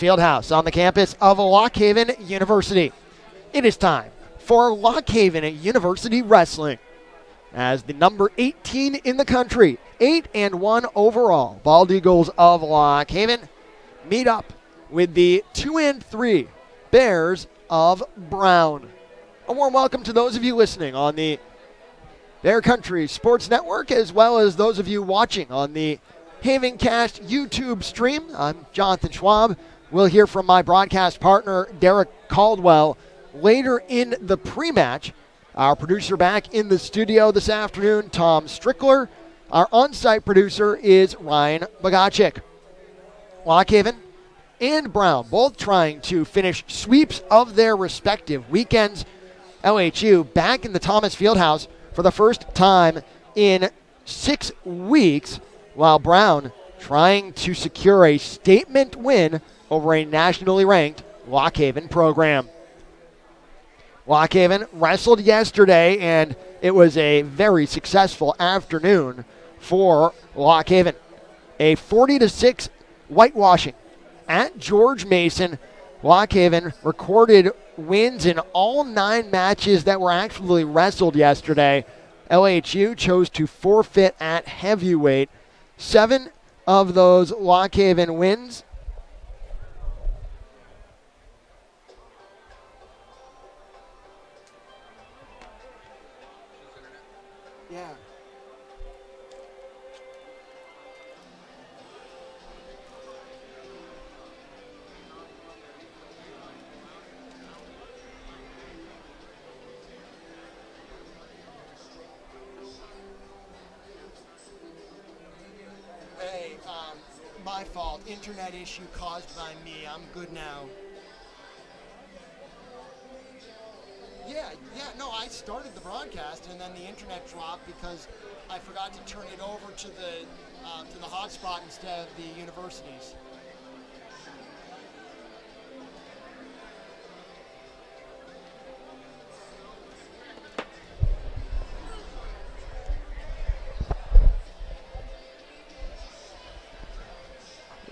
Fieldhouse on the campus of Lock Haven University. It is time for Lock Haven University Wrestling. As the number 18 in the country, 8-1 overall, Bald Eagles of Lock Haven meet up with the 2-3 Bears of Brown. A warm welcome to those of you listening on the Bear Country Sports Network, as well as those of you watching on the Havencast YouTube stream. I'm Jonathan Schwab. We'll hear from my broadcast partner, Derek Caldwell, later in the pre-match. Our producer back in the studio this afternoon, Tom Strickler. Our on-site producer is Ryan Bogacek. Lock Haven and Brown both trying to finish sweeps of their respective weekends. LHU back in the Thomas Fieldhouse for the first time in 6 weeks, while Brown trying to secure a statement win over a nationally ranked Lock Haven program. Lock Haven wrestled yesterday, and it was a very successful afternoon for Lock Haven. A 40-6 whitewashing at George Mason. Lock Haven recorded wins in all 9 matches that were actually wrestled yesterday. LHU chose to forfeit at heavyweight. 7 of those Lock Haven wins My fault. Internet issue caused by me. I'm good now. No, I started the broadcast and then the internet dropped because I forgot to turn it over to the hotspot instead of the universities.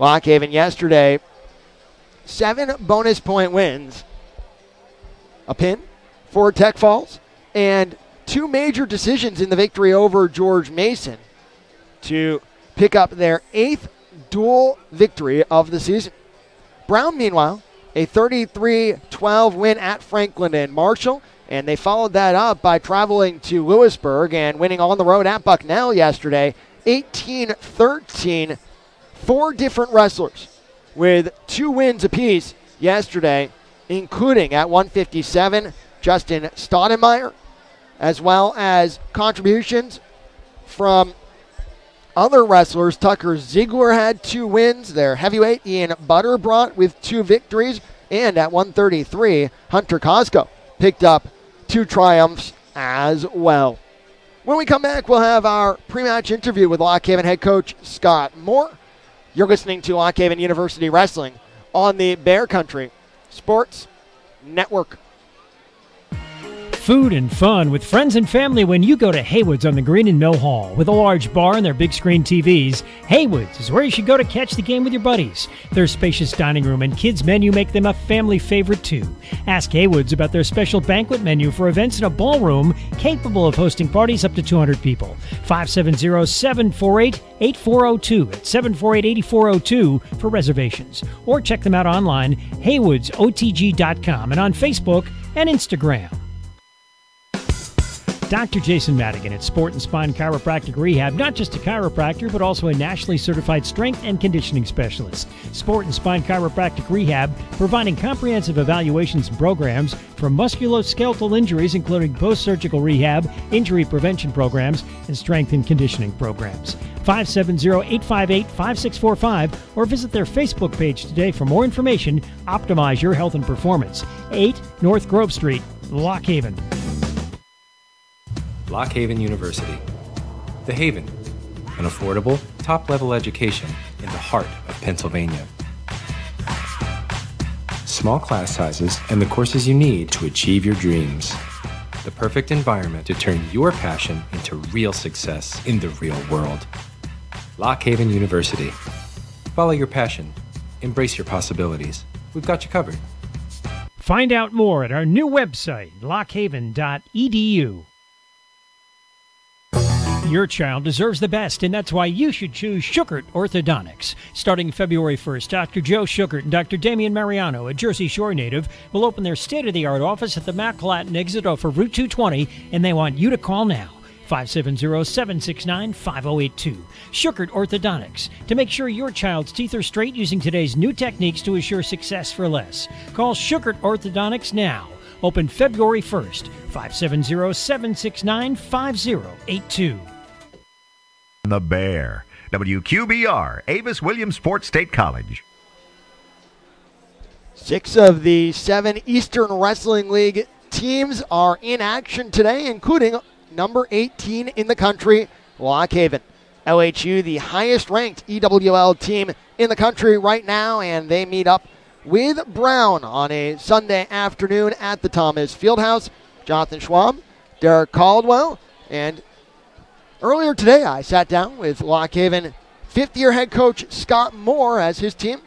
Lock Haven yesterday, 7 bonus point wins, a pin for Tech Falls, and 2 major decisions in the victory over George Mason to pick up their 8th dual victory of the season. Brown, meanwhile, a 33-12 win at Franklin and Marshall, and they followed that up by traveling to Lewisburg and winning on the road at Bucknell yesterday, 18-13. 4 different wrestlers with 2 wins apiece yesterday, including at 157, Justin Stoudemire, as well as contributions from other wrestlers. Tucker Ziegler had 2 wins. Their heavyweight, Ian Butterbrought, with 2 victories. And at 133, Hunter Cosco picked up 2 triumphs as well. When we come back, we'll have our pre-match interview with Lock Haven head coach Scott Moore. You're listening to Lock Haven University Wrestling on the Bear Country Sports Network. Food and fun with friends and family when you go to Haywood's on the Green in Mill Hall. With a large bar and their big screen TVs, Haywood's is where you should go to catch the game with your buddies. Their spacious dining room and kids menu make them a family favorite too. Ask Haywood's about their special banquet menu for events in a ballroom capable of hosting parties up to 200 people. 570-748-8402 at 748-8402 for reservations. Or check them out online, haywoodsotg.com, and on Facebook and Instagram. Dr. Jason Madigan at Sport and Spine Chiropractic Rehab, not just a chiropractor, but also a nationally certified strength and conditioning specialist. Sport and Spine Chiropractic Rehab, providing comprehensive evaluations and programs for musculoskeletal injuries, including post-surgical rehab, injury prevention programs, and strength and conditioning programs. 570-858-5645 or visit their Facebook page today for more information. Optimize your health and performance. 8 North Grove Street, Lock Haven. Lock Haven University. The Haven, an affordable, top-level education in the heart of Pennsylvania. Small class sizes and the courses you need to achieve your dreams. The perfect environment to turn your passion into real success in the real world. Lock Haven University. Follow your passion. Embrace your possibilities. We've got you covered. Find out more at our new website, lockhaven.edu. Your child deserves the best, and that's why you should choose Schuchert Orthodontics. Starting February 1st, Dr. Joe Schuchert and Dr. Damian Mariano, a Jersey Shore native, will open their state-of-the-art office at the McLatin exit off of Route 220, and they want you to call now. 570-769-5082. Schuchert Orthodontics, to make sure your child's teeth are straight using today's new techniques to assure success for less. Call Schuchert Orthodontics now. Open February 1st, 570-769-5082. The Bear. WQBR, Avis Williamsport State College. 6 of the 7 Eastern Wrestling League teams are in action today, including number 18 in the country, Lock Haven. LHU, the highest ranked EWL team in the country right now, and they meet up with Brown on a Sunday afternoon at the Thomas Fieldhouse. Jonathan Schwab, Derek Caldwell, and earlier today I sat down with Lock Haven fifth-year head coach Scott Moore as his team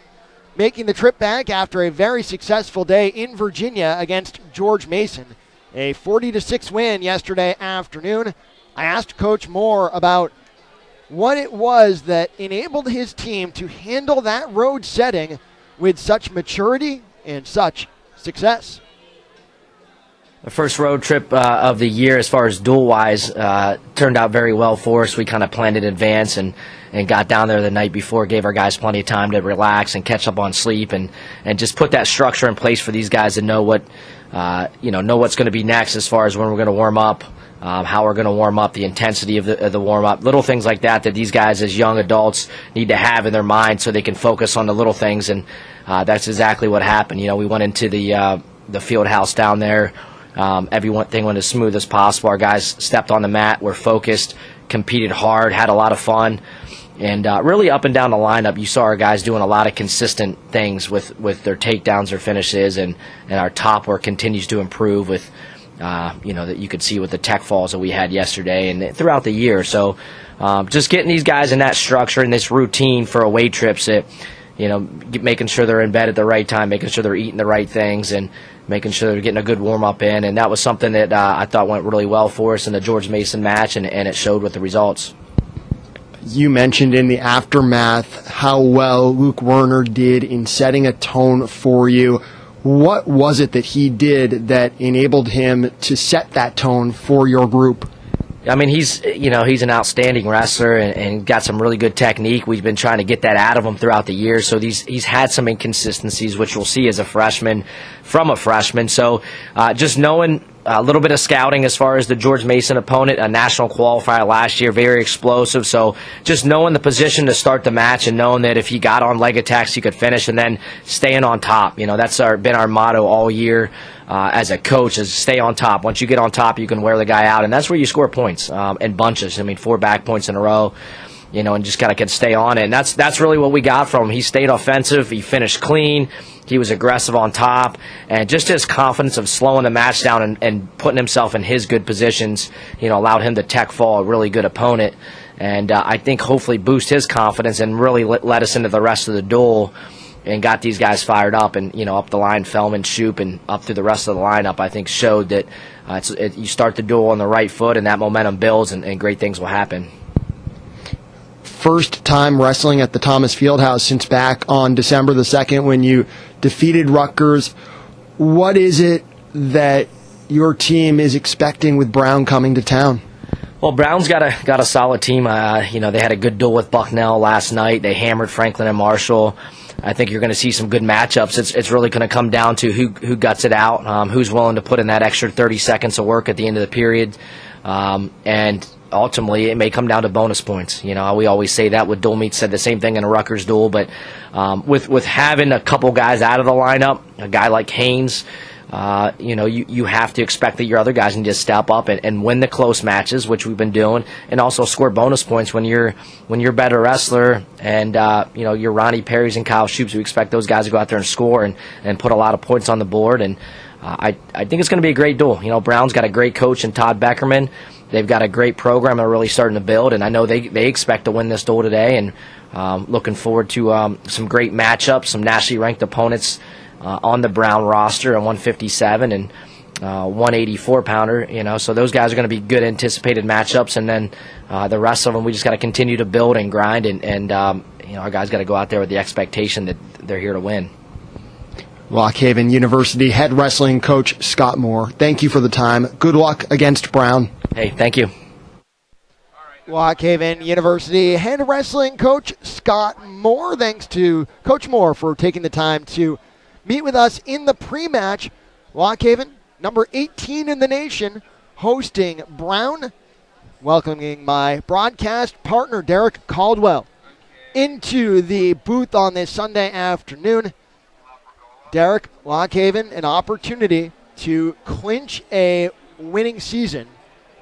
making the trip back after a very successful day in Virginia against George Mason. A 40-6 win yesterday afternoon. I asked Coach Moore about what it was that enabled his team to handle that road setting with such maturity and such success. The first road trip of the year, as far as duel-wise, turned out very well for us. We kind of planned in advance and got down there the night before, gave our guys plenty of time to relax and catch up on sleep, and just put that structure in place for these guys to know what know what's going to be next as far as when we're going to warm up, how we're going to warm up, the intensity of the warm-up, little things like that these guys as young adults need to have in their mind so they can focus on the little things, and that's exactly what happened. We went into the field house down there. Everything went as smooth as possible. Our guys stepped on the mat, were focused, competed hard, had a lot of fun. And really up and down the lineup, you saw our guys doing a lot of consistent things with their takedowns or finishes, and our top work continues to improve with, that you could see with the tech falls that we had yesterday and throughout the year. So just getting these guys in that structure and this routine for away trips, making sure they're in bed at the right time, making sure they're eating the right things, and making sure they're getting a good warm-up in. And that was something that I thought went really well for us in the George Mason match, and it showed with the results. You mentioned in the aftermath how well Luke Werner did in setting a tone for you. What was it that he did that enabled him to set that tone for your group? I mean, he's an outstanding wrestler and got some really good technique. We've been trying to get that out of him throughout the year. So he's had some inconsistencies, which we'll see as a freshman from a freshman. So just knowing a little bit of scouting as far as the George Mason opponent, a national qualifier last year, very explosive. So just knowing the position to start the match and knowing that if he got on leg attacks, he could finish, and then staying on top. That's been our motto all year as a coach, is stay on top. Once you get on top, you can wear the guy out, and that's where you score points in bunches. 4 back points in a row. And just kind of can stay on it. And that's really what we got from him. He stayed offensive. He finished clean. He was aggressive on top. And just his confidence of slowing the match down and putting himself in his good positions, allowed him to tech fall a really good opponent. And I think hopefully boost his confidence and really let us into the rest of the duel and got these guys fired up. And, up the line, Fellman, Shoup, and up through the rest of the lineup, I think showed that you start the duel on the right foot and that momentum builds and great things will happen. First time wrestling at the Thomas Fieldhouse since back on December the 2nd when you defeated Rutgers. What is it that your team is expecting with Brown coming to town? Well, Brown's got a solid team. They had a good duel with Bucknell last night. They hammered Franklin and Marshall. I think you're going to see some good matchups. It's really going to come down to who guts it out, who's willing to put in that extra 30 seconds of work at the end of the period, and ultimately it may come down to bonus points. We always say that with dual meets, said the same thing in a Rutgers duel, but with having a couple guys out of the lineup, a guy like Haynes, you have to expect that your other guys need to step up and win the close matches, which we've been doing, and also score bonus points when you're a better wrestler. And your Ronnie Perry's and Kyle Shoups, we expect those guys to go out there and score and put a lot of points on the board. And I think it's going to be a great duel. Brown's got a great coach in Todd Beckerman. they've got a great program they're really starting to build, and I know they expect to win this duel today, and looking forward to some great matchups, some nationally ranked opponents on the Brown roster at 157 and 184-pounder, so those guys are going to be good anticipated matchups, and then the rest of them we just got to continue to build and grind, and our guys got to go out there with the expectation that they're here to win. Lock Haven University head wrestling coach Scott Moore, thank you for the time. Good luck against Brown. Hey, thank you. Lock Haven University head wrestling coach Scott Moore. Thanks to Coach Moore for taking the time to meet with us in the pre-match. Lock Haven, number 18 in the nation, hosting Brown. Welcoming my broadcast partner, Derek Caldwell, into the booth on this Sunday afternoon. Derek, Lock Haven, an opportunity to clinch a winning season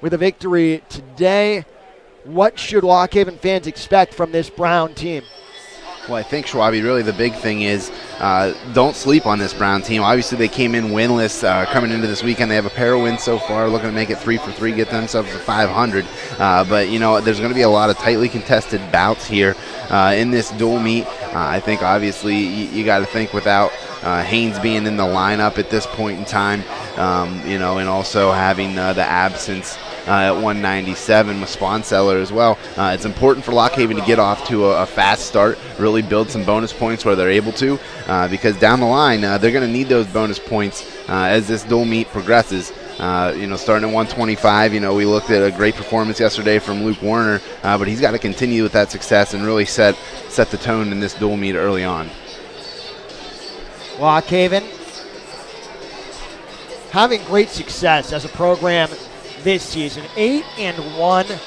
with a victory today. What should Lock Haven fans expect from this Brown team? Well, I think, Schwabi, really the big thing is don't sleep on this Brown team. Obviously, they came in winless coming into this weekend. They have a pair of wins so far, looking to make it 3 for 3, get themselves to 500. But, there's going to be a lot of tightly contested bouts here in this dual meet. I think, obviously, you got to think without Haynes being in the lineup at this point in time, and also having the absence at 197 with Sponseller as well. It's important for Lock Haven to get off to a fast start, really build some bonus points where they're able to, because down the line they're going to need those bonus points as this dual meet progresses. Starting at 125, we looked at a great performance yesterday from Luke Warner, but he's got to continue with that success and really set the tone in this dual meet early on. Lock Haven having great success as a program this season. 8-1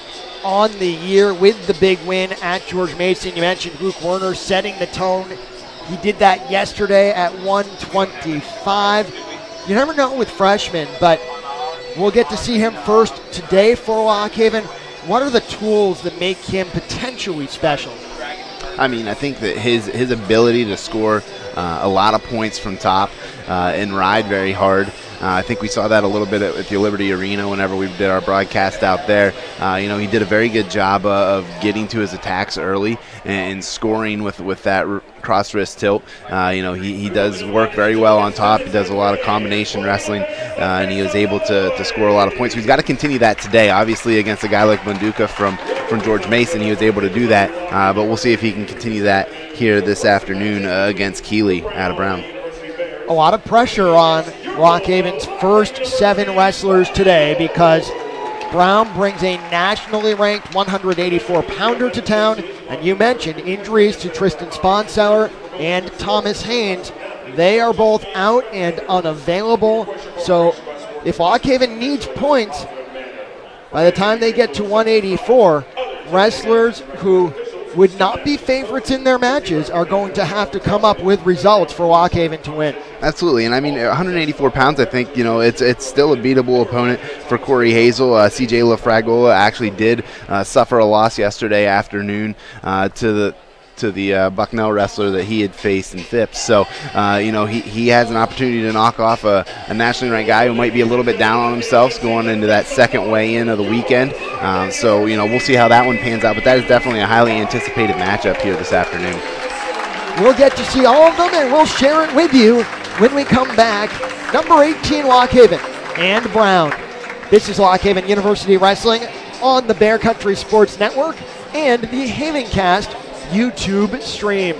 on the year with the big win at George Mason. You mentioned Luke Werner setting the tone. He did that yesterday at 125. You never know with freshmen, but we'll get to see him first today for Lock Haven. What are the tools that make him potentially special? I mean, I think that his ability to score a lot of points from top and ride very hard. I think we saw that a little bit at the Liberty Arena whenever we did our broadcast out there. He did a very good job of getting to his attacks early and scoring with that cross wrist tilt. He does work very well on top. He does a lot of combination wrestling, and he was able to score a lot of points. He's got to continue that today. Obviously, against a guy like Bunduka from George Mason, he was able to do that, but we'll see if he can continue that here this afternoon against Keeley out of Brown. A lot of pressure on Lock Haven's first 7 wrestlers today because Brown brings a nationally ranked 184-pounder to town, and you mentioned injuries to Tristan Sponseller and Thomas Haynes. They are both out and unavailable, so if Lock Haven needs points, by the time they get to 184, wrestlers who would not be favorites in their matches are going to have to come up with results for Lock Haven to win. Absolutely, and I mean, 184 pounds, I think, it's still a beatable opponent for Corey Hazel. CJ LaFragola actually did suffer a loss yesterday afternoon to the Bucknell wrestler that he had faced in Phipps. So, he has an opportunity to knock off a nationally ranked guy who might be a little bit down on himself going into that second weigh-in of the weekend. So, we'll see how that one pans out, but that is definitely a highly anticipated matchup here this afternoon. We'll get to see all of them, and we'll share it with you when we come back. Number 18, Lock Haven and Brown. This is Lock Haven University Wrestling on the Bear Country Sports Network and the Havencast YouTube stream.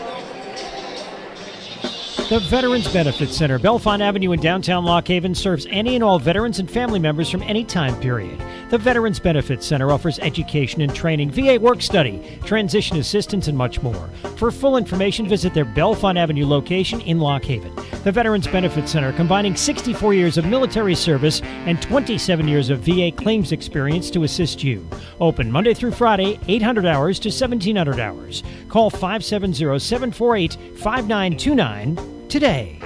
The Veterans Benefit Center, Bellefonte Avenue in downtown Lock Haven, serves any and all veterans and family members from any time period. The Veterans Benefit Center offers education and training, VA work study, transition assistance, and much more. For full information, visit their Bellefonte Avenue location in Lock Haven. The Veterans Benefit Center, combining 64 years of military service and 27 years of VA claims experience to assist you. Open Monday through Friday, 800 hours to 1700 hours. Call 570-748-5929 today.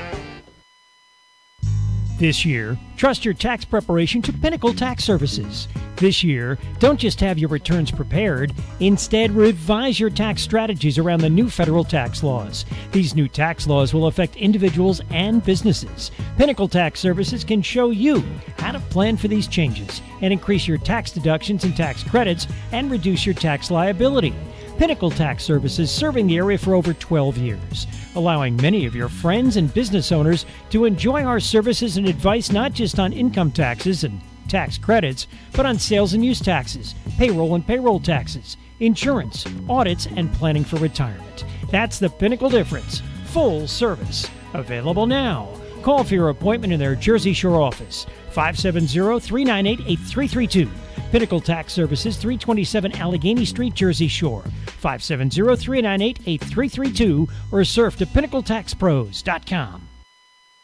This year, trust your tax preparation to Pinnacle Tax Services. This year, don't just have your returns prepared, instead revise your tax strategies around the new federal tax laws. These new tax laws will affect individuals and businesses. Pinnacle Tax Services can show you how to plan for these changes and increase your tax deductions and tax credits and reduce your tax liability. Pinnacle Tax Services serving the area for over 12 years, allowing many of your friends and business owners to enjoy our services and advice not just on income taxes and tax credits, but on sales and use taxes, payroll and payroll taxes, insurance, audits, and planning for retirement. That's the Pinnacle difference. Full service. Available now. Call for your appointment in their Jersey Shore office, 570-398-8332. Pinnacle Tax Services, 327 Allegheny Street, Jersey Shore, 570-398-8332, or surf to pinnacletaxpros.com.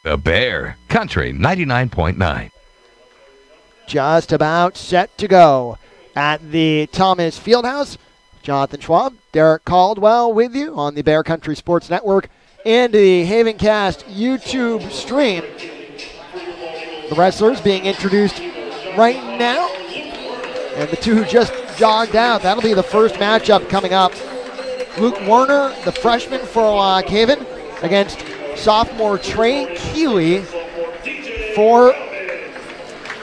The Bear, Country 99.9. Just about set to go at the Thomas Fieldhouse. Jonathan Schwab, Derek Caldwell with you on the Bear Country Sports Network and the Havencast YouTube stream. The wrestlers being introduced right now. And the two who just jogged out, that'll be the first matchup coming up. Luke Warner, the freshman for Lock Haven, against sophomore Trey Keeley for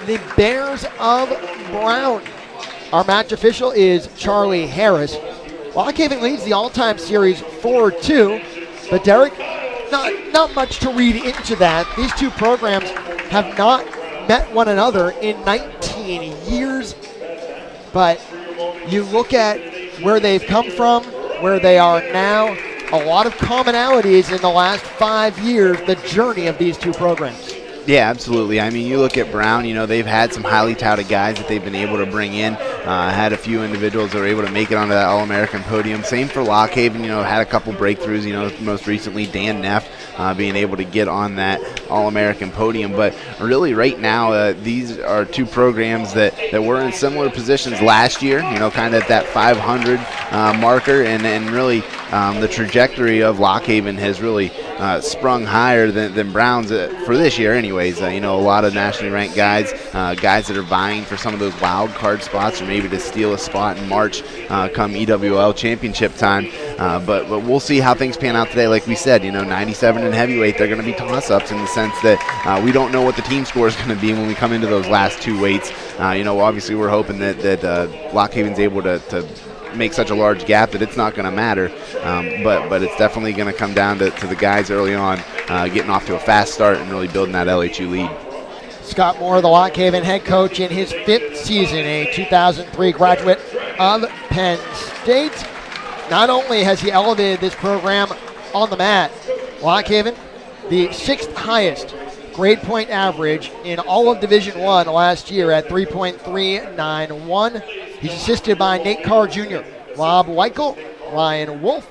the Bears of Brown. Our match official is Charlie Harris. Lock Haven leads the all-time series 4-2, but Derek, not much to read into that. These two programs have not met one another in 19 years. But you look at where they've come from, where they are now, a lot of commonalities in the last 5 years, the journey of these two programs. Yeah, absolutely. I mean, you look at Brown, they've had some highly touted guys that they've been able to bring in. Had a few individuals that were able to make it onto that All-American podium. Same for Lock Haven, had a couple breakthroughs, most recently Dan Neff being able to get on that All-American podium. But really right now, these are two programs that were in similar positions last year, kind of at that 500 marker. And really the trajectory of Lock Haven has really sprung higher than Brown's for this year anyways. A lot of nationally ranked guys that are vying for some of those wild card spots or maybe to steal a spot in March come EWL championship time. But we'll see how things pan out today. Like we said, 97 and heavyweight, they're going to be toss-ups in the sense that we don't know what the team score is going to be when we come into those last two weights. Obviously we're hoping that Lock Haven's able to make such a large gap that it's not going to matter, but it's definitely going to come down to the guys early on getting off to a fast start and really building that LHU lead. Scott Moore, the Lock Haven head coach in his 5th season, a 2003 graduate of Penn State. Not only has he elevated this program on the mat, Lock Haven, the 6th highest grade point average in all of Division I last year at 3.391. He's assisted by Nate Carr Jr., Rob Weichel, Ryan Wolf,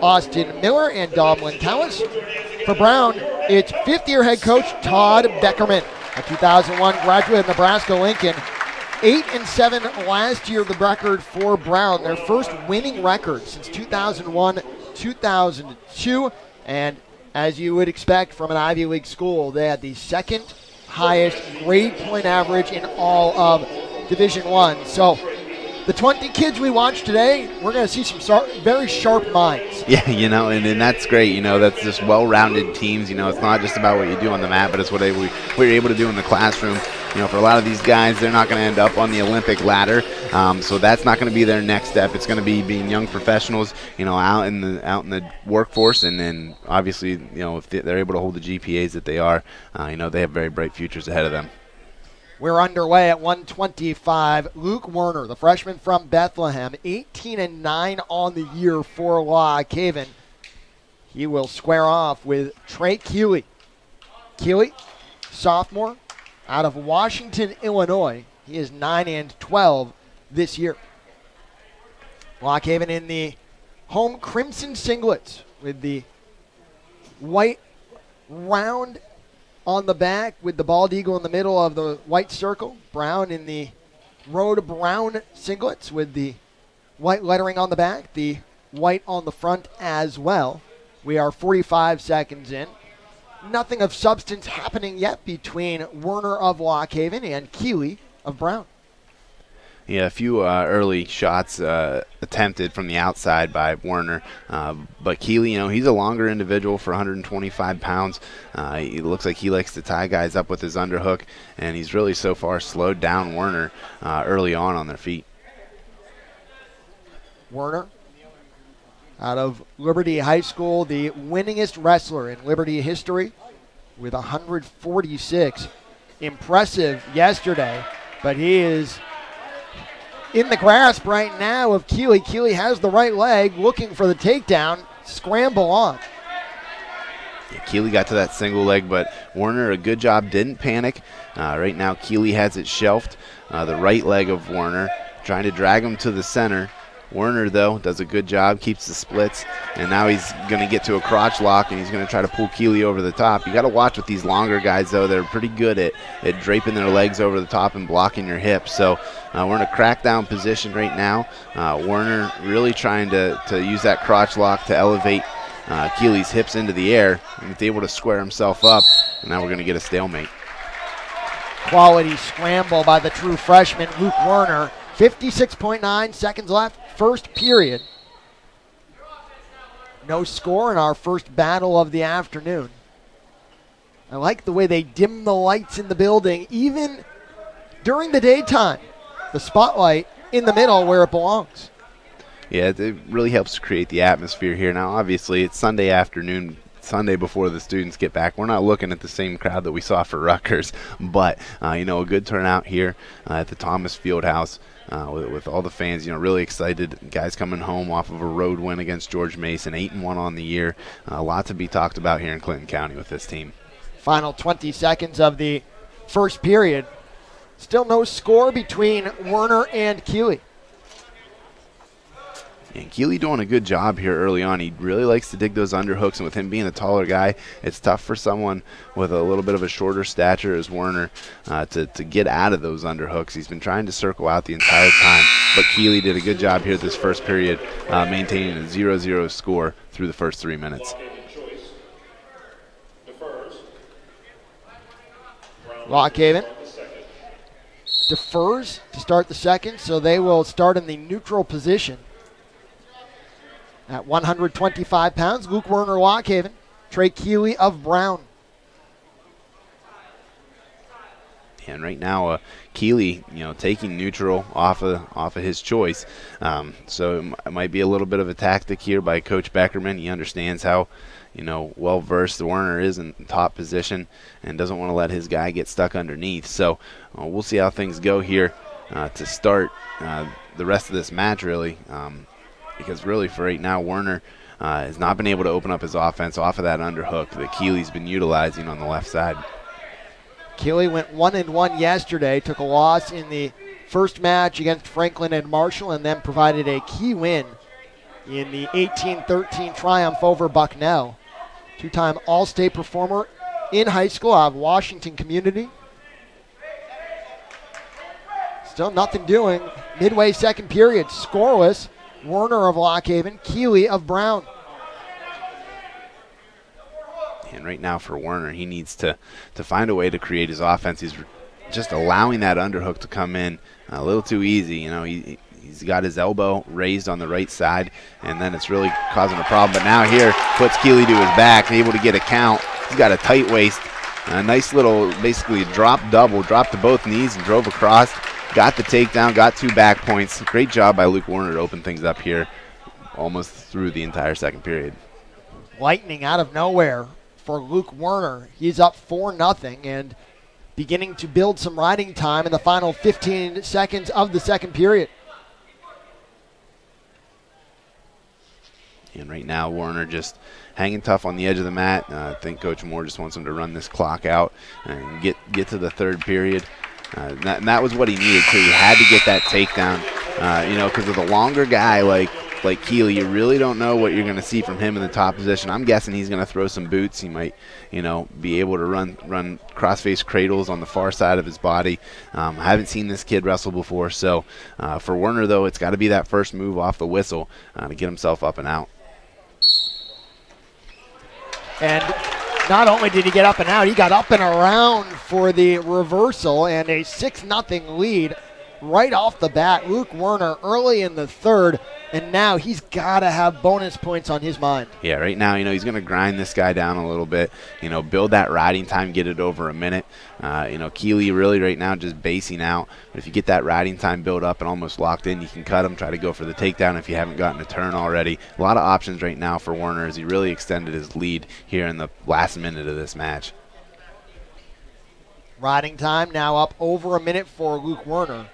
Austin Miller, and Domlin Tallis. For Brown, it's 5th-year head coach Todd Beckerman, a 2001 graduate of Nebraska Lincoln. 8-7 last year, the record for Brown, their first winning record since 2001-2002. And as you would expect from an Ivy League school, they had the 2nd highest grade point average in all of Division I. So the 20 kids we watched today, we're going to see some very sharp minds. Yeah, and that's great. That's just well-rounded teams. It's not just about what you do on the mat, but it's what you're able to do in the classroom. For a lot of these guys, they're not going to end up on the Olympic ladder, so that's not going to be their next step. It's going to be being young professionals, out in the workforce, and then obviously, if they're able to hold the GPAs that they are, they have very bright futures ahead of them. We're underway at 125. Luke Werner, the freshman from Bethlehem, 18-9 on the year for Lock Haven. He will square off with Trey Keeley. Keeley, sophomore, out of Washington, Illinois. He is 9-12 this year. Lock Haven in the home crimson singlets with the white round on the back with the bald eagle in the middle of the white circle. Brown in the road brown singlets with the white lettering on the back, the white on the front as well. We are 45 seconds in. nothing of substance happening yet between Werner of Lock Haven and Keeley of Brown. Yeah, a few early shots attempted from the outside by Werner. But Keeley, he's a longer individual for 125 pounds. It looks like he likes to tie guys up with his underhook, and he's really so far slowed down Werner early on their feet. Werner, out of Liberty High School, the winningest wrestler in Liberty history with 146. Impressive yesterday, but he is in the grasp right now of Keeley. Keeley has the right leg, looking for the takedown. Scramble on. Yeah, Keeley got to that single leg, but Werner, a good job, didn't panic. Right now, Keeley has it shelved. The right leg of Werner, trying to drag him to the center. Werner, though, does a good job, keeps the splits, and now he's going to get to a crotch lock, and he's going to try to pull Keeley over the top. You got to watch with these longer guys, though. They're pretty good at draping their legs over the top and blocking your hips. So we're in a crackdown position right now. Werner really trying to use that crotch lock to elevate Keeley's hips into the air, and he's able to square himself up, and now we're going to get a stalemate. Quality scramble by the true freshman, Luke Werner. 56.9 seconds left, first period. No score in our first battle of the afternoon. I like the way they dim the lights in the building, even during the daytime. The spotlight in the middle where it belongs. Yeah, it really helps to create the atmosphere here. Now, obviously, it's Sunday afternoon, Sunday before the students get back. We're not looking at the same crowd that we saw for Rutgers, but, a good turnout here at the Thomas Fieldhouse. With all the fans, really excited. Guys coming home off of a road win against George Mason, 8-1 on the year. A lot to be talked about here in Clinton County with this team. Final 20 seconds of the first period. Still no score between Werner and Keeley. And Keeley doing a good job here early on. He really likes to dig those underhooks, and with him being a taller guy, it's tough for someone with a little bit of a shorter stature as Werner to get out of those underhooks. He's been trying to circle out the entire time, but Keeley did a good job here this first period, maintaining a 0-0 score through the first 3 minutes. Lock Haven defers to start the second, so they will start in the neutral position. At 125 pounds, Luke Werner, Lock Haven. Trey Keeley of Brown. And right now, Keeley, taking neutral off of his choice. So it might be a little bit of a tactic here by Coach Beckerman. He understands how, well-versed Werner is in top position and doesn't want to let his guy get stuck underneath. So we'll see how things go here to start the rest of this match, really. Because really for right now, Werner has not been able to open up his offense off of that underhook that Keeley's been utilizing on the left side. Keeley went 1-1 yesterday, took a loss in the first match against Franklin and Marshall, and then provided a key win in the 18-13 triumph over Bucknell. Two-time All-State performer in high school out of Washington Community. Still nothing doing. Midway second period, scoreless. Werner of Lock Haven, Keeley of Brown. And right now for Werner, he needs to find a way to create his offense. He's just allowing that underhook to come in a little too easy. He's got his elbow raised on the right side, and then it's really causing a problem. But now here, puts Keeley to his back, able to get a count. He's got a tight waist. A nice little, basically, drop double, dropped to both knees and drove across. Got the takedown, got 2 back points. Great job by Luke Werner to open things up here almost through the entire second period. Lightning out of nowhere for Luke Werner. He's up 4-0 and beginning to build some riding time in the final 15 seconds of the second period. And right now, Werner just hanging tough on the edge of the mat. I think Coach Moore just wants him to run this clock out and get to the third period. And that was what he needed too. He had to get that takedown, because with a longer guy like Keeley, you really don't know what you're going to see from him in the top position. I'm guessing he's going to throw some boots. He might, be able to run cross-face cradles on the far side of his body. I haven't seen this kid wrestle before, so for Werner, though, it's got to be that first move off the whistle to get himself up and out. And Not only did he get up and out, he got up and around for the reversal and a 6-0 lead right off the bat. Luke Werner early in the third, and now he's got to have bonus points on his mind. Yeah, right now, he's going to grind this guy down a little bit, build that riding time, get it over a minute. Keeley really right now just basing out. But if you get that riding time built up and almost locked in, you can cut him, try to go for the takedown if you haven't gotten a turn already. A lot of options right now for Werner as he really extended his lead here in the last minute of this match. Riding time now up over a minute for Luke Werner.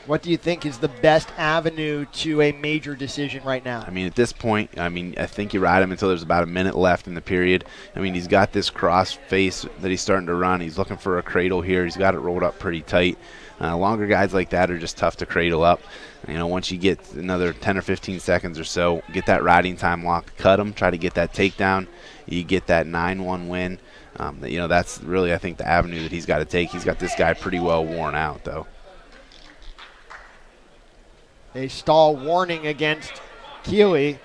What do you think is the best avenue to a major decision right now? At this point, I think you ride him until there's about a minute left in the period. He's got this cross face that he's starting to run. He's looking for a cradle here. He's got it rolled up pretty tight. Longer guys like that are just tough to cradle up. Once you get another 10 or 15 seconds or so, get that riding time locked, cut him, try to get that takedown. You get that 9-1 win. That's really, I think, the avenue that he's got to take. He's got this guy pretty well worn out, though. A stall warning against Keeley,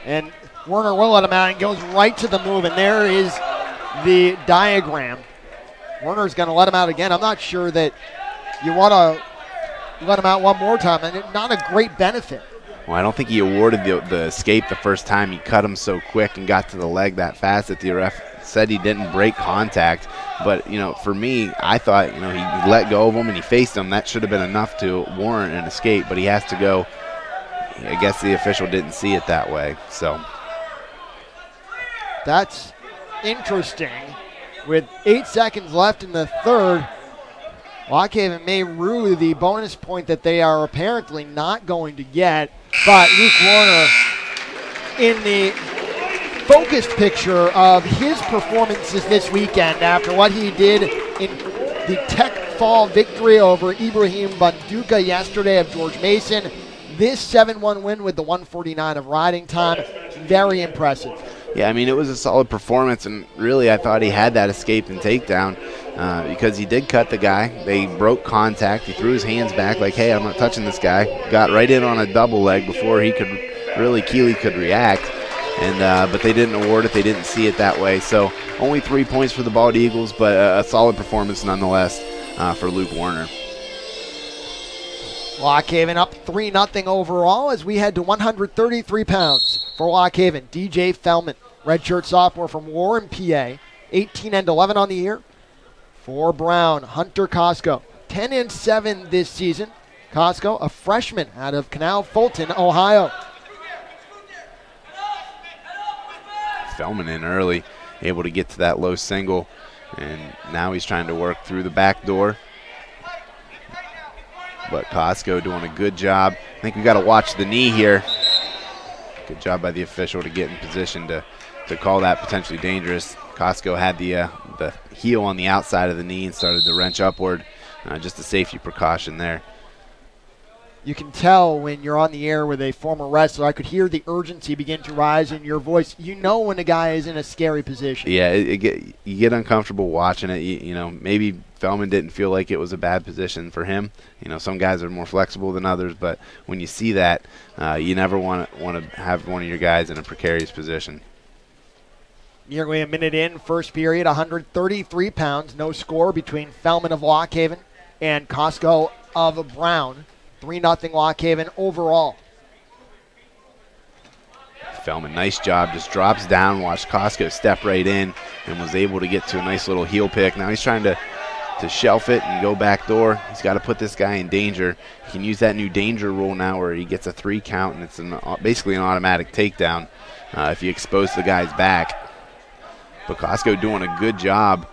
and Werner will let him out and goes right to the move, and there is the diagram. Werner's going to let him out again. I'm not sure that you want to let him out one more time, and not a great benefit. Well, I don't think he awarded the escape the first time. He cut him so quick and got to the leg that fast that the ref said he didn't break contact. But, for me, I thought, he let go of him and he faced him. That should have been enough to warrant an escape, but he has to go. I guess the official didn't see it that way. So that's interesting. With 8 seconds left in the third, Lock Haven may rue the bonus point that they are apparently not going to get. But Luke Werner, in the focused picture of his performances this weekend after what he did in the Tech Fall victory over Ibrahim Banduka yesterday of George Mason, this 7-1 win with the 149 of riding time, very impressive. Yeah, it was a solid performance, and really I thought he had that escape and takedown because he did cut the guy. They broke contact. He threw his hands back like, hey, I'm not touching this guy. Got right in on a double leg before Keeley could react. But they didn't award it. They didn't see it that way. So only 3 points for the Bald Eagles, but a solid performance nonetheless for Luke Werner. Lock Haven up 3-0 overall as we head to 133 pounds for Lock Haven. DJ Fellman, redshirt sophomore from Warren, PA, 18-11 on the year. For Brown, Hunter Costco, 10-7 this season. Costco, a freshman out of Canal Fulton, Ohio. Fellman in early, able to get to that low single, and now he's trying to work through the back door. But Costco doing a good job. I think we got to watch the knee here. Good job by the official to get in position to call that potentially dangerous. Costco had the heel on the outside of the knee and started to wrench upward. Just a safety precaution there. You can tell when you're on the air with a former wrestler. I could hear the urgency begin to rise in your voice. You know when a guy is in a scary position. Yeah, you get uncomfortable watching it. Maybe Fellman didn't feel like it was a bad position for him. Some guys are more flexible than others, but when you see that, you never want to have one of your guys in a precarious position. Nearly a minute in, first period, 133 pounds. No score between Fellman of Lock Haven and Costco of Brown. 3-0 Lock Haven overall. Fellman, nice job, just drops down, watched Costco step right in, and was able to get to a nice little heel pick. Now he's trying to shelf it and go back door. He's got to put this guy in danger. He can use that new danger rule now where he gets a 3 count, and it's basically an automatic takedown if you expose the guy's back. But Costco doing a good job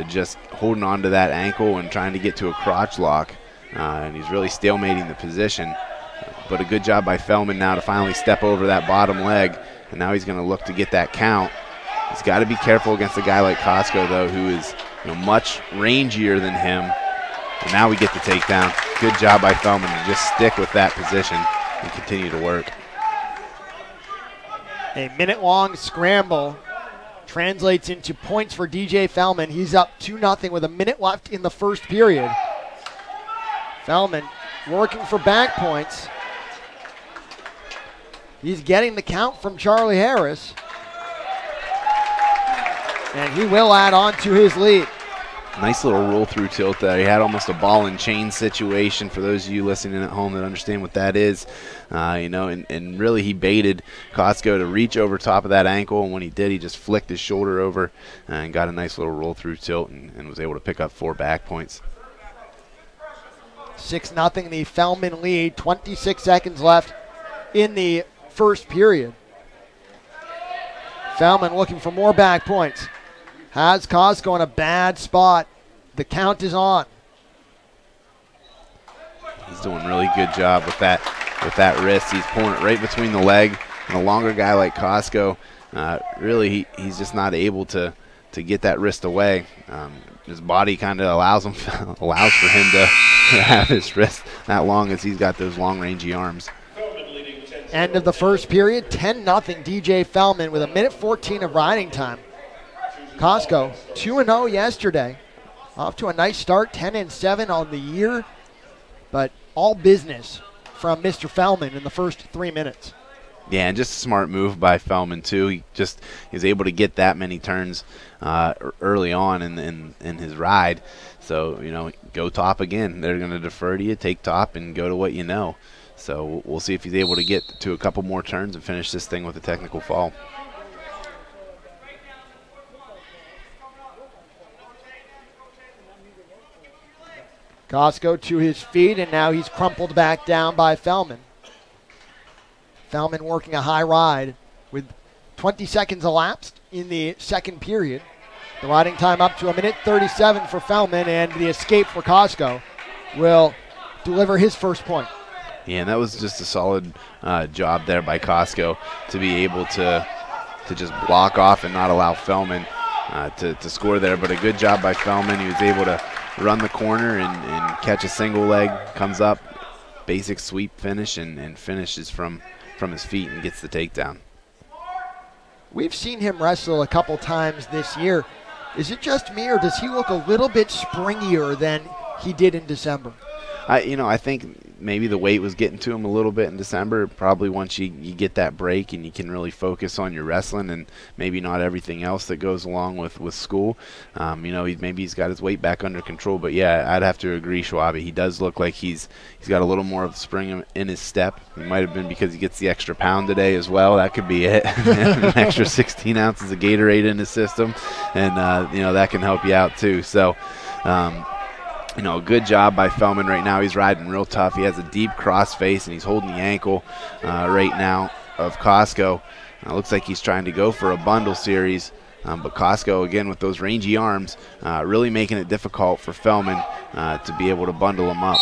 just holding on to that ankle and trying to get to a crotch lock. And he's really stalemating the position. But a good job by Fellman now to finally step over that bottom leg. And now he's going to look to get that count. He's got to be careful against a guy like Costco, though, who is much rangier than him. And now we get the takedown. Good job by Fellman to just stick with that position and continue to work. A minute-long scramble translates into points for DJ Fellman. He's up 2-0 with a minute left in the first period. Fellman working for back points. He's getting the count from Charlie Harris. And he will add on to his lead. Nice little roll through tilt there. He had almost a ball and chain situation for those of you listening at home that understand what that is. And really he baited Costco to reach over top of that ankle, and when he did, he just flicked his shoulder over and got a nice little roll through tilt and was able to pick up 4 back points. 6-0 the Fellman lead. 26 seconds left in the first period. Fellman looking for more back points. Has Costco in a bad spot. The count is on. He's doing a really good job with that wrist. He's pulling it right between the leg. And a longer guy like Costco, really he's just not able to get that wrist away. His body kind of allows for him to have his wrist that long, as he's got those long rangy arms. End of the first period, 10-0 DJ Fellman with 1:14 of riding time. Costco 2-0 yesterday. Off to a nice start, 10-7 on the year, but all business from Mr. Fellman in the first 3 minutes. Yeah, and just a smart move by Fellman too. He just is able to get that many turns early on in his ride. So, go top again. They're going to defer to you, take top, and go to what you know. So we'll see if he's able to get to a couple more turns and finish this thing with a technical fall. Costco to his feet, and now he's crumpled back down by Fellman. Fellman working a high ride with 20 seconds elapsed in the second period. The riding time up to 1:37 for Fellman, and the escape for Costco will deliver his first point. Yeah, and that was just a solid job there by Costco to be able to just block off and not allow Fellman to score there. But a good job by Fellman. He was able to run the corner and catch a single leg, comes up, basic sweep finish, and finishes from his feet and gets the takedown. We've seen him wrestle a couple times this year. Is it just me, or does he look a little bit springier than he did in December? I think maybe the weight was getting to him a little bit in December. Probably once you get that break and you can really focus on your wrestling and maybe not everything else that goes along with school. Maybe he's got his weight back under control. But yeah, I'd have to agree, Schwabe. He does look like he's got a little more of spring in his step. It might have been because he gets the extra pound today as well. That could be it. An extra 16 ounces of Gatorade in his system, and that can help you out too. So. Good job by Fellman right now. He's riding real tough. He has a deep cross face, and he's holding the ankle right now of Costco. Looks like he's trying to go for a bundle series, but Costco, again, with those rangy arms, really making it difficult for Fellman to be able to bundle him up.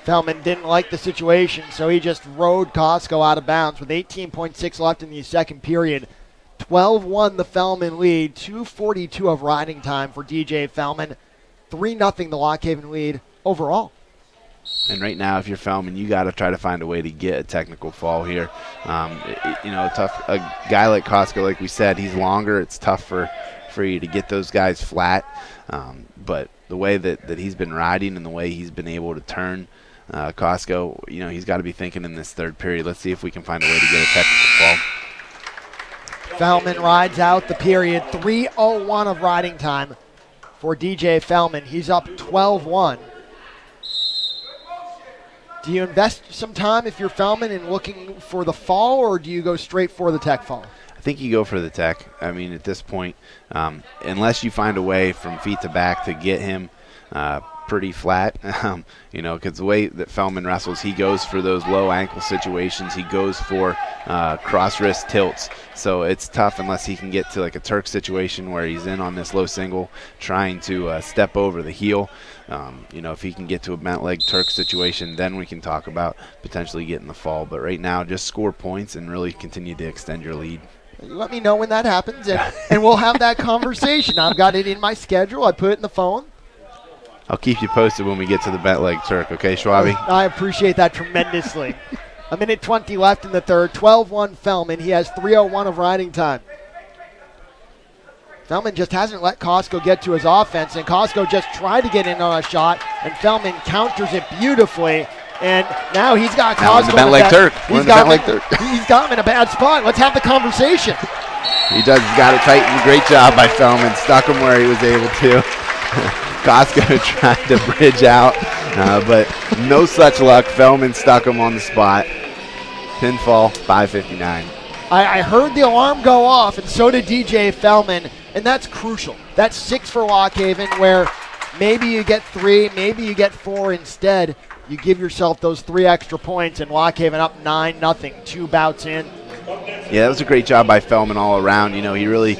Fellman didn't like the situation, so he just rode Costco out of bounds with 18.6 left in the second period. 12-1 the Fellman lead, 2:42 of riding time for DJ Fellman. 3-0 the Lock Haven lead overall. And right now, if you're Fellman, you got to try to find a way to get a technical fall here. A guy like Costco, like we said, he's longer. It's tough for you to get those guys flat. But the way that he's been riding and the way he's been able to turn Costco, he's got to be thinking in this third period, let's see if we can find a way to get a technical fall. Fellman rides out the period. 3:01 of riding time for DJ Fellman. He's up 12-1. Do you invest some time if you're Fellman in looking for the fall, or do you go straight for the tech fall? I think you go for the tech. I mean, at this point, unless you find a way from feet to back to get him pretty flat, because the way that Fellman wrestles, he goes for those low ankle situations. He goes for cross wrist tilts. So it's tough unless he can get to like a Turk situation where he's in on this low single trying to step over the heel. If he can get to a bent leg Turk situation, then we can talk about potentially getting the fall. But right now, just score points and really continue to extend your lead. Let me know when that happens, and we'll have that conversation. I've got it in my schedule. I put it in the phone. I'll keep you posted when we get to the bent leg Turk, okay, Schwabe? I appreciate that tremendously. 1:20 left in the third. 12-1 Fellman. He has 3:01 of riding time. Fellman just hasn't let Costco get to his offense, and Costco just tried to get in on a shot, and Fellman counters it beautifully And now he's got Now Costco in the Bent Lake Turk. He's got him in a bad spot. Let's have the conversation. He does. He's got it tightened. Great job by Fellman. Stuck him where he was able to. Costco tried to bridge out, but no such luck. Fellman stuck him on the spot. Pinfall, 5:59. I heard the alarm go off, and so did DJ Fellman, and that's crucial. That's 6 for Lock Haven, where maybe you get 3, maybe you get 4 instead. You give yourself those 3 extra points, and Lock Haven up 9-0, 2 bouts in. Yeah, that was a great job by Fellman all around. You know, he really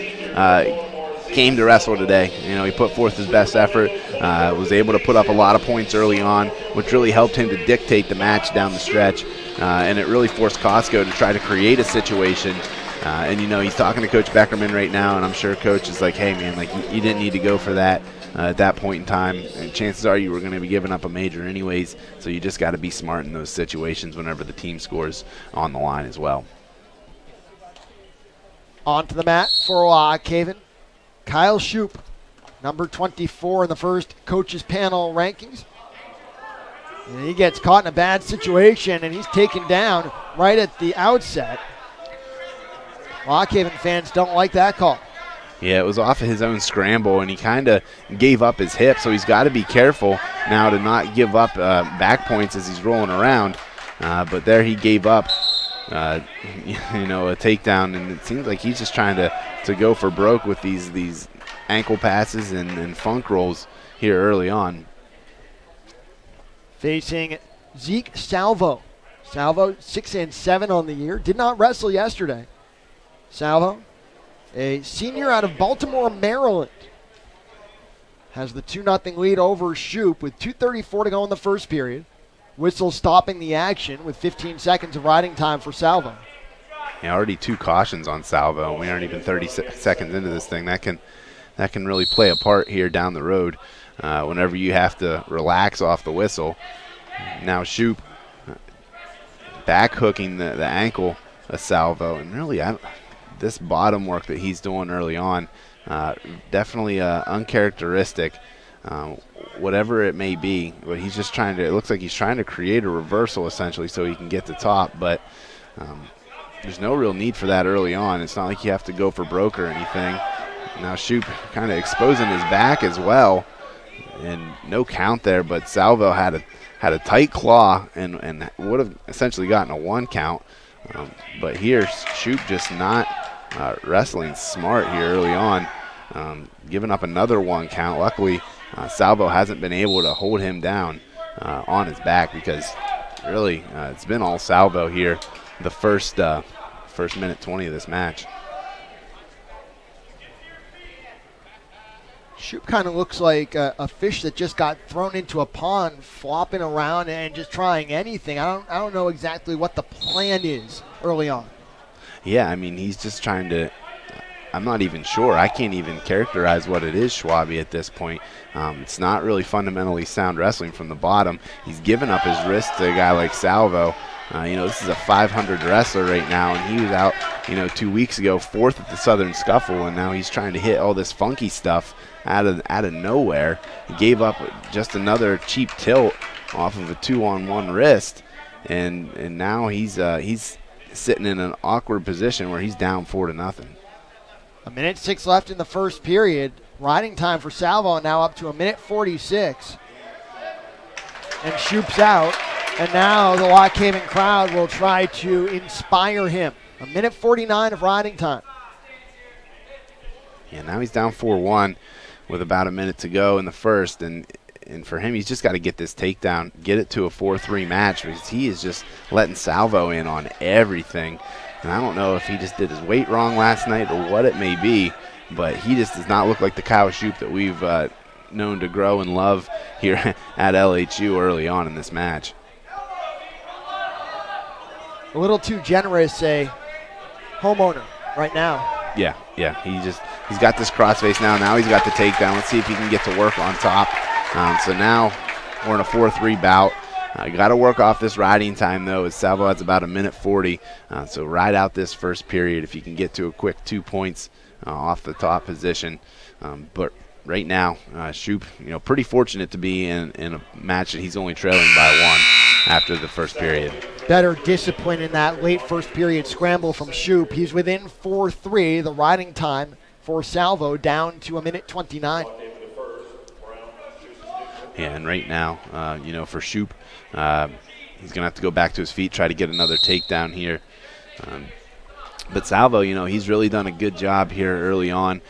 came to wrestle today. You know, he put forth his best effort, was able to put up a lot of points early on, which really helped him to dictate the match down the stretch. And it really forced Costco to try to create a situation. And, you know, he's talking to Coach Beckerman right now, and I'm sure Coach is like, hey, man, like, you didn't need to go for that at that point in time. And chances are you were going to be giving up a major anyways, so you just got to be smart in those situations whenever the team scores on the line as well. Onto the mat for Lock Haven, Kyle Shoup, number 24 in the first coaches panel rankings. And he gets caught in a bad situation, and he's taken down right at the outset. Lock Haven fans don't like that call. Yeah, it was off of his own scramble, and he kind of gave up his hip, so he's got to be careful now to not give up back points as he's rolling around. But there he gave up, you know, a takedown, and it seems like he's just trying to go for broke with these ankle passes and funk rolls here early on. Facing Zeke Salvo. Salvo 6-7 on the year. Did not wrestle yesterday. Salvo, a senior out of Baltimore, Maryland, has the 2-0 lead over Shoup with 2:34 to go in the first period. Whistle stopping the action with 15 seconds of riding time for Salvo. Yeah, already 2 cautions on Salvo. We aren't even 30 seconds into this thing. That can really play a part here down the road. Whenever you have to relax off the whistle. Now Shoup back hooking the ankle of Salvo, and really this bottom work that he's doing early on, definitely uncharacteristic, whatever it may be. But he's just trying to, it looks like he's trying to create a reversal essentially so he can get to top, but there's no real need for that early on. It's not like you have to go for broke or anything. Now Shoup kind of exposing his back as well. And no count there, but Salvo had a tight claw and would have essentially gotten a 1 count. But here, Shoup just not wrestling smart here early on, giving up another 1 count. Luckily, Salvo hasn't been able to hold him down on his back, because really it's been all Salvo here the first minute 20 of this match. Shoup kind of looks like a fish that just got thrown into a pond, flopping around and just trying anything. I don't know exactly what the plan is early on. Yeah, I mean, he's just trying to, I'm not even sure. I can't even characterize what it is, Schwabi, at this point. It's not really fundamentally sound wrestling from the bottom. He's given up his wrist to a guy like Salvo. You know, this is a 500 wrestler right now, and he was out, you know, 2 weeks ago, 4th at the Southern Scuffle, and now he's trying to hit all this funky stuff out of nowhere. He gave up just another cheap tilt off of a 2-on-1 wrist, and now he's sitting in an awkward position where he's down 4-0. 1:06 left in the first period. Riding time for Salvo now up to 1:46. And Shoup's out. And now the Lock Haven crowd will try to inspire him. 1:49 of riding time. Yeah, now he's down 4-1 with about a minute to go in the first. And for him, he's just got to get this takedown, get it to a 4-3 match, because he is just letting Salvo in on everything. And I don't know if he just did his weight wrong last night or what it may be, but he just does not look like the Kyle Shoup that we've known to grow and love here at LHU early on in this match. A little too generous, a homeowner right now. Yeah, he's got this crossface now. Now he's got the takedown. Let's see if he can get to work on top. So now we're in a 4-3 bout. Got to work off this riding time, though, as Salvo has about 1:40. So ride out this first period if you can get to a quick 2 points off the top position. But right now, Shoup, pretty fortunate to be in a match that he's only trailing by 1. after the first period. Better discipline in that late first period scramble from Shoop. He's within 4-3. The riding time for Salvo down to 1:29. Yeah, and right now, for Shoop, he's going to have to go back to his feet, try to get another takedown here. But Salvo, he's really done a good job here early on.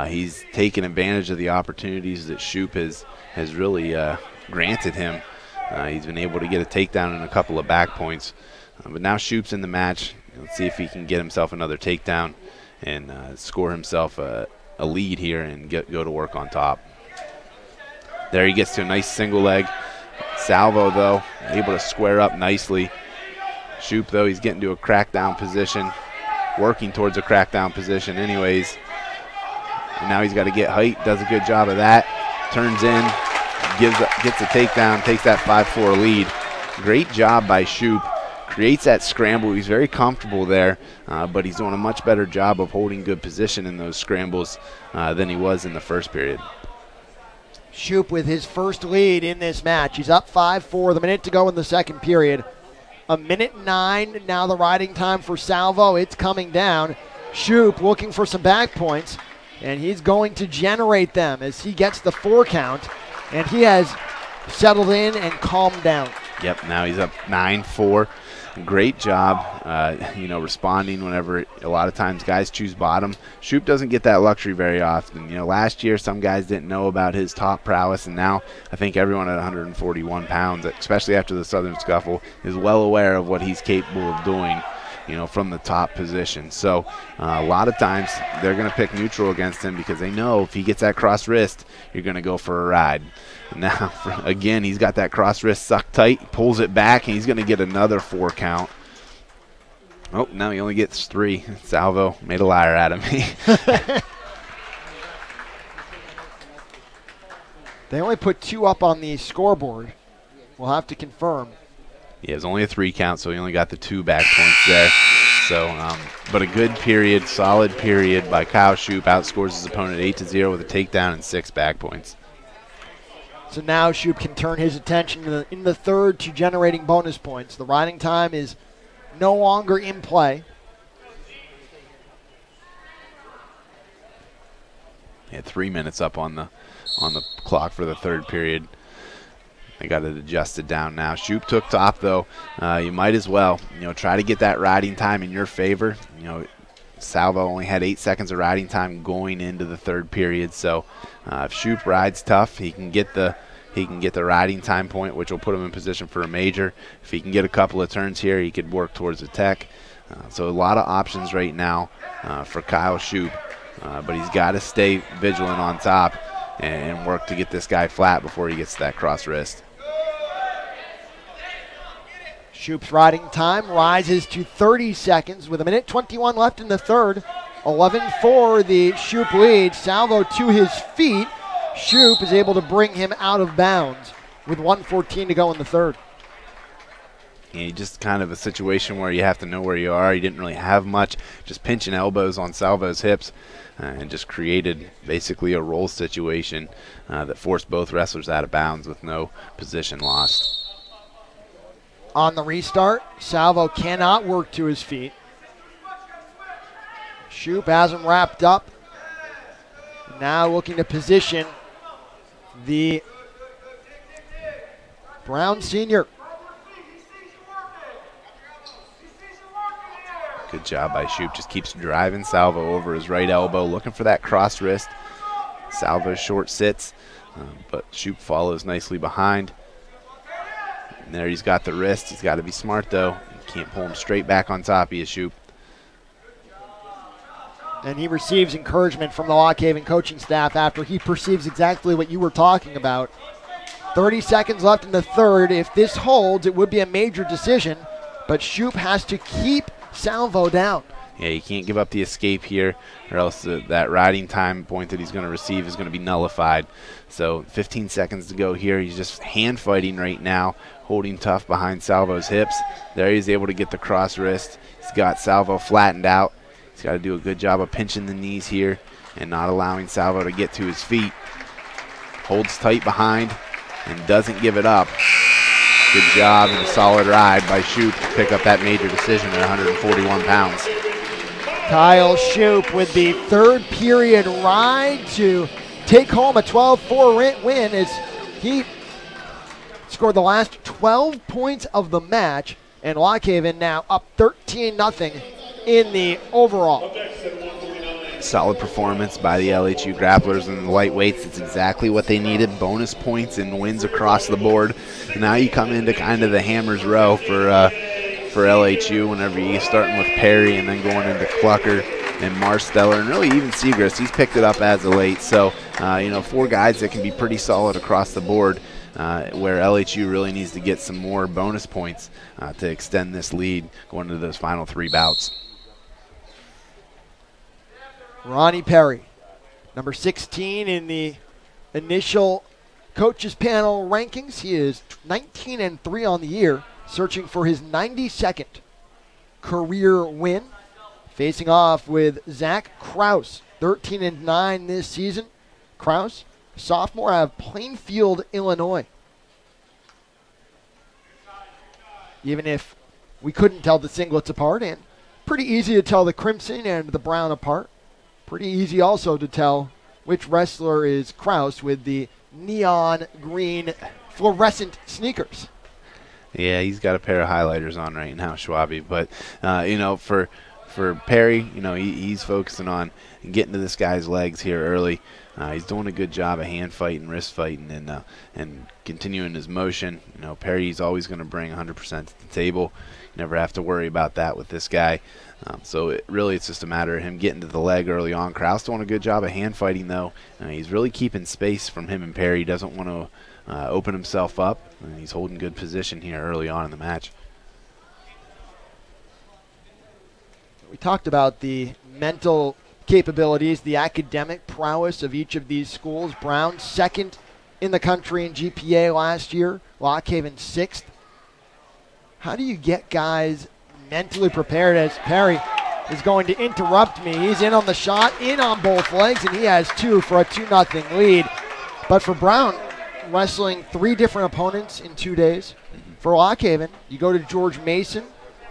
He's taken advantage of the opportunities that Shoop has really granted him. He's been able to get a takedown and a couple of back points. But now Shoop's in the match. Let's see if he can get himself another takedown and score himself a lead here and go to work on top. There he gets to a nice single leg. Salvo, though, able to square up nicely. Shoop, though, he's getting to a crackdown position, working towards a crackdown position anyways. And now he's got to get height, does a good job of that. Turns in, gets a takedown, takes that 5-4 lead. Great job by Shoop. Creates that scramble. He's very comfortable there, but he's doing a much better job of holding good position in those scrambles than he was in the first period. Shoop with his first lead in this match. He's up 5-4 with a minute to go in the second period. 1:09 now the riding time for Salvo. It's coming down. Shoop looking for some back points, and he's going to generate them as he gets the 4 count, and he has settled in and calmed down. Yep, now he's up 9-4. Great job, responding whenever a lot of times guys choose bottom. Shoop doesn't get that luxury very often. Last year some guys didn't know about his top prowess, and now I think everyone at 141 pounds, especially after the Southern Scuffle, is well aware of what he's capable of doing, from the top position. So a lot of times they're going to pick neutral against him because they know if he gets that cross wrist, you're going to go for a ride. Now, again, he's got that cross wrist sucked tight, pulls it back, and he's going to get another 4 count. Oh, now he only gets 3. Salvo made a liar out of me. They only put 2 up on the scoreboard. We'll have to confirm. Yeah, it was only a 3 count, so he only got the 2 back points there. So, but a good period, solid period by Kyle Shoop. Outscores his opponent 8-0 with a takedown and 6 back points. So now Shoop can turn his attention in the third to generating bonus points. The riding time is no longer in play. Yeah, 3 minutes up on the clock for the third period. They got it adjusted down now. Shoop took top, though. You might as well, try to get that riding time in your favor. Salvo only had 8 seconds of riding time going into the third period. So if Shoop rides tough, he can get the riding time point, which will put him in position for a major. If he can get a couple of turns here, he could work towards a tech. So a lot of options right now for Kyle Shoop, but he's got to stay vigilant on top and work to get this guy flat before he gets to that cross wrist. Shoop's riding time rises to 30 seconds with 1:21 left in the third. 11-4 the Shoop lead. Salvo to his feet. Shoop is able to bring him out of bounds with 1:14 to go in the third. Yeah, just kind of a situation where you have to know where you are. He didn't really have much, just pinching elbows on Salvo's hips and just created basically a roll situation that forced both wrestlers out of bounds with no position lost. On the restart, Salvo cannot work to his feet. Shoop has him wrapped up. Now looking to position the Brown senior. Good job by Shoop. Just keeps driving Salvo over his right elbow, looking for that cross wrist. Salvo short sits, but Shoop follows nicely behind. And there he's got the wrist. He's got to be smart, though. You can't pull him straight back on top of you, Shoop. And he receives encouragement from the Lock Haven coaching staff after he perceives exactly what you were talking about. 30 seconds left in the third. If this holds, it would be a major decision, but Shoop has to keep Salvo down. Yeah, you can't give up the escape here, or else that riding time point that he's going to receive is going to be nullified. So 15 seconds to go here. He's just hand fighting right now, holding tough behind Salvo's hips. There he's able to get the cross wrist. He's got Salvo flattened out. He's got to do a good job of pinching the knees here and not allowing Salvo to get to his feet. Holds tight behind and doesn't give it up. Good job and a solid ride by Shoup to pick up that major decision at 141 pounds. Kyle Shoup with the third period ride to take home a 12-4 win as he scored the last 12 points of the match, and Lock Haven now up 13-0 in the overall. Solid performance by the LHU Grapplers and the lightweights. It's exactly what they needed. Bonus points and wins across the board. And now you come into kind of the hammer's row for LHU whenever you're starting with Perry and then going into Clucker and Marsteller and really even Segrist. He's picked it up as of late. So, 4 guys that can be pretty solid across the board where LHU really needs to get some more bonus points to extend this lead going into those final 3 bouts. Ronnie Perry, number 16 in the initial coaches panel rankings. He is 19-3 on the year, searching for his 92nd career win. Facing off with Zach Kraus, 13-9 this season. Kraus, sophomore out of Plainfield, Illinois. Even if we couldn't tell the singlets apart, and pretty easy to tell the crimson and the brown apart. Pretty easy also to tell which wrestler is Kraus with the neon green fluorescent sneakers. Yeah, he's got a pair of highlighters on right now, Schwabe. But, for Perry, he's focusing on getting to this guy's legs here early. He's doing a good job of hand fighting, wrist fighting, and continuing his motion. Perry's always going to bring 100% to the table. You never have to worry about that with this guy. So it's just a matter of him getting to the leg early on. Kraus doing a good job of hand fighting, though. He's really keeping space from him and Perry. He doesn't want to open himself up. And he's holding good position here early on in the match. We talked about the mental capabilities, the academic prowess of each of these schools. Brown, 2nd in the country in GPA last year. Lock Haven, 6th. How do you get guys mentally prepared as Perry is going to interrupt me? He's in on the shot, in on both legs, and he has 2 for a 2-0 lead. But for Brown, wrestling 3 different opponents in 2 days. For Lock Haven, you go to George Mason,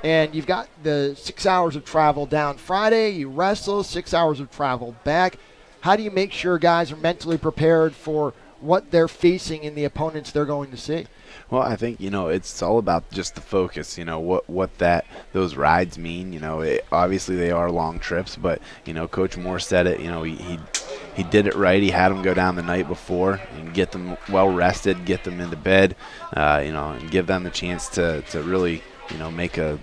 and you've got the 6 hours of travel down Friday. You wrestle, 6 hours of travel back. How do you make sure guys are mentally prepared for what they're facing in the opponents they're going to see? Well, I think, it's all about just the focus, what those rides mean. Obviously they are long trips, but, Coach Moore said it, he did it right. He had them go down the night before and get them well rested, get them into bed, and give them the chance to really, make a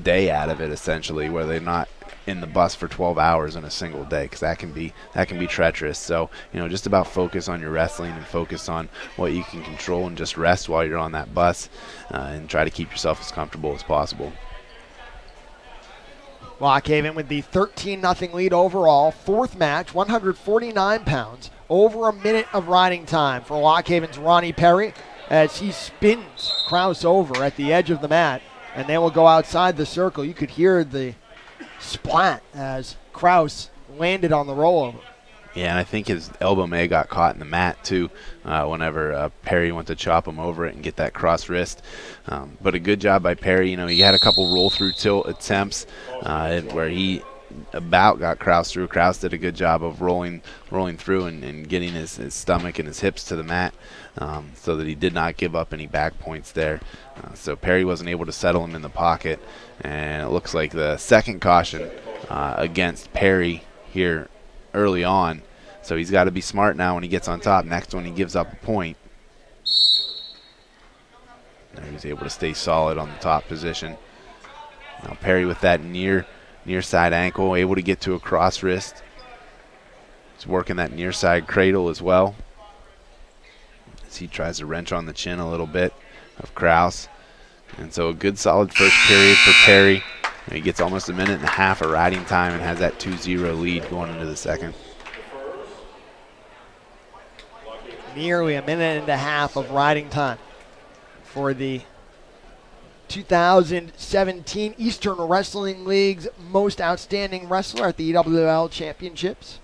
day out of it, essentially, where they're not in the bus for 12 hours in a single day, because that can be treacherous. So just about focus on your wrestling and focus on what you can control and just rest while you're on that bus and try to keep yourself as comfortable as possible. Lock Haven with the 13-0 lead overall. 4th match, 149 pounds, over a minute of riding time for Lock Haven's Ronnie Perry as he spins Kraus over at the edge of the mat, and they will go outside the circle. You could hear the splat as Kraus landed on the rollover. Yeah, and I think his elbow may have got caught in the mat too whenever Perry went to chop him over it and get that cross wrist. But a good job by Perry. He had a couple roll-through tilt attempts where he about got Kraus through. Kraus did a good job of rolling through and getting his stomach and his hips to the mat so that he did not give up any back points there. So Perry wasn't able to settle him in the pocket, and it looks like the second caution against Perry here early on. So he's got to be smart now when he gets on top. Next one, he gives up a point. And he's able to stay solid on the top position. Now Perry with that near side ankle, able to get to a cross wrist. He's working that near side cradle as well, as he tries to wrench on the chin a little bit of Kraus. And so a good solid first period for Perry. And he gets almost a minute and a half of riding time and has that 2-0 lead going into the second. Nearly a minute and a half of riding time for the 2017 Eastern Wrestling League's most outstanding wrestler at the EWL Championships.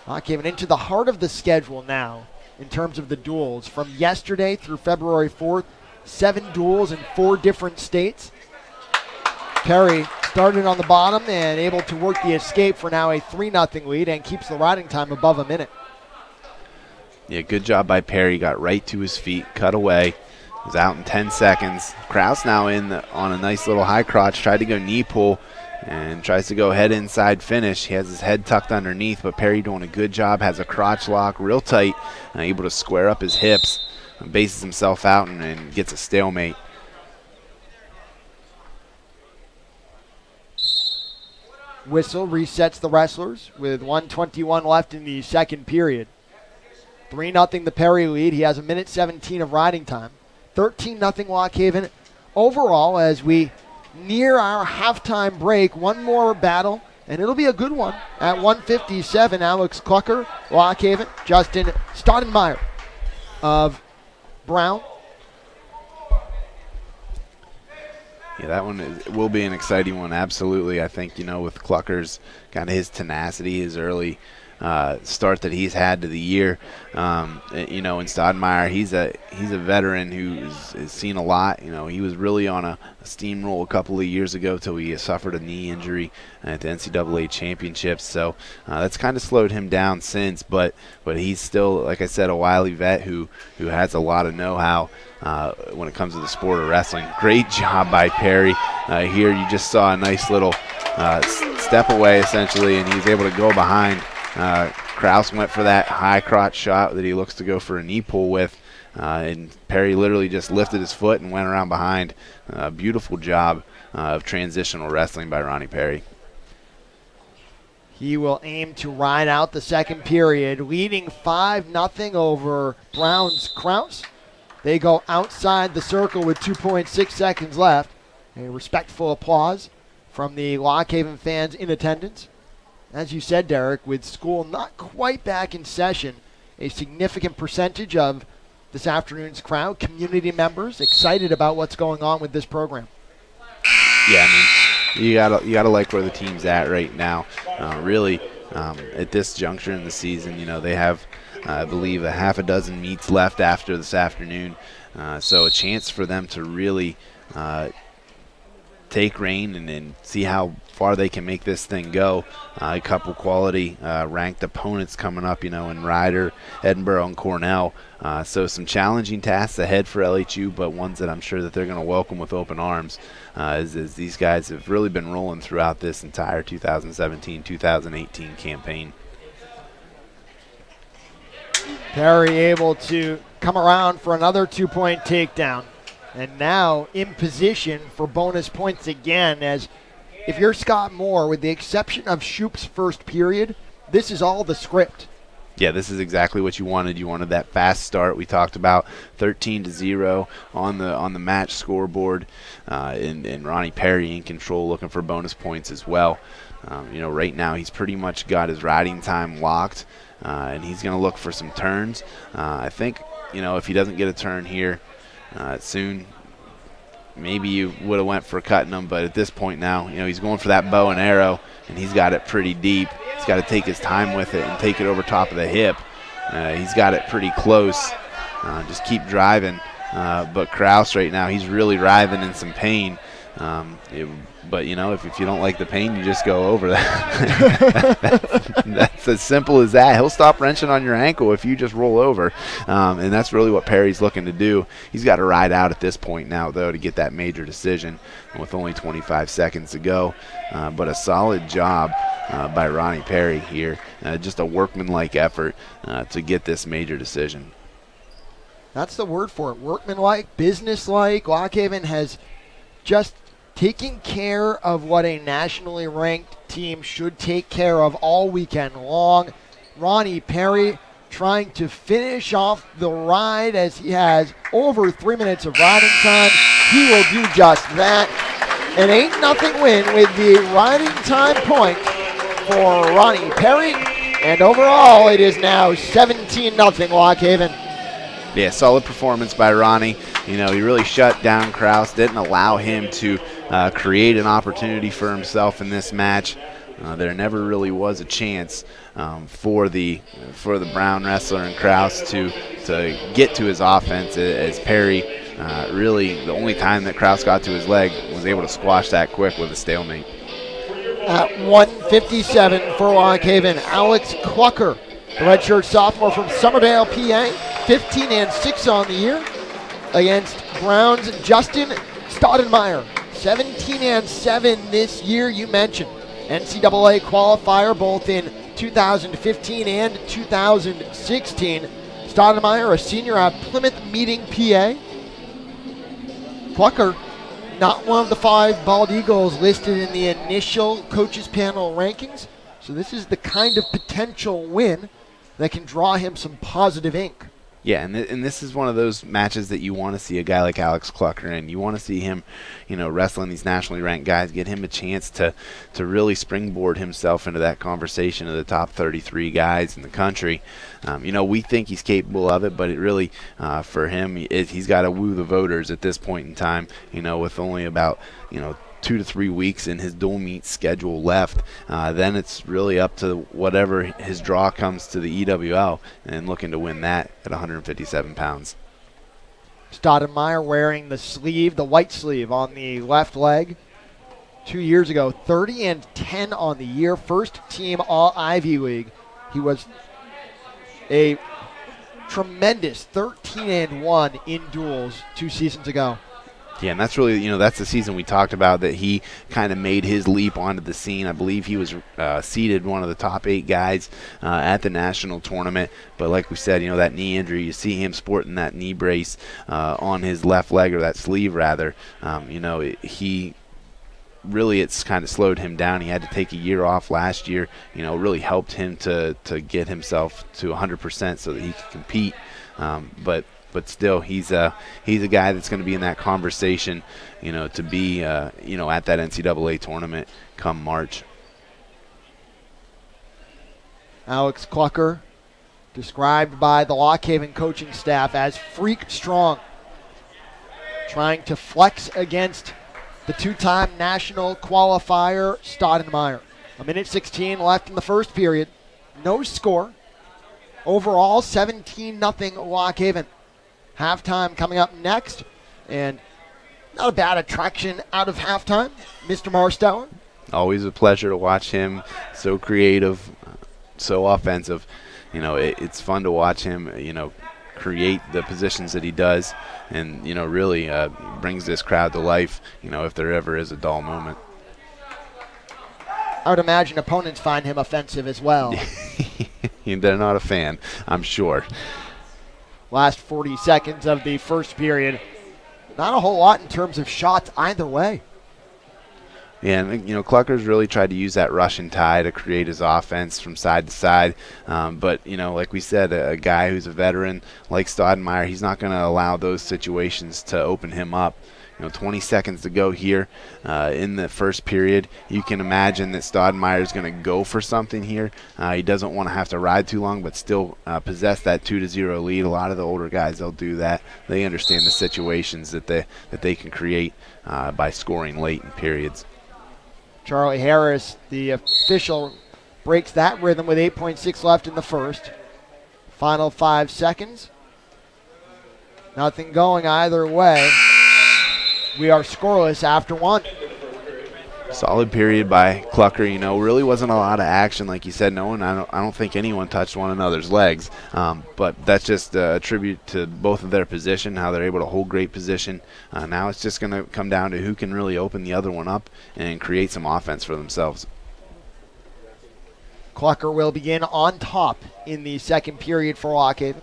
Lock Haven into the heart of the schedule now in terms of the duels. From yesterday through February 4th, 7 duels in 4 different states. Perry started on the bottom and able to work the escape for now a 3-0 lead and keeps the riding time above a minute. Yeah, good job by Perry. Got right to his feet, cut away. Was out in 10 seconds. Kraus now on a nice little high crotch. Tried to go knee pull and tries to go head inside finish. He has his head tucked underneath, but Perry doing a good job. Has a crotch lock real tight, able to square up his hips. Bases himself out and gets a stalemate. Whistle resets the wrestlers with 1:21 left in the second period. 3-0 the Perry lead. He has a minute 17 of riding time. 13-0 Lock Haven overall as we near our halftime break. One more battle, and it'll be a good one. At 1:57, Alex Clucker, Lock Haven, Justin Stoudemire of Brown. Yeah, that one will be an exciting one, absolutely. I think, with Clucker's kind of his tenacity, his early start that he's had to the year, and Stoudemire, he's a veteran who's seen a lot. He was really on a steamroll a couple of years ago till he suffered a knee injury at the NCAA championships. So that's kind of slowed him down since, but he's still, like I said, a wily vet who has a lot of know-how when it comes to the sport of wrestling. Great job by Perry. Here you just saw a nice little step away essentially, and he's able to go behind. Kraus went for that high crotch shot that he looks to go for a knee pull with, and Perry literally just lifted his foot and went around behind. Beautiful job of transitional wrestling by Ronnie Perry. He will aim to ride out the second period, leading 5-0 over Brown's Kraus. They go outside the circle with 2.6 seconds left. A respectful applause from the Lock Haven fans in attendance. As you said, Derek, with school not quite back in session, a significant percentage of this afternoon's crowd, community members, excited about what's going on with this program. Yeah, I mean, you gotta like where the team's at right now. Really, at this juncture in the season, they have, I believe, a half a dozen meets left after this afternoon, so a chance for them to really take reign and see how far they can make this thing go. A couple quality ranked opponents coming up, in Ryder, Edinburgh, and Cornell. So some challenging tasks ahead for LHU, but ones that I'm sure that they're going to welcome with open arms, as these guys have really been rolling throughout this entire 2017-2018 campaign. Perry able to come around for another 2-point takedown. And now in position for bonus points again, as if you're Scott Moore, with the exception of Shoup's first period, this is all the script. Yeah, this is exactly what you wanted. You wanted that fast start. We talked about 13-0 on the match scoreboard, and Ronnie Perry in control, looking for bonus points as well. Right now he's pretty much got his riding time locked, and he's going to look for some turns. I think, if he doesn't get a turn here soon, maybe you would have went for cutting him, but at this point now, he's going for that bow and arrow, and he's got it pretty deep. He's got to take his time with it and take it over top of the hip. He's got it pretty close. Just keep driving. But Kraus right now, he's really writhing in some pain. But, if you don't like the pain, you just go over that. That's as simple as that. He'll stop wrenching on your ankle if you just roll over. And that's really what Perry's looking to do. He's got to ride out at this point now, though, to get that major decision with only 25 seconds to go. But a solid job by Ronnie Perry here. Just a workmanlike effort to get this major decision. That's the word for it. Workmanlike, businesslike. Lock Haven has just taking care of what a nationally ranked team should take care of all weekend long. Ronnie Perry trying to finish off the ride as he has over 3 minutes of riding time. He will do just that. An 8-0 win with the riding time point for Ronnie Perry. And overall, it is now 17-0 Lock Haven. Yeah, solid performance by Ronnie. He really shut down Kraus, didn't allow him to create an opportunity for himself in this match. there never really was a chance for the Brown wrestler and Kraus to get to his offense, as Perry really, the only time that Kraus got to his leg, was able to squash that quick with a stalemate. At 157 for Lock Haven, Alex Clucker, the redshirt sophomore from Somerdale, PA, 15-6 on the year against Brown's Justin Stoudemire, 17-7 this year. You mentioned NCAA qualifier both in 2015 and 2016. Stoudemire, a senior at Plymouth Meeting, PA. Clucker, not one of the 5 Bald Eagles listed in the initial coaches panel rankings. So this is the kind of potential win that can draw him some positive ink. Yeah, and this is one of those matches that you want to see a guy like Alex Clucker in. You want to see him, wrestling these nationally ranked guys, get him a chance to really springboard himself into that conversation of the top 33 guys in the country. We think he's capable of it, but it really, for him, he's got to woo the voters at this point in time, with only about, 2 to 3 weeks in his dual meet schedule left. Then it's really up to whatever his draw comes to the EWL, and looking to win that at 157 pounds. Stoudemire wearing the white sleeve on the left leg. 2 years ago, 30-10 on the year, first team All Ivy League. He was a tremendous 13-1 in duels 2 seasons ago. Yeah, and that's really, that's the season we talked about that he kind of made his leap onto the scene. I believe he was seeded one of the top 8 guys at the national tournament. But like we said, that knee injury, you see him sporting that knee brace on his left leg, or that sleeve rather. He really, it's kind of slowed him down. He had to take a year off last year. Really helped him to get himself to 100% so that he could compete. But still, he's a guy that's going to be in that conversation, to be, at that NCAA tournament come March. Alex Clucker, described by the Lock Haven coaching staff as freak strong, trying to flex against the 2-time national qualifier Stoudemire. 1:16 left in the first period. No score. Overall, 17-0 Lock Haven. Halftime coming up next, and not a bad attraction out of halftime, Mr. Marstower. Always a pleasure to watch him. So creative, so offensive. It's fun to watch him, create the positions that he does, and, really brings this crowd to life, if there ever is a dull moment. I would imagine opponents find him offensive as well. They're not a fan, I'm sure. Last 40 seconds of the first period. Not a whole lot in terms of shots either way. Yeah, and Clucker's really tried to use that Russian tie to create his offense from side to side. But like we said, a guy who's a veteran like Stoudemire, he's not going to allow those situations to open him up. 20 seconds to go here in the first period. You can imagine that Stoudemire is going to go for something here. He doesn't want to have to ride too long, but still possess that 2-0 lead. A lot of the older guys, they'll do that. They understand the situations that they can create by scoring late in periods. Charlie Harris, the official, breaks that rhythm with 8.6 left in the first. Final 5 seconds. Nothing going either way. We are scoreless after 1. Solid period by Clucker. Really wasn't a lot of action, like you said. I don't think anyone touched one another's legs. But that's just a tribute to both of their position, how they're able to hold great position. Now it's just going to come down to who can really open the other one up and create some offense for themselves. Clucker will begin on top in the second period for Lock Haven.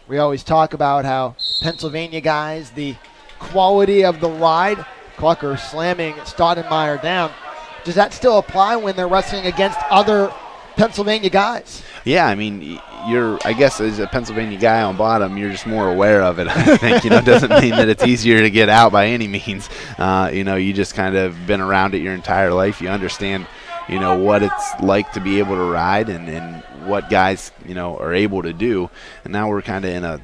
We always talk about how Pennsylvania guys, the quality of the ride. Clucker slamming Stoudemire down. Does that still apply when they're wrestling against other Pennsylvania guys? Yeah, I guess as a Pennsylvania guy on bottom, you're just more aware of it. I think, doesn't mean that it's easier to get out by any means. You just kind of been around it your entire life. You understand, what it's like to be able to ride and what guys, are able to do. And now we're kind of in a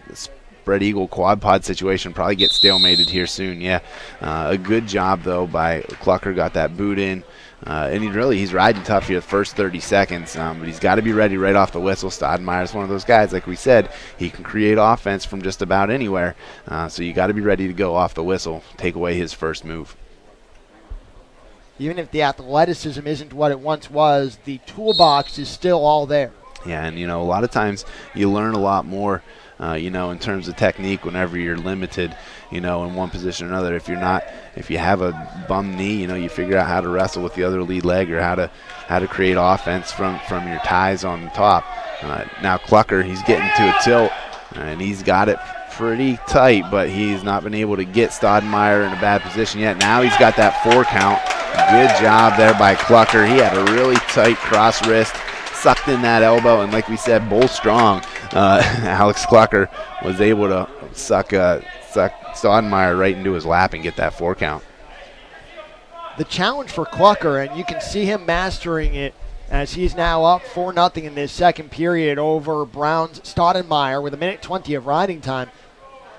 spread eagle quad pod situation. Probably get stalemated here soon. Yeah, a good job though by Clucker. Got that boot in. And he's riding tough here the first 30 seconds, but he's got to be ready right off the whistle. Stoudemire's one of those guys, like we said, he can create offense from just about anywhere, so you got to be ready to go off the whistle, take away his first move. Even if the athleticism isn't what it once was, the toolbox is still all there. Yeah, and a lot of times you learn a lot more, in terms of technique whenever you're limited, in one position or another. If you have a bum knee, you figure out how to wrestle with the other lead leg, or how to create offense from your ties on the top. Now Clucker, he's getting to a tilt, and he's got it pretty tight, but he's not been able to get Stoudemire in a bad position yet. Now he's got that 4 count. Good job there by Clucker. He had a really tight cross wrist, sucked in that elbow, and like we said, bull strong. Alex Clucker was able to suck Stoudemire right into his lap and get that 4 count. The challenge for Clucker, and you can see him mastering it as he's now up 4-0 in this second period over Brown's Stoudemire with 1:20 of riding time.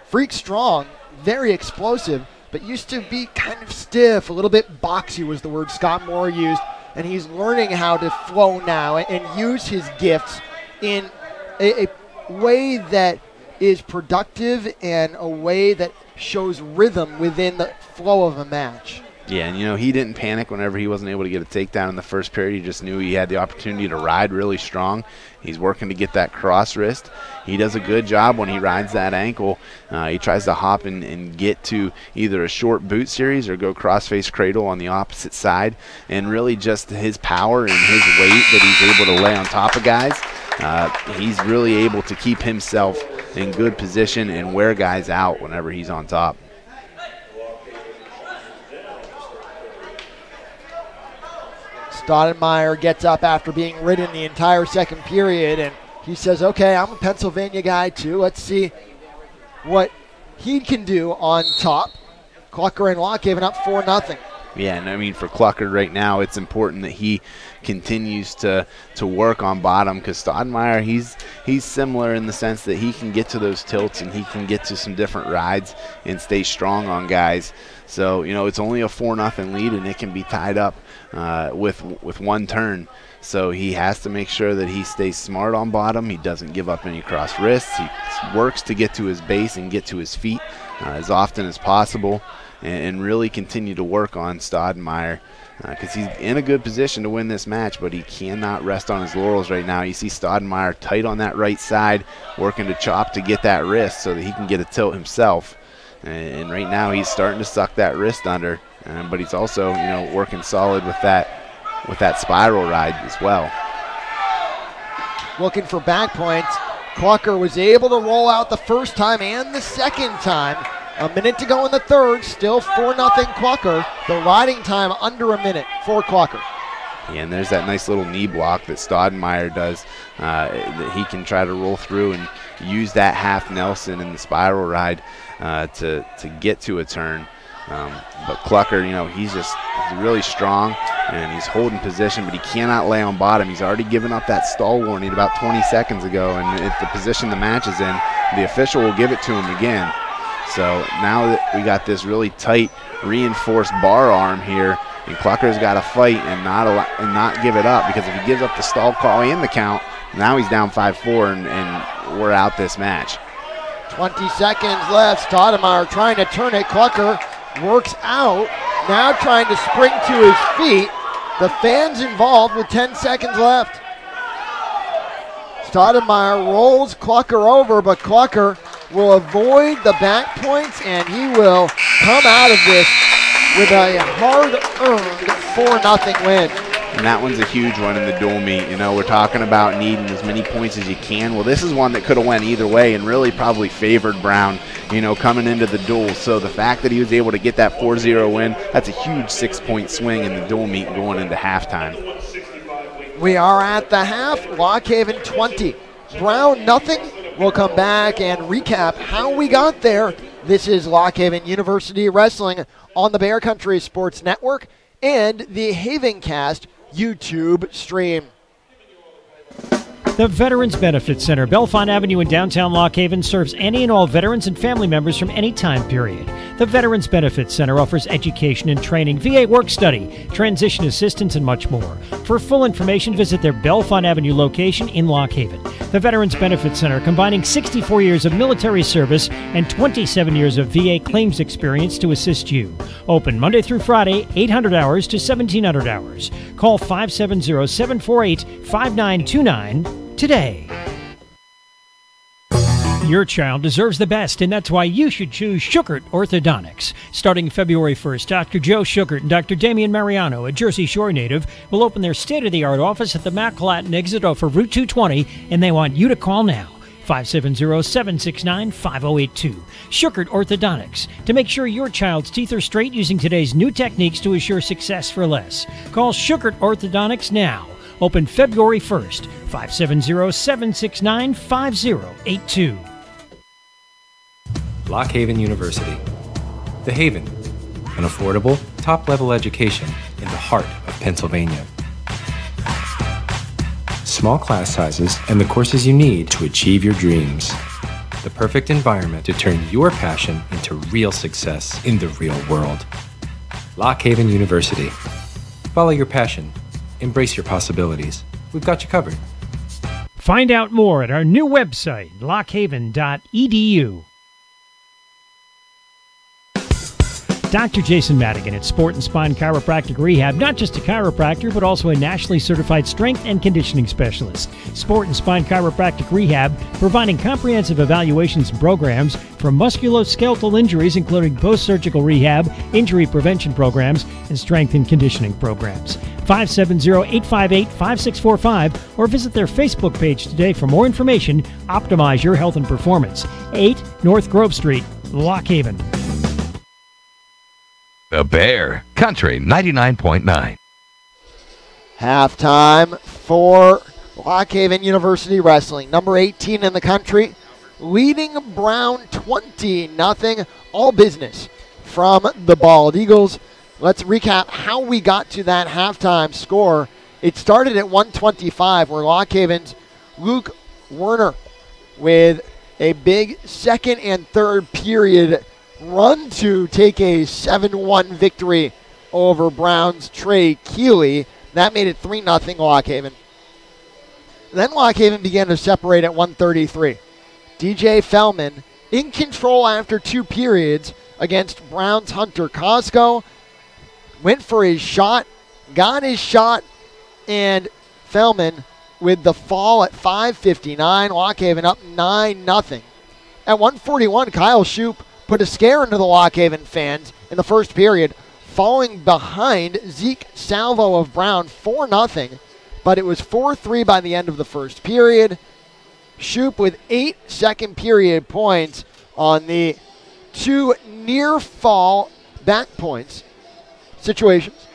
Freak strong, very explosive, but used to be kind of stiff, a little bit boxy was the word Scott Moore used, and he's learning how to flow now and use his gifts in a way that is productive and a way that shows rhythm within the flow of a match. Yeah, and he didn't panic whenever he wasn't able to get a takedown in the first period. He just knew he had the opportunity to ride really strong. He's working to get that cross wrist. He does a good job when he rides that ankle. He tries to hop and get to either a short boot series or go cross-face cradle on the opposite side. And really just his power and his weight that he's able to lay on top of guys, he's really able to keep himself in good position and wear guys out whenever he's on top. Stoudemire gets up after being ridden the entire second period, and he says, okay, I'm a Pennsylvania guy too. Let's see what he can do on top. Clucker and Lock Haven up 4-0. Yeah, and for Clucker right now, it's important that he continues to work on bottom, because Stoudemire, he's similar in the sense that he can get to those tilts and he can get to some different rides and stay strong on guys. So, it's only a 4-0 lead, and it can be tied up with one turn. So he has to make sure that he stays smart on bottom. He doesn't give up any cross wrists. He works to get to his base and get to his feet as often as possible, and really continue to work on Stoudemire, because he's in a good position to win this match, but he cannot rest on his laurels right now. You see Stoudemire tight on that right side, working to chop to get that wrist so that he can get a tilt himself. And right now he's starting to suck that wrist under, but he's also working solid with that spiral ride as well. Looking for back points. Clucker was able to roll out the first time and the second time. A minute to go in the third, still 4-0 Clucker. The riding time under a minute for Clucker. Yeah, and there's that nice little knee block that Stoudemire does, that he can try to roll through and use that half Nelson in the spiral ride to get to a turn. But Clucker, he's really strong, and he's holding position, but he cannot lay on bottom. He's already given up that stall warning about 20 seconds ago, and at the position the match is in, the official will give it to him again. So now that we got this really tight, reinforced bar arm here, and Clucker's got to fight and not give it up, because if he gives up the stall call and the count, now he's down 5-4, and we're out this match. 20 seconds left. Stoudemire trying to turn it. Clucker works out. Now trying to spring to his feet. The fans involved with 10 seconds left. Stoudemire rolls Clucker over, but Clucker will avoid the back points, and he will come out of this with a hard-earned 4-0 win. And that one's a huge one in the dual meet. We're talking about needing as many points as you can. Well, this is one that could have went either way and really probably favored Brown, coming into the duel. So the fact that he was able to get that 4-0 win, that's a huge 6-point swing in the dual meet going into halftime. We are at the half. Lock Haven 20, Brown nothing. We'll come back and recap how we got there. This is Lock Haven University Wrestling on the Bear Country Sports Network and the Havencast YouTube stream. The Veterans Benefit Center, Bellefonte Avenue in downtown Lock Haven, serves any and all veterans and family members from any time period. The Veterans Benefit Center offers education and training, VA work study, transition assistance, and much more. For full information, visit their Bellefonte Avenue location in Lock Haven. The Veterans Benefit Center, combining 64 years of military service and 27 years of VA claims experience to assist you. Open Monday through Friday, 800 hours to 1700 hours. Call 570-748-5929 today. Your child deserves the best, and that's why you should choose Schuchert Orthodontics. Starting February 1st, Dr. Joe Schuchert and Dr. Damian Mariano, a Jersey Shore native, will open their state-of-the-art office at the McLatin exit off of Route 220, and they want you to call now. 570-769-5082. Schuchert Orthodontics. To make sure your child's teeth are straight using today's new techniques to assure success for less. Call Schuchert Orthodontics now. Open February 1st. 570-769-5082. Lock Haven University. The Haven, an affordable, top-level education in the heart of Pennsylvania. Small class sizes and the courses you need to achieve your dreams. The perfect environment to turn your passion into real success in the real world. Lock Haven University. Follow your passion. Embrace your possibilities. We've got you covered. Find out more at our new website, lockhaven.edu. Dr. Jason Madigan at Sport and Spine Chiropractic Rehab, not just a chiropractor, but also a nationally certified strength and conditioning specialist. Sport and Spine Chiropractic Rehab, providing comprehensive evaluations and programs for musculoskeletal injuries, including post-surgical rehab, injury prevention programs, and strength and conditioning programs. 570-858-5645 or visit their Facebook page today for more information. Optimize your health and performance. 8 North Grove Street, Lock Haven. The Bear, Country 99.9. Halftime for Lock Haven University Wrestling. Number 18 in the country, leading Brown 20-0. All business from the Bald Eagles. Let's recap how we got to that halftime score. It started at 125, where Lock Haven's Luke Werner with a big second and third period run to take a 7-1 victory over Brown's Trey Keeley. That made it 3-0 Lock Haven. Then Lock Haven began to separate at 133. DJ Fellman in control after 2 periods against Brown's Hunter Costco. Went for his shot, got his shot, and Fellman with the fall at 5:59. Lock Haven up 9-0. At 141, Kyle Shoup put a scare into the Lock Haven fans in the first period, falling behind Zeke Salvo of Brown 4-0, but it was 4-3 by the end of the first period. Shoup with 8 second period points on the 2 near fall back points situations,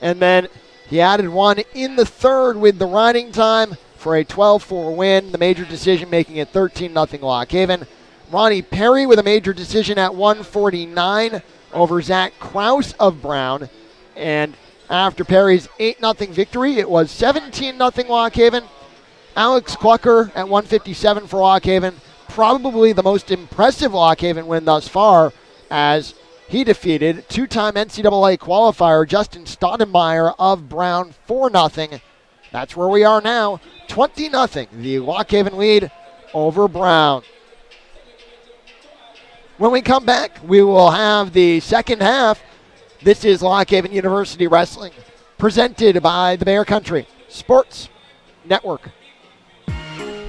and then he added 1 in the third with the riding time for a 12-4 win. The major decision making it 13-0 Lock Haven. Ronnie Perry with a major decision at 149 over Zach Kraus of Brown. And after Perry's 8-0 victory, it was 17-0 Lock Haven. Alex Clucker at 157 for Lock Haven. Probably the most impressive Lock Haven win thus far, as he defeated 2-time NCAA qualifier Justin Stoudemire of Brown 4-0. That's where we are now, 20-0, the Lock Haven lead over Brown. When we come back, we will have the second half. This is Lock Haven University Wrestling, presented by the Bear Country Sports Network.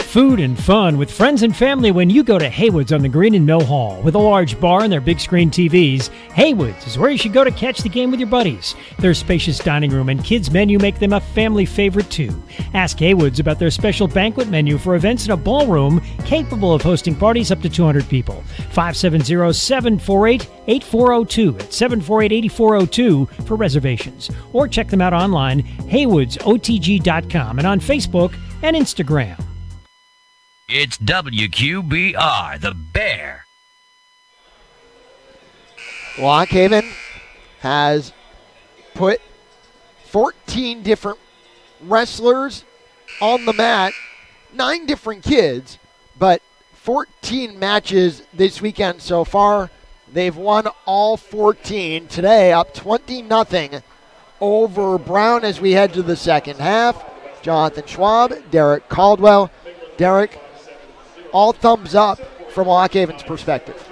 Food and fun with friends and family when you go to Haywood's on the Green in Mill Hall. With a large bar and their big screen TVs, Haywood's is where you should go to catch the game with your buddies. Their spacious dining room and kids menu make them a family favorite too. Ask Haywood's about their special banquet menu for events in a ballroom capable of hosting parties up to 200 people. 570-748-8402 at 748-8402 for reservations. Or check them out online, haywoodsotg.com, and on Facebook and Instagram. It's WQBR, the Bear. Lock Haven has put 14 different wrestlers on the mat 9 different kids, but 14 matches this weekend so far. They've won all 14. Today, up 20-0 over Brown as we head to the second half. Jonathan Schwab, Derek Caldwell. Derek, all thumbs up from Lock Haven's perspective.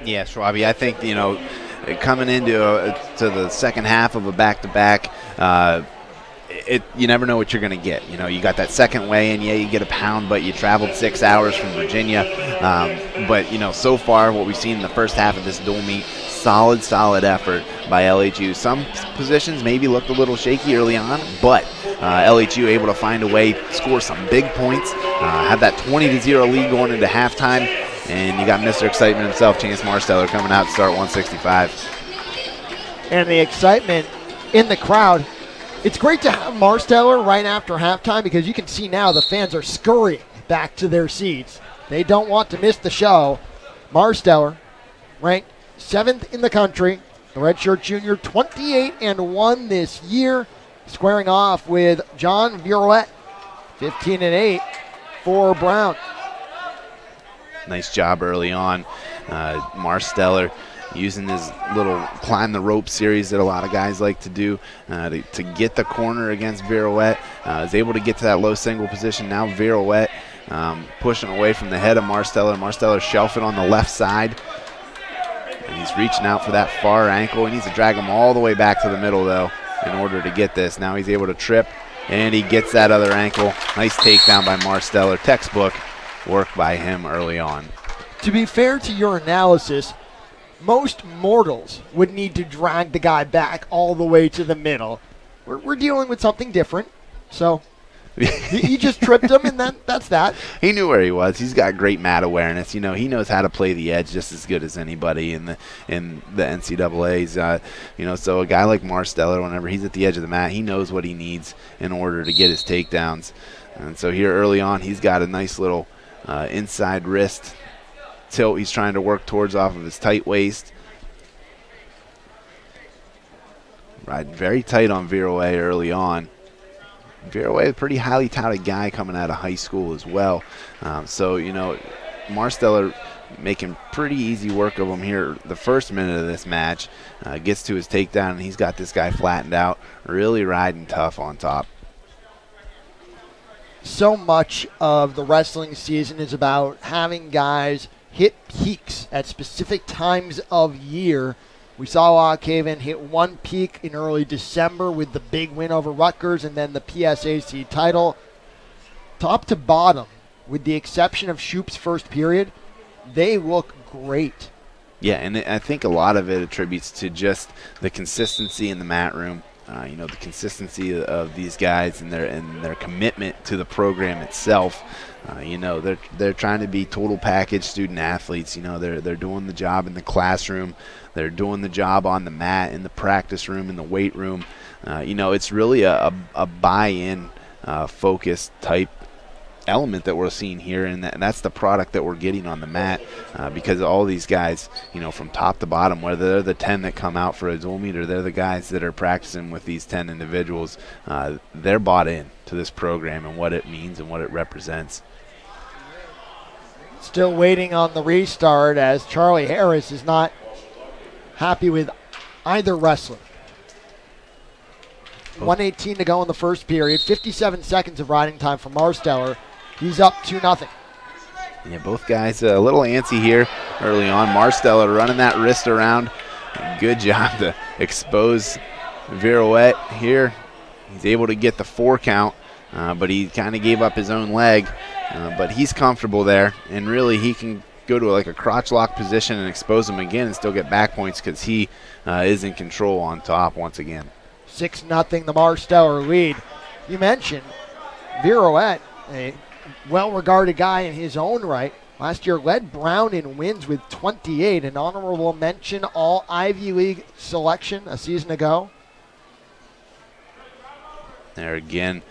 Yeah, Schwabi, I think, coming into to the second half of a back-to-back, you never know what you're going to get. You got that second weigh-in, yeah, you get a pound, but you traveled 6 hours from Virginia. But so far what we've seen in the first half of this dual meet, solid effort by LHU. Some positions maybe looked a little shaky early on, but LHU able to find a way, score some big points, had that 20-0 lead going into halftime, and you got Mr. Excitement himself, Chance Marsteller, coming out to start 165. And the excitement in the crowd. It's great to have Marsteller right after halftime because you can see now the fans are scurrying back to their seats. They don't want to miss the show. Marsteller, ranked 7th in the country, the redshirt junior, 28-1 this year, squaring off with John Virouette, 15-8 for Brown. Nice job early on. Marsteller using his little climb the rope series that a lot of guys like to do to get the corner against Virouette. Is able to get to that low single position. Now Virouette pushing away from the head of Marsteller. Marsteller shelving on the left side. And he's reaching out for that far ankle. He needs to drag him all the way back to the middle, though, in order to get this. Now he's able to trip, and he gets that other ankle. Nice takedown by Marsteller. Textbook work by him early on. To be fair to your analysis, most mortals would need to drag the guy back all the way to the middle. We're dealing with something different. So he just tripped him, and that's that. He knew where he was. He's got great mat awareness. He knows how to play the edge just as good as anybody in the NCAAs. So a guy like Marsteller, whenever he's at the edge of the mat, he knows what he needs in order to get his takedowns. And so here early on, he's got a nice little inside wrist tilt he's trying to work towards off of his tight waist. Riding very tight on Virouette early on. Virouette, a pretty highly touted guy coming out of high school as well. Marsteller making pretty easy work of him here the first minute of this match. Gets to his takedown, and he's got this guy flattened out, really riding tough on top. So much of the wrestling season is about having guys hit peaks at specific times of year. We saw Lock Haven hit one peak in early December with the big win over Rutgers and then the PSAC title. Top to bottom, with the exception of Shoop's first period, they look great. Yeah, and I think a lot of it attributes to just the consistency in the mat room. The consistency of these guys and their commitment to the program itself. They're trying to be total package student athletes. They're doing the job in the classroom. They're doing the job on the mat, in the practice room, in the weight room. It's really a buy-in focused type element that we're seeing here, and that's the product that we're getting on the mat because all these guys, from top to bottom, whether they're the 10 that come out for a dual meet or they're the guys that are practicing with these 10 individuals, they're bought in to this program and what it means and what it represents. Still waiting on the restart as Charlie Harris is not happy with either wrestler. 1:18 to go in the first period. 57 seconds of riding time for Marsteller. He's up 2-0. Yeah, both guys a little antsy here early on. Marsteller running that wrist around. Good job to expose Virouette here. He's able to get the 4 count, but he kind of gave up his own leg. But he's comfortable there, and really he can go to a crotch lock position and expose him again and still get back points because he is in control on top once again. 6-0 the Marsteller lead. You mentioned Virouette, a well-regarded guy in his own right. Last year led Brown in wins with 28, an honorable mention all Ivy League selection a season ago. There again,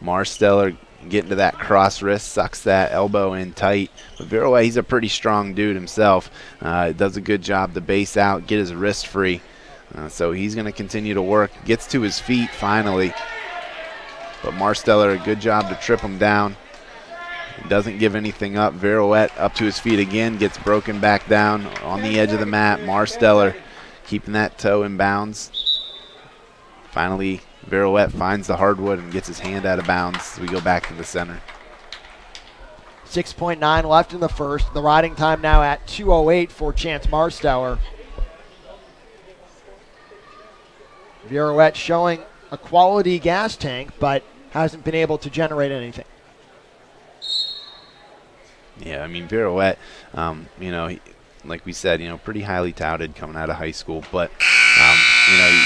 Marsteller getting to that cross wrist, sucks that elbow in tight. But Virouette, he's a pretty strong dude himself. Does a good job to base out, get his wrist free. So he's going to continue to work. Gets to his feet finally. But Marsteller, a good job to trip him down. doesn't give anything up. Virouette up to his feet again, gets broken back down on the edge of the mat. Marsteller keeping that toe in bounds. Finally, Virouette finds the hardwood and gets his hand out of bounds as we go back to the center. 6.9 left in the first. The riding time now at 2:08 for Chance Marsteller. Virouette showing a quality gas tank, but hasn't been able to generate anything. Yeah, I mean, Virouette, like we said, pretty highly touted coming out of high school. But,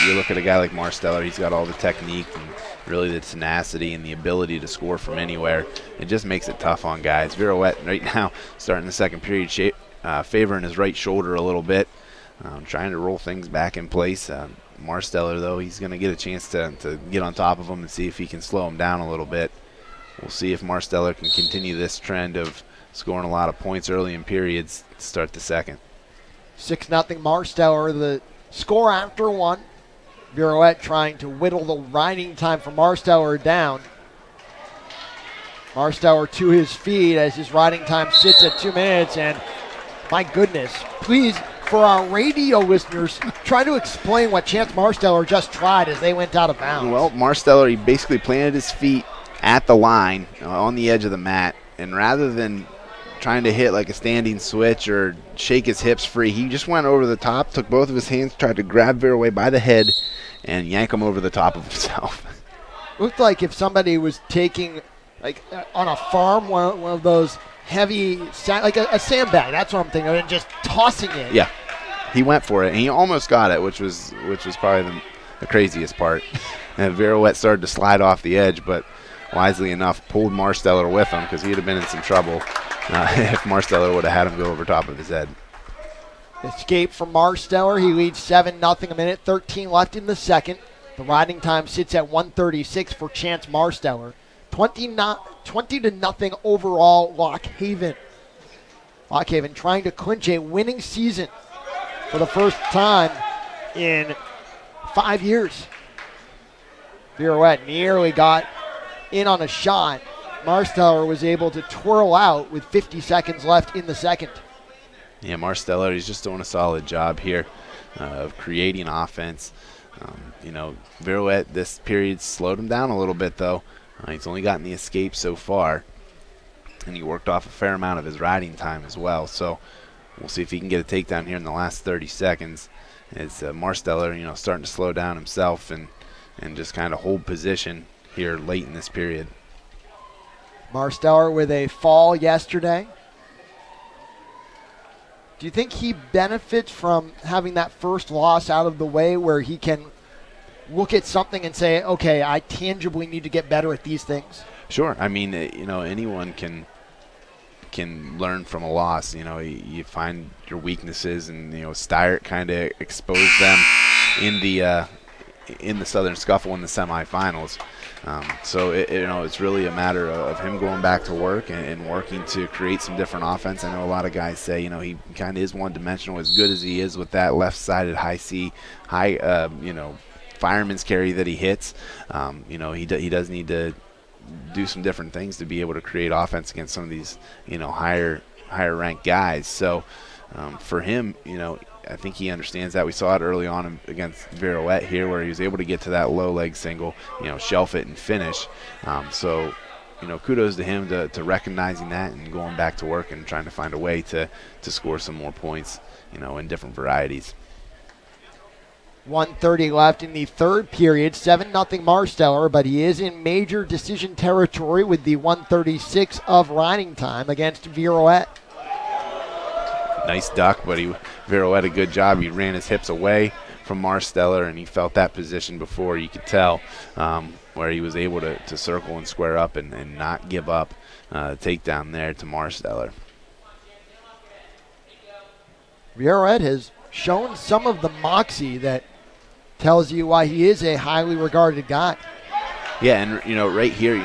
you look at a guy like Marsteller, he's got all the technique and really the tenacity and the ability to score from anywhere. It just makes it tough on guys. Virouette right now, starting the second period, favoring his right shoulder a little bit, trying to roll things back in place. Marsteller, though, he's going to get a chance to get on top of him and see if he can slow him down a little bit. We'll see if Marsteller can continue this trend of scoring a lot of points early in periods to start the second. 6-0 Marsteller, the score after one. Virouette trying to whittle the riding time for Marsteller down. Marsteller to his feet as his riding time sits at 2 minutes, and my goodness, please, for our radio listeners, try to explain what Chance Marsteller just tried as they went out of bounds. Well, Marsteller, he basically planted his feet at the line on the edge of the mat, and rather than trying to hit like a standing switch or shake his hips free, he just went over the top, took both of his hands, tried to grab Virouette by the head and yank him over the top of himself. Looked like if somebody was taking, like on a farm, one of those heavy, like a sandbag, that's what I'm thinking, and just tossing it. Yeah, he went for it, and he almost got it, which was probably the craziest part. And Virouette started to slide off the edge, but wisely enough pulled Marsteller with him because he'd have been in some trouble if Marsteller would have had him go over top of his head. Escape from Marsteller. He leads 7-0 a minute, 13 left in the second. The riding time sits at 1:36 for Chance Marsteller. 20-0 overall Lock Haven. Lock Haven trying to clinch a winning season for the first time in 5 years. Virouette nearly got in on a shot. Marsteller was able to twirl out with 50 seconds left in the second. Yeah, Marsteller, he's just doing a solid job here of creating offense. Virouette this period slowed him down a little bit, though. He's only gotten the escape so far, and he worked off a fair amount of his riding time as well. So we'll see if he can get a takedown here in the last 30 seconds. As Marsteller, starting to slow down himself and just kind of hold position here late in this period. Marsteller with a fall yesterday. Do you think he benefits from having that first loss out of the way where he can look at something and say, okay, I tangibly need to get better at these things? Sure. I mean, anyone can learn from a loss. You find your weaknesses, and Steyert kind of exposed them in the Southern Scuffle in the semifinals. So it's really a matter of him going back to work and working to create some different offense. I know a lot of guys say he kind of is one-dimensional, as good as he is with that left-sided high fireman's carry that he hits. He does need to do some different things to be able to create offense against some of these higher ranked guys. So for him, I think he understands that. We saw it early on against Virouette here, where he was able to get to that low leg single, shelf it and finish. So kudos to him to recognizing that and going back to work and trying to find a way to score some more points, in different varieties. 1:30 left in the third period. 7-0 Marsteller, but he is in major decision territory with the 1:36 of riding time against Virouette. Nice duck, but Virouette a good job. He ran his hips away from Marsteller, and he felt that position before. You could tell where he was able to circle and square up and not give up the takedown there to Marsteller. Virouette has shown some of the moxie that tells you why he is a highly regarded guy. Yeah, and right here,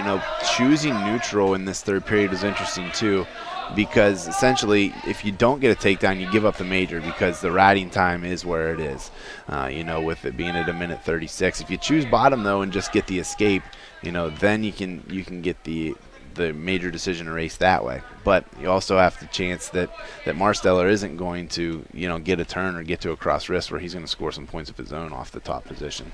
choosing neutral in this third period is interesting too, because essentially if you don't get a takedown, you give up the major because the riding time is where it is, with it being at 1:36. If you choose bottom though and just get the escape, then you can get the the major decision race that way. But you also have the chance that Marsteller isn't going to, get a turn or get to a cross wrist where he's going to score some points of his own off the top position.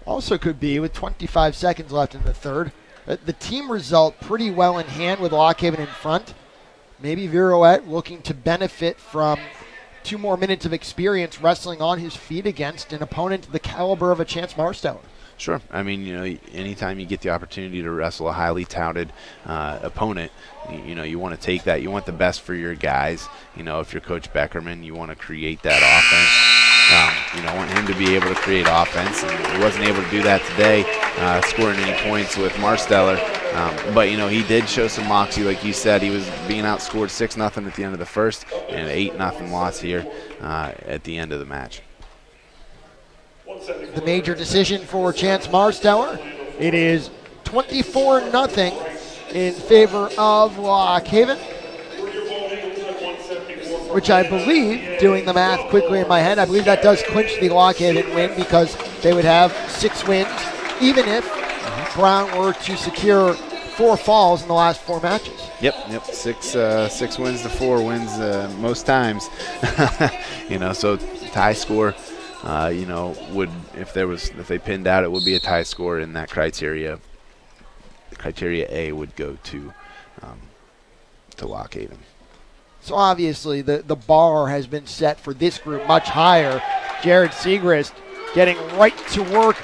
Also could be, with 25 seconds left in the third, the team result pretty well in hand with Lock Haven in front. Maybe Virouette looking to benefit from 2 more minutes of experience wrestling on his feet against an opponent the caliber of a Chance Marsteller. Sure. I mean, anytime you get the opportunity to wrestle a highly touted opponent, you want to take that. You want the best for your guys. If you're Coach Beckerman, you want to create that offense. Want him to be able to create offense. And he wasn't able to do that today, scoring any points with Marsteller. But, he did show some moxie, like you said. He was being outscored 6-0 at the end of the first and an 8-0 loss here at the end of the match. The major decision for Chance Marsteller. It is 24-0 in favor of Lock Haven, which I believe, doing the math quickly in my head, I believe that does clinch the Lock Haven win because they would have 6 wins, even if Brown were to secure 4 falls in the last 4 matches. Yep. 6 wins to 4 wins most times. So tie score. If they pinned out, it would be a tie score in that criteria. Criteria A would go to Lock Haven. So obviously the bar has been set for this group much higher. Jared Siegrist getting right to work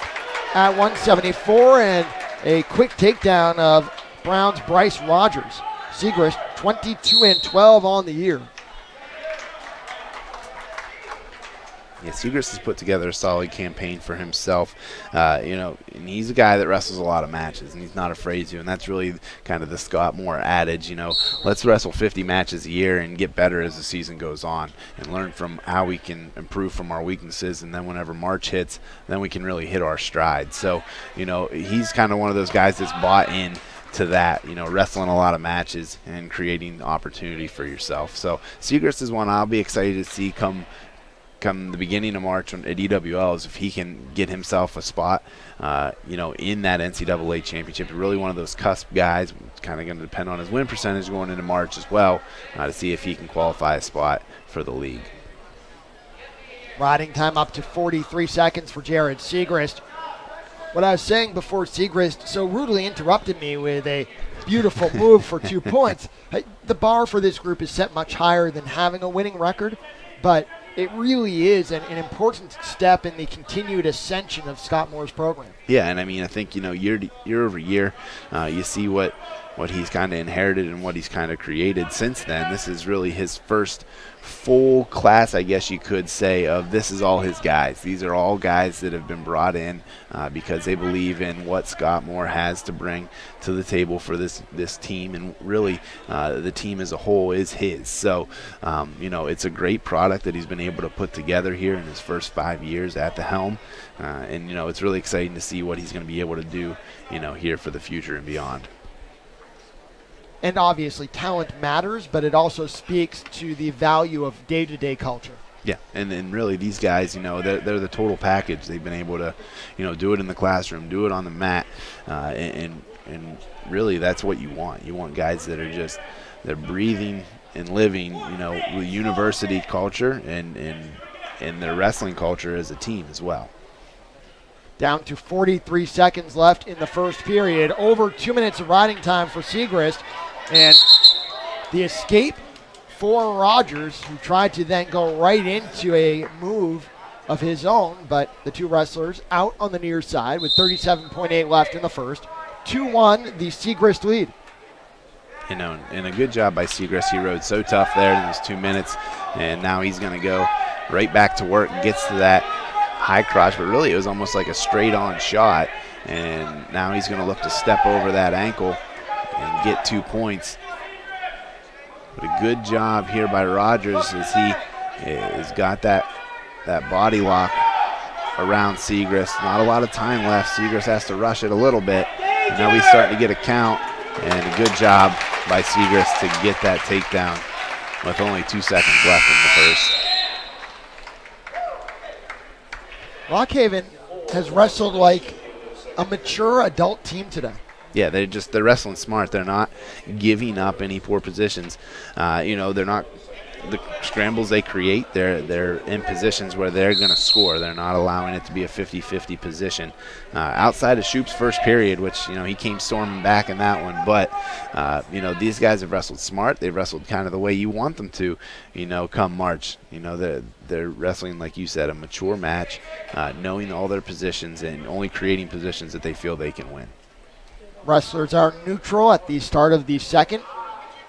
at 174 and a quick takedown of Brown's Bryce Rogers. Siegrist 22-12 on the year. Yeah, Siegrist has put together a solid campaign for himself, and he's a guy that wrestles a lot of matches, and he's not afraid to, and that's really kind of the Scott Moore adage, let's wrestle 50 matches a year and get better as the season goes on and learn from how we can improve from our weaknesses, and then whenever March hits, then we can really hit our stride. So, he's kind of one of those guys that's bought in to that, wrestling a lot of matches and creating opportunity for yourself. So Siegrist is one I'll be excited to see come the beginning of March at EWL, is if he can get himself a spot, in that NCAA championship. Really one of those cusp guys. It's kind of going to depend on his win percentage going into March as well, to see if he can qualify a spot for the league. Riding time up to 43 seconds for Jared Siegrist. What I was saying before Siegrist so rudely interrupted me with a beautiful move for 2 points. The bar for this group is set much higher than having a winning record, but it really is an important step in the continued ascension of Scott Moore's program. Yeah, and I think, year over year, you see what he's kind of inherited and what he's kind of created since then. This is really his first full class, I guess you could say, of this is all his guys. These are all guys that have been brought in because they believe in what Scott Moore has to bring to the table for this team, and really the team as a whole is his. So, it's a great product that he's been able to put together here in his first 5 years at the helm, and it's really exciting to see what he's going to be able to do, here for the future and beyond. And obviously talent matters, but it also speaks to the value of day-to-day culture. Yeah, and then really these guys, they're the total package. They've been able to, do it in the classroom, do it on the mat, and really that's what you want. You want guys that are they're breathing and living, with university culture and their wrestling culture as a team as well. Down to 43 seconds left in the first period. Over 2 minutes of riding time for Siegrist. And the escape for Rogers, who tried to then go right into a move of his own, but the 2 wrestlers out on the near side with 37.8 left in the first. 2-1, the Siegrist lead. And a good job by Siegrist. He rode so tough there in those 2 minutes, and now he's going to go right back to work, gets to that high crotch, but really it was almost like a straight-on shot, and now he's going to look to step over that ankle and get 2 points. But a good job here by Rogers as he has got that body lock around Siegrist. Not a lot of time left. Siegrist has to rush it a little bit. And now he's starting to get a count, and a good job by Siegrist to get that takedown with only 2 seconds left in the first. Lock Haven has wrestled like a mature adult team today. Yeah, they're wrestling smart. They're not giving up any poor positions. They're not the scrambles they create. They're in positions where they're going to score. They're not allowing it to be a 50-50 position. Outside of Shoop's first period, which he came storming back in that one, but these guys have wrestled smart. They've wrestled kind of the way you want them to. Come March, they're wrestling, like you said, a mature match, knowing all their positions and only creating positions that they feel they can win. Wrestlers are neutral at the start of the second.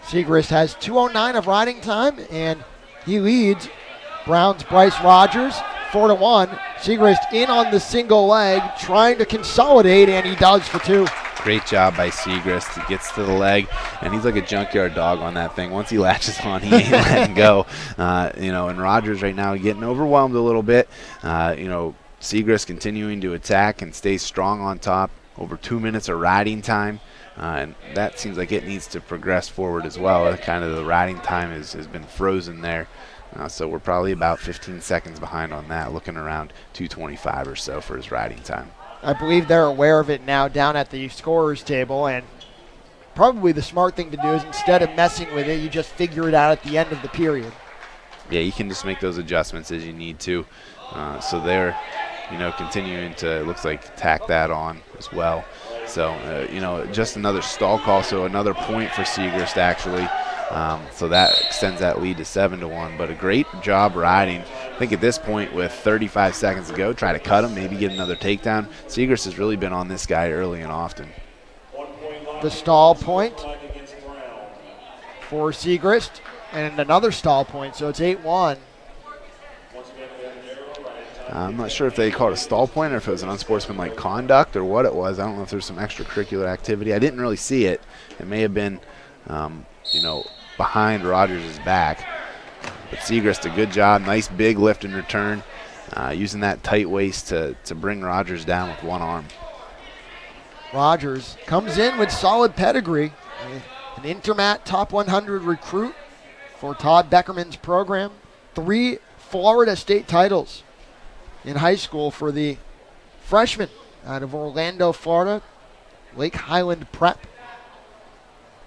Segrist has 2:09 of riding time, and he leads Brown's Bryce Rogers 4-1. Segrist in on the single leg, trying to consolidate, and he does for 2. Great job by Segrist. He gets to the leg, and he's like a junkyard dog on that thing. Once he latches on, he ain't letting go. And Rogers right now getting overwhelmed a little bit. Segrist continuing to attack and stay strong on top. Over 2 minutes of riding time. And that seems like it needs to progress forward as well. Kind of the riding time has been frozen there. So we're probably about 15 seconds behind on that, looking around 2:25 or so for his riding time. I believe they're aware of it now down at the scorer's table, and probably the smart thing to do is instead of messing with it, you just figure it out at the end of the period. Yeah, you can just make those adjustments as you need to. So they're continuing to, looks like, tack that on as well. So, just another stall call, so another point for Segrist, actually. So that extends that lead to 7-1. But a great job riding. I think at this point, with 35 seconds to go, try to cut him, maybe get another takedown. Segrist has really been on this guy early and often. The stall point for Segrist, and another stall point, so it's 8-1. I'm not sure if they called it a stall point or if it was an unsportsmanlike conduct or what it was. I don't know if there's some extracurricular activity. I didn't really see it. It may have been, behind Rogers' back. But Segrist, a good job. Nice big lift and return, using that tight waist to bring Rogers down with one arm. Rogers comes in with solid pedigree. An Intermat Top 100 recruit for Todd Beckerman's program. 3 Florida State titles in high school for the freshman out of Orlando, Florida, Lake Highland Prep.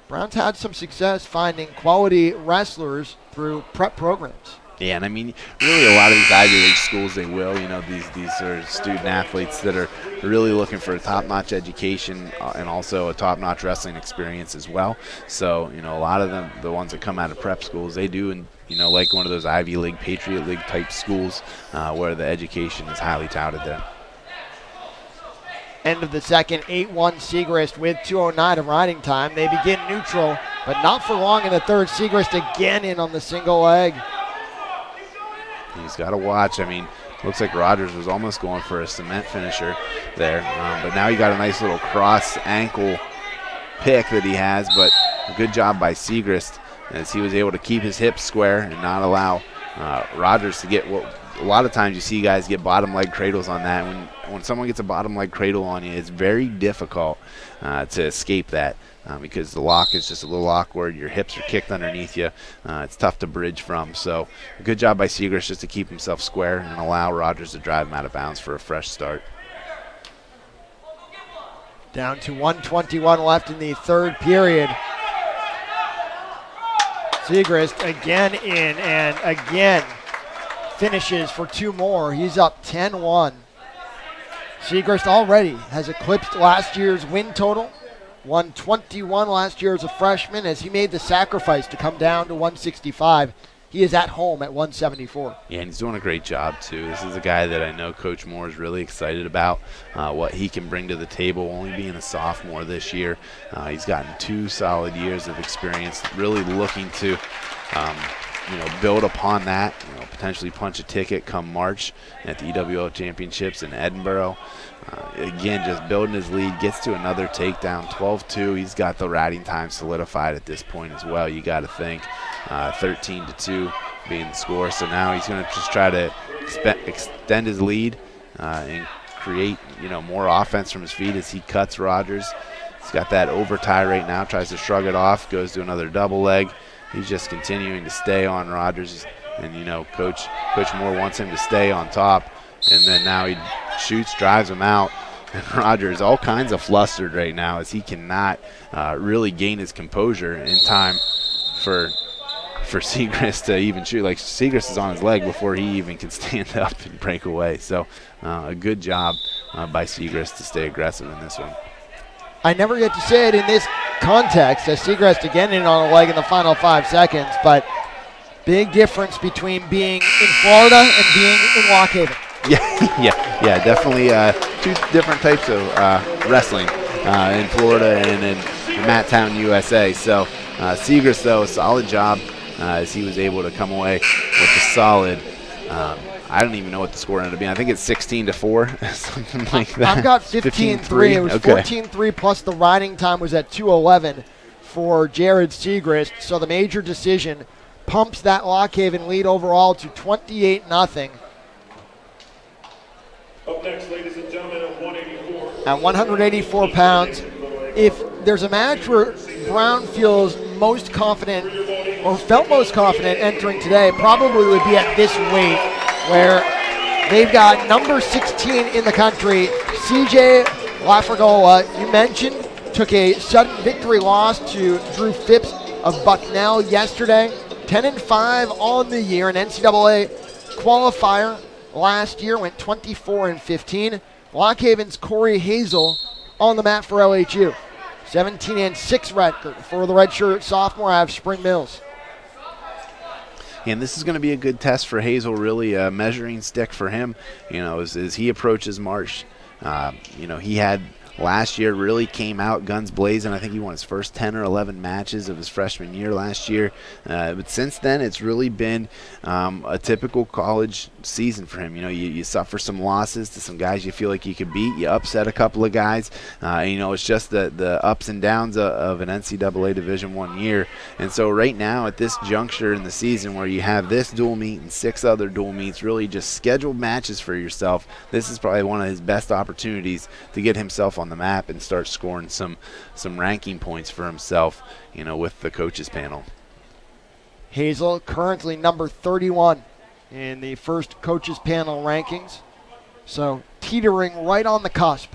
Browns had some success finding quality wrestlers through prep programs. Yeah, and I mean, really a lot of these Ivy League schools, they will. These are student athletes that are really looking for a top-notch education and also a top-notch wrestling experience as well. So, a lot of them, the ones that come out of prep schools, they do, and like one of those Ivy League, Patriot League type schools where the education is highly touted there. End of the second, 8-1 Segrist with 2:09 of riding time. They begin neutral, but not for long in the third. Segrist again in on the single leg. He's got to watch. I mean, looks like Rogers was almost going for a cement finisher there, but now he got a nice little cross ankle pick that he has, but a good job by Segrist as he was able to keep his hips square and not allow Rogers to get what a lot of times you see guys get bottom leg cradles on that. When someone gets a bottom leg cradle on you, it's very difficult to escape that because the lock is just a little awkward. Your hips are kicked underneath you. It's tough to bridge from. So a good job by Segrist just to keep himself square and allow Rogers to drive him out of bounds for a fresh start. Down to 1:21 left in the third period. Segrist again in and again finishes for 2 more. He's up 10-1. Segrist already has eclipsed last year's win total. 121 last year as a freshman as he made the sacrifice to come down to 165. He is at home at 174. Yeah, and he's doing a great job, too. This is a guy that I know Coach Moore is really excited about, what he can bring to the table, only being a sophomore this year. He's gotten 2 solid years of experience, really looking to build upon that, potentially punch a ticket come March at the EWO Championships in Edinburgh. Again, just building his lead, gets to another takedown, 12-2. He's got the riding time solidified at this point as well, you got to think. 13-2 being the score. So now he's going to just try to extend his lead and create, more offense from his feet as he cuts Rogers. He's got that over tie right now, tries to shrug it off, goes to another double leg. He's just continuing to stay on Rogers, and Coach Moore wants him to stay on top, and then now he shoots, drives him out. And Roger is all kinds of flustered right now as he cannot really gain his composure in time for Siegrist to even shoot. Like, Siegrist is on his leg before he even can stand up and break away. So a good job by Siegrist to stay aggressive in this one. I never get to say it in this context, as Siegrist again in on a leg in the final 5 seconds, but big difference between being in Florida and being in Lock Haven. Yeah, definitely two different types of wrestling in Florida and in Matttown, USA. So Siegrist, though, a solid job as he was able to come away with a solid, I don't even know what the score ended up being. I think it's 16-4, something like that. I've got 15-3. It was 14-3 plus the riding time was at 2:11 for Jared Siegrist. So the major decision pumps that Lock Haven lead overall to 28-0. Up next, ladies and gentlemen, at 184. At 184 pounds, if there's a match where Brown feels most confident or felt most confident entering today, probably would be at this weight, where they've got number 16 in the country, CJ Lafragola. You mentioned took a sudden victory loss to Drew Phipps of Bucknell yesterday. 10-5 on the year, an NCAA qualifier last year, went 24-15. Lock Haven's Corey Hazel on the mat for LHU. 17-6 record for the redshirt sophomore out of Spring Mills. And this is going to be a good test for Hazel, really a measuring stick for him, as he approaches March. He had last year really came out guns blazing. I think he won his first 10 or 11 matches of his freshman year last year. But since then, it's really been a typical college season for him. You suffer some losses to some guys you feel like you could beat. You upset a couple of guys. It's just the ups and downs of an NCAA Division I year. And so right now at this juncture in the season where you have this dual meet and 6 other dual meets, really just scheduled matches for yourself, this is probably one of his best opportunities to get himself on the map and start scoring some ranking points for himself, with the coaches panel. Hazel currently number 31 in the first coaches panel rankings, so teetering right on the cusp.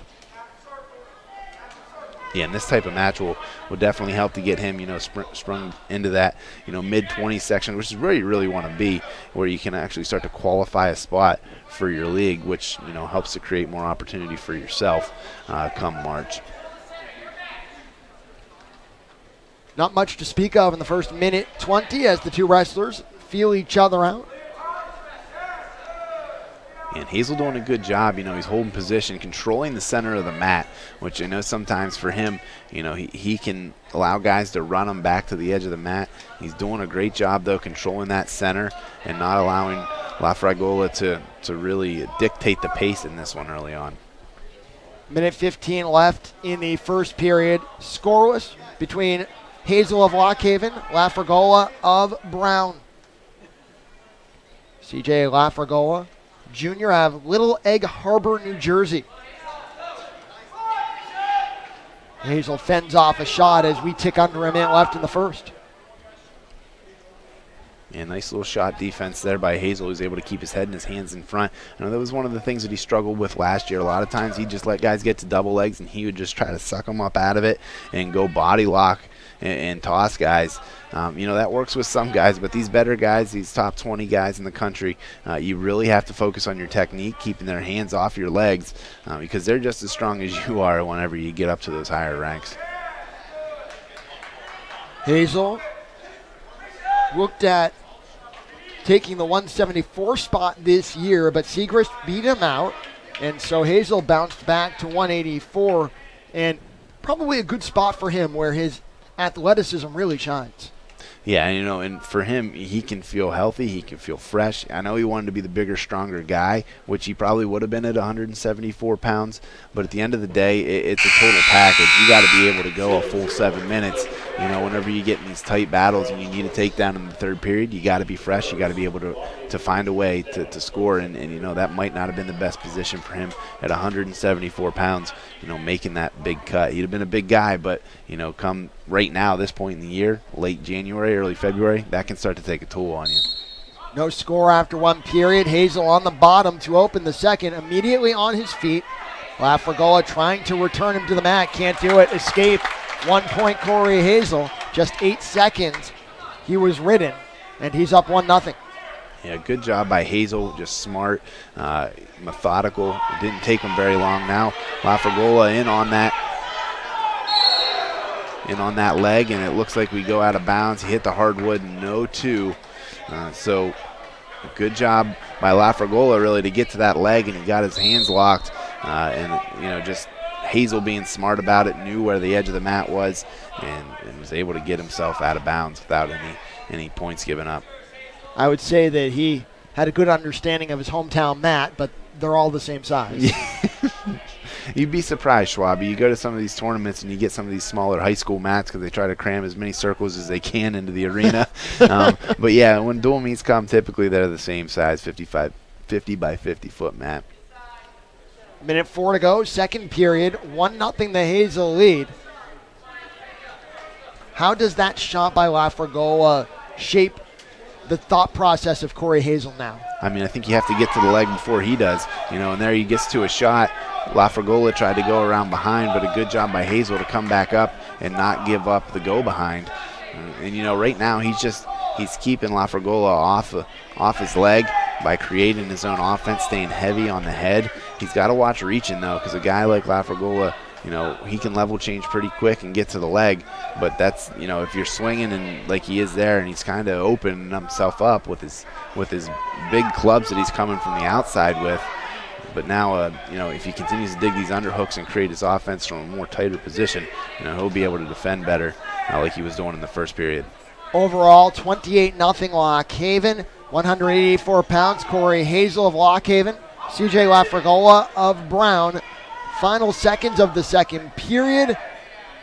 Yeah, and this type of match will definitely help to get him, sprung into that, mid-20 section, which is where you really want to be, where you can actually start to qualify a spot for your league, which, helps to create more opportunity for yourself come March. Not much to speak of in the first minute 20 as the two wrestlers feel each other out. And Hazel doing a good job. He's holding position, controlling the center of the mat, which sometimes for him, he can allow guys to run him back to the edge of the mat. He's doing a great job, though, controlling that center and not allowing Lafragola to really dictate the pace in this one early on. Minute 15 left in the first period. Scoreless between Hazel of Lock Haven, Lafragola of Brown. CJ Lafragola, junior out of Little Egg Harbor, New Jersey. Hazel fends off a shot as we tick under a minute left in the first. Yeah, nice little shot defense there by Hazel, who's able to keep his head and his hands in front. I know that was one of the things that he struggled with last year. A lot of times he'd just let guys get to double legs, and he would just try to suck them up out of it and go body lock and toss guys. That works with some guys, but these better guys, these top 20 guys in the country, you really have to focus on your technique, keeping their hands off your legs, because they're just as strong as you are whenever you get up to those higher ranks. Hazel looked at taking the 174 spot this year, but Siegrist beat him out, and so Hazel bounced back to 184, and probably a good spot for him where his athleticism really shines. Yeah, and for him, he can feel healthy. He can feel fresh. I know he wanted to be the bigger, stronger guy, which he probably would have been at 174 pounds. But at the end of the day, it's a total package. You got to be able to go a full 7 minutes. Whenever you get in these tight battles and you need a takedown in the third period, you got to be fresh. You got to be able to find a way to score. And that might not have been the best position for him at 174 pounds, making that big cut. He'd have been a big guy, but, come right now, this point in the year, late January, early February, that can start to take a toll on you. No score after one period. Hazel on the bottom to open the second, immediately on his feet. Lafragola trying to return him to the mat. Can't do it. Escape. 1 point Corey Hazel. Just 8 seconds. He was ridden, and he's up 1-0. Yeah, good job by Hazel. Just smart, methodical. It didn't take him very long. Now Lafragola in on that leg, and it looks like we go out of bounds. He hit the hardwood, no two. So good job by Lafragola really to get to that leg, and he got his hands locked. And just Hazel being smart about it, knew where the edge of the mat was, and was able to get himself out of bounds without any points given up. I would say that he had a good understanding of his hometown mat, but they're all the same size. You'd be surprised, Schwabi. You go to some of these tournaments and you get some of these smaller high school mats because they try to cram as many circles as they can into the arena. But yeah, when dual meets come, typically they're the same size, 50 by 50 foot mat. Minute 4 to go, second period, 1-0 the Hazel lead. How does that shot by Lafragola shape the thought process of Corey Hazel now? I mean, I think you have to get to the leg before he does, and there he gets to a shot. Lafragola tried to go around behind, but a good job by Hazel to come back up and not give up the go behind. And right now he's keeping Lafragola off his leg by creating his own offense, staying heavy on the head. He's got to watch reaching though, because a guy like Lafragola, he can level change pretty quick and get to the leg. But that's, if you're swinging and like he is there, and he's kind of opening himself up with his big clubs that he's coming from the outside with. But now, if he continues to dig these underhooks and create his offense from a more tighter position, he'll be able to defend better like he was doing in the first period. Overall, 28-0 Lock Haven. 184 pounds, Corey Hazel of Lock Haven. CJ Lafragola of Brown. Final seconds of the second period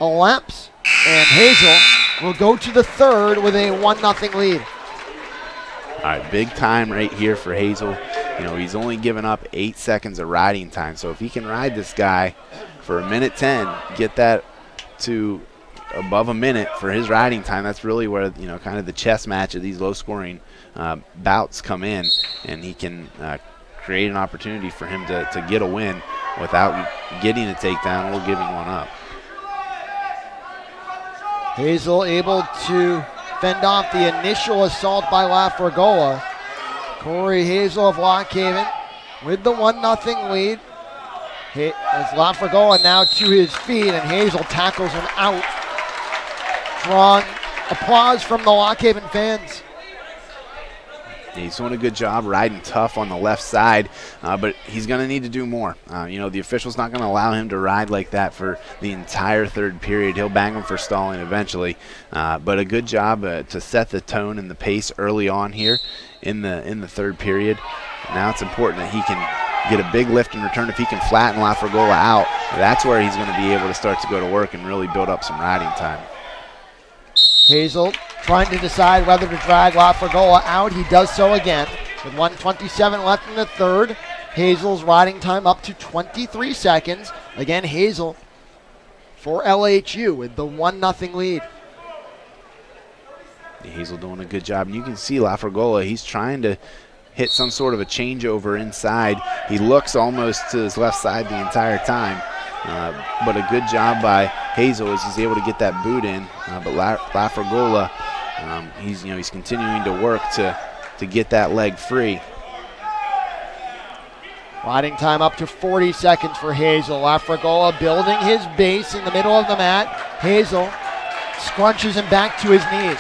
elapse, and Hazel will go to the third with a 1-0 lead. All right, big time right here for Hazel. He's only given up 8 seconds of riding time, so if he can ride this guy for 1:10, get that to above a minute for his riding time, that's really where, kind of the chess match of these low-scoring bouts come in, and he can create an opportunity for him to get a win without getting a takedown or giving one up. Hazel able to fend off the initial assault by Lafragola. Corey Hazel of Lock Haven with the 1-0 lead. As Lafragola now to his feet, and Hazel tackles him out. Drawing applause from the Lock Haven fans. He's doing a good job riding tough on the left side, but he's going to need to do more. The official's not going to allow him to ride like that for the entire third period. He'll bang him for stalling eventually, but a good job to set the tone and the pace early on here in the third period. Now it's important that he can get a big lift in return. If he can flatten Lafragola out, that's where he's going to be able to start to go to work and really build up some riding time. Hazel trying to decide whether to drag Lafragola out. He does so again with 1:27 left in the third. Hazel's riding time up to 23 seconds. Again, Hazel for LHU with the 1-0 lead. Hazel doing a good job. And you can see Lafragola, he's trying to hit some sort of a changeover inside. He looks almost to his left side the entire time. But a good job by Hazel as he's able to get that boot in. But Lafragola, he's continuing to work to get that leg free. Riding time up to 40 seconds for Hazel. Lafragola building his base in the middle of the mat. Hazel scrunches him back to his knees.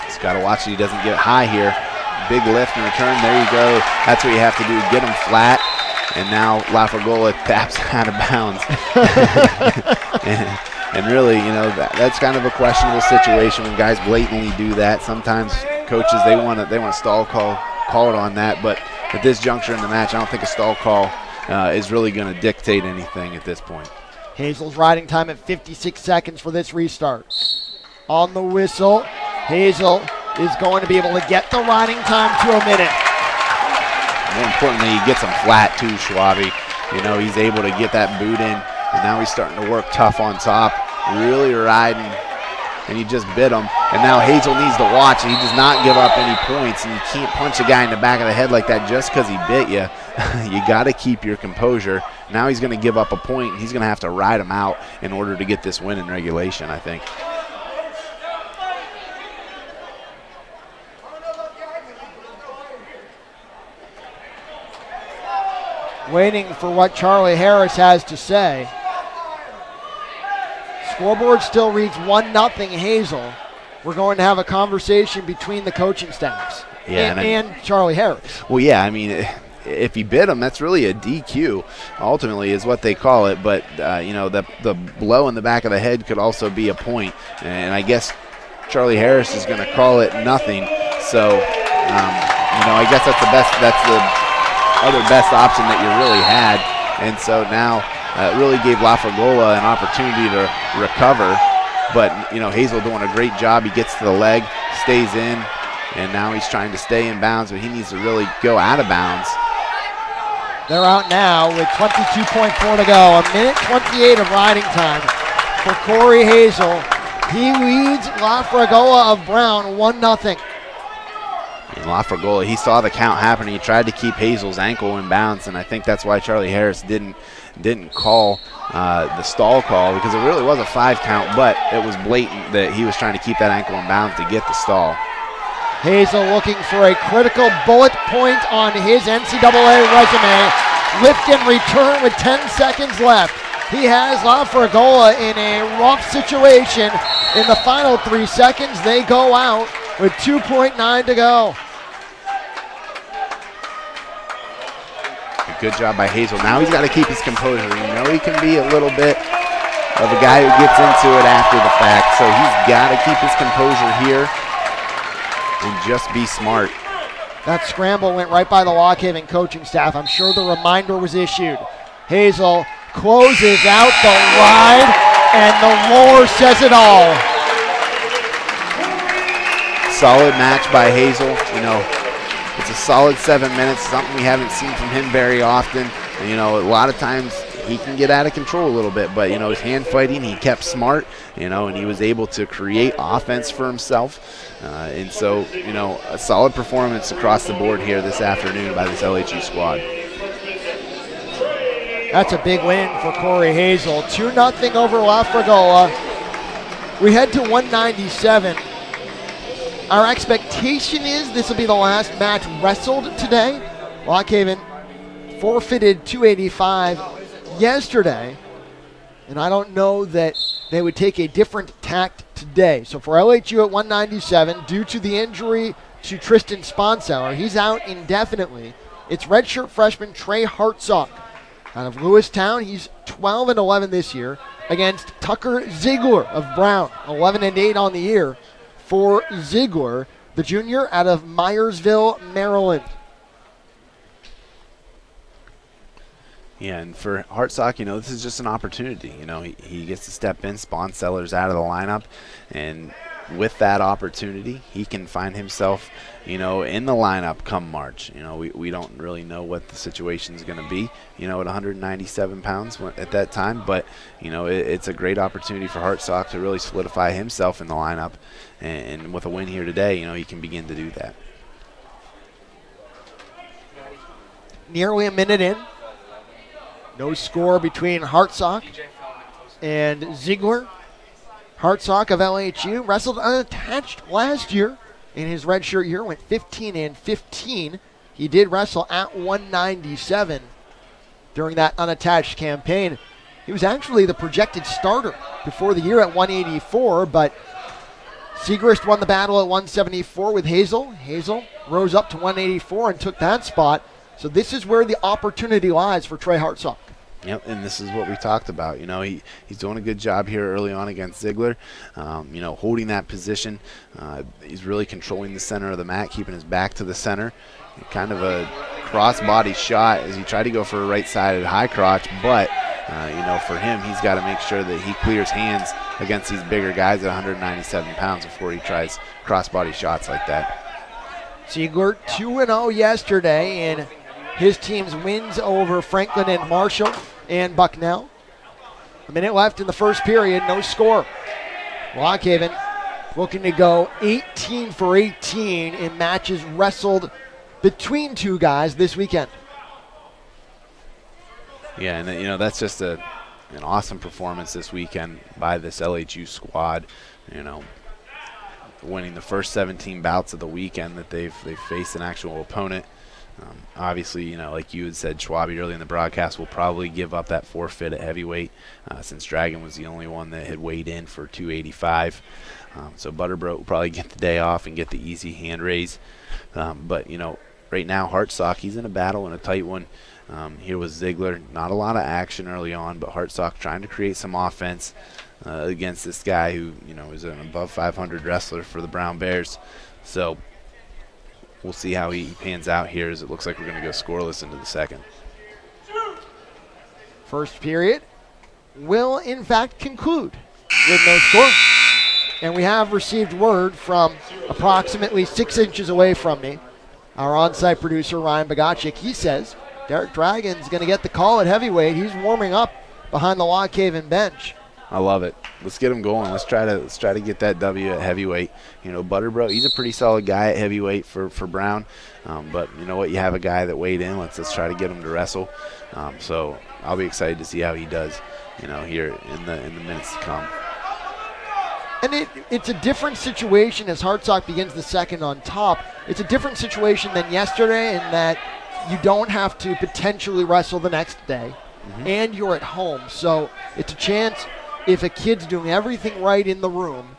He's got to watch that he doesn't get high here. Big lift and return. There you go. That's what you have to do. Get him flat. And now Lafragola taps out of bounds. and really, that's kind of a questionable situation when guys blatantly do that. Sometimes coaches, they want a stall call it on that. But at this juncture in the match, I don't think a stall call is really going to dictate anything at this point. Hazel's riding time at 56 seconds for this restart. On the whistle, Hazel is going to be able to get the riding time to a minute. More importantly, he gets him flat too, Schwabi. He's able to get that boot in, and now he's starting to work tough on top, really riding and he just bit him. And now Hazel needs to watch, and he does not give up any points. And you can't punch a guy in the back of the head like that just because he bit you. You got to keep your composure. Now he's going to give up a point, and he's going to have to ride him out in order to get this win in regulation, I think. Waiting for what Charlie Harris has to say. Scoreboard still reads 1-0 Hazel. We're going to have a conversation between the coaching staffs and Charlie Harris. Well, yeah, I mean, if he bit him, that's really a DQ, ultimately, is what they call it. But, you know, the blow in the back of the head could also be a point. And I guess Charlie Harris is going to call it nothing. So, you know, I guess that's the other best option that you really had. And so now it really gave La Fragola an opportunity to recover. But, you know, Hazel doing a great job. He gets to the leg, stays in, and now he's trying to stay in bounds, but he needs to really go out of bounds. They're out now with 22.4 to go. 1:28 of riding time for Corey Hazel. He leads La Fragola of Brown 1-0. And La Fragola, he saw the count happen. He tried to keep Hazel's ankle in bounds, and I think that's why Charlie Harris didn't call the stall call, because it really was a 5 count, but it was blatant that he was trying to keep that ankle in bounds to get the stall. Hazel looking for a critical bullet point on his NCAA resume. Lift and return with 10 seconds left. He has La Fragola in a rough situation. In the final 3 seconds, they go out with 2.9 to go. Good job by Hazel. Now he's got to keep his composure. You know he can be a little bit of a guy who gets into it after the fact, so he's got to keep his composure here and just be smart. That scramble went right by the Lock Haven coaching staff. I'm sure the reminder was issued. Hazel closes out the ride, and the roar says it all. Solid match by Hazel. You know, it's a solid 7 minutes, something we haven't seen from him very often. And, you know, a lot of times he can get out of control a little bit, but, you know, his hand fighting, he kept smart, you know, and he was able to create offense for himself. And so, you know, a solid performance across the board here this afternoon by this LHU squad. That's a big win for Corey Hazel. 2-0 over La Fragola. We head to 197. Our expectation is this will be the last match wrestled today. Lock Haven forfeited 285 yesterday, and I don't know that they would take a different tact today. So for LHU at 197, due to the injury to Tristan Sponseller, he's out indefinitely. It's redshirt freshman Trey Hartsock out of Lewistown. He's 12-11 this year against Tucker Ziegler of Brown, 11-8 on the year for Ziegler, the junior out of Myersville, Maryland. Yeah, and for Hartsock, you know, this is just an opportunity. You know, he gets to step in. Sponseller's out of the lineup, and with that opportunity, he can find himself, you know, in the lineup come March. You know, we don't really know what the situation is going to be, you know, at 197 pounds at that time. But, you know, it's a great opportunity for Hartsock to really solidify himself in the lineup. And with a win here today, you know, he can begin to do that. Nearly a minute in. No score between Hartsock and Ziegler. Hartsock of LHU wrestled unattached last year in his redshirt year, went 15-15. He did wrestle at 197 during that unattached campaign. He was actually the projected starter before the year at 184, but Siegrist won the battle at 174 with Hazel. Hazel rose up to 184 and took that spot. So this is where the opportunity lies for Trey Hartsock. Yep, and this is what we talked about. You know, he's doing a good job here early on against Ziegler. You know, holding that position. He's really controlling the center of the mat, keeping his back to the center. Kind of a cross-body shot as he tried to go for a right-sided high crotch, but, you know, for him, he's got to make sure that he clears hands against these bigger guys at 197 pounds before he tries cross-body shots like that. Ziegler 2-0 yesterday in his team's wins over Franklin and Marshall and Bucknell. A minute left in the first period, no score. Lock Haven looking to go 18 for 18 in matches wrestled between two guys this weekend. Yeah, and that's just an awesome performance this weekend by this LHU squad. Winning the first 17 bouts of the weekend that they've faced an actual opponent. Obviously, like you had said, Schwabe early in the broadcast will probably give up that forfeit at heavyweight since Dragon was the only one that had weighed in for 285. So Butterbrook will probably get the day off and get the easy hand raise. But right now, Hartsock, he's in a battle and a tight one. Here was Ziegler. Not a lot of action early on, but Hartsock trying to create some offense against this guy who, is an above 500 wrestler for the Brown Bears. So we'll see how he pans out here, as it looks like we're going to go scoreless into the second. First period will, in fact, conclude with no score. And we have received word from approximately 6 inches away from me, our on-site producer, Ryan Bogacek. He says Derek Dragon's going to get the call at heavyweight. He's warming up behind the Lock Haven bench. I love it. Let's get him going. Let's try to get that W at heavyweight. Butterbrook, he's a pretty solid guy at heavyweight for Brown. But you know what? You have a guy that weighed in. Let's try to get him to wrestle. So I'll be excited to see how he does, here in the minutes to come. And it's a different situation as Hartsock begins the second on top. It's a different situation than yesterday in that you don't have to potentially wrestle the next day, and you're at home. So it's a chance, if a kid's doing everything right in the room,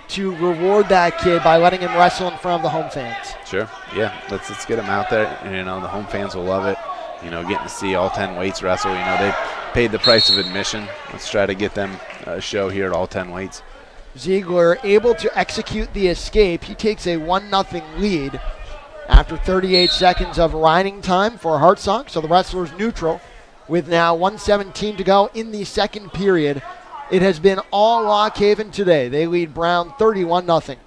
to reward that kid by letting him wrestle in front of the home fans. Sure, yeah. Let's get him out there. The home fans will love it. Getting to see all 10 weights wrestle. They paid the price of admission. Let's try to get them a show here at all 10 weights. Ziegler able to execute the escape. He takes a 1-0 lead after 38 seconds of riding time for Hartsock. So the wrestler's neutral with now 1:17 to go in the second period. It has been all Lock Haven today. They lead Brown 31-0.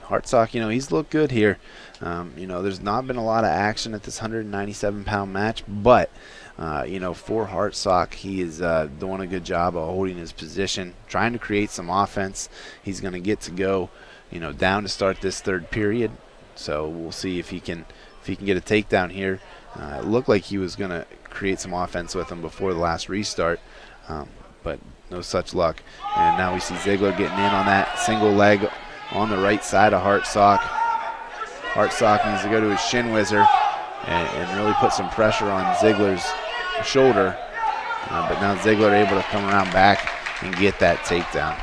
Hartsock, he's looked good here. There's not been a lot of action at this 197-pound match, but for Hartsock, he is doing a good job of holding his position, trying to create some offense. He's going to get to go, down to start this third period. So we'll see if he can get a takedown here. It looked like he was going to create some offense with him before the last restart, but no such luck. And now we see Ziegler getting in on that single leg on the right side of Hartsock. Hartsock needs to go to his shin whizzer and really put some pressure on Ziegler's shoulder. But now Ziegler able to come around back and get that takedown.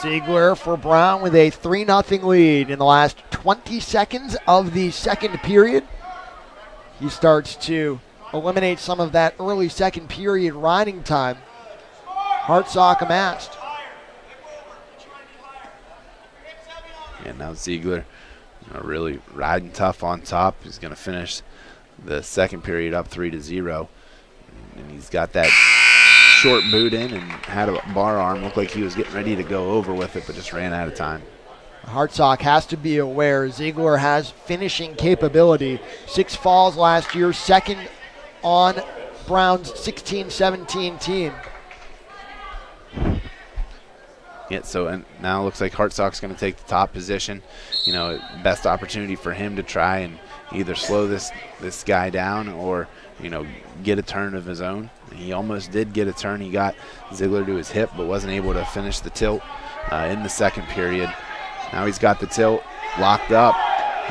Ziegler for Brown with a 3-0 lead in the last 20 seconds of the second period. He starts to eliminate some of that early second period riding time Hartsock amassed. And now Ziegler really riding tough on top. He's going to finish the second period up 3-0. And he's got that short boot in and had a bar arm. Looked like he was getting ready to go over with it, but just ran out of time. Hartsock has to be aware Ziegler has finishing capability. 6 falls last year, second on Brown's 16-17 team. Yeah, and now it looks like Hartsock's going to take the top position. Best opportunity for him to try and either slow this guy down or, get a turn of his own. He almost did get a turn. He got Ziegler to his hip, but wasn't able to finish the tilt in the second period. Now he's got the tilt locked up.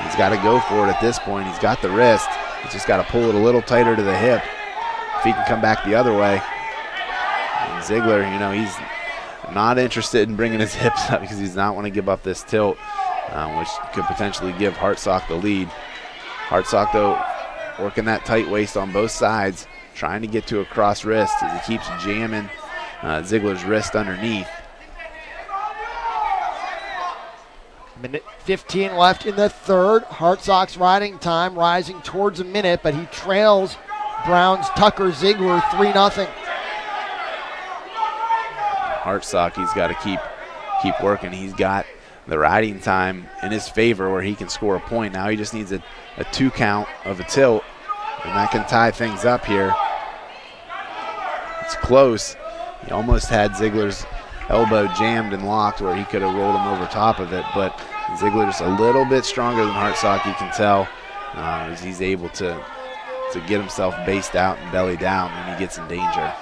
He's got to go for it at this point. He's got the wrist. He's just got to pull it a little tighter to the hip if he can come back the other way. And Ziegler, he's not interested in bringing his hips up because he's not want to give up this tilt, which could potentially give Hartsock the lead. Hartsock, though, working that tight waist on both sides, trying to get to a cross wrist as he keeps jamming Ziegler's wrist underneath. Minute 15 left in the third. Hartsock's riding time rising towards a minute, but he trails Brown's Tucker Ziegler 3-0. Hartsock, he's got to keep working. He's got the riding time in his favor where he can score a point. Now he just needs a 2 count of a tilt, and that can tie things up here. It's close. He almost had Ziegler's elbow jammed and locked where he could have rolled him over top of it. But Ziegler just a little bit stronger than Hartsock, you can tell, as he's able to get himself based out and belly down when he gets in danger.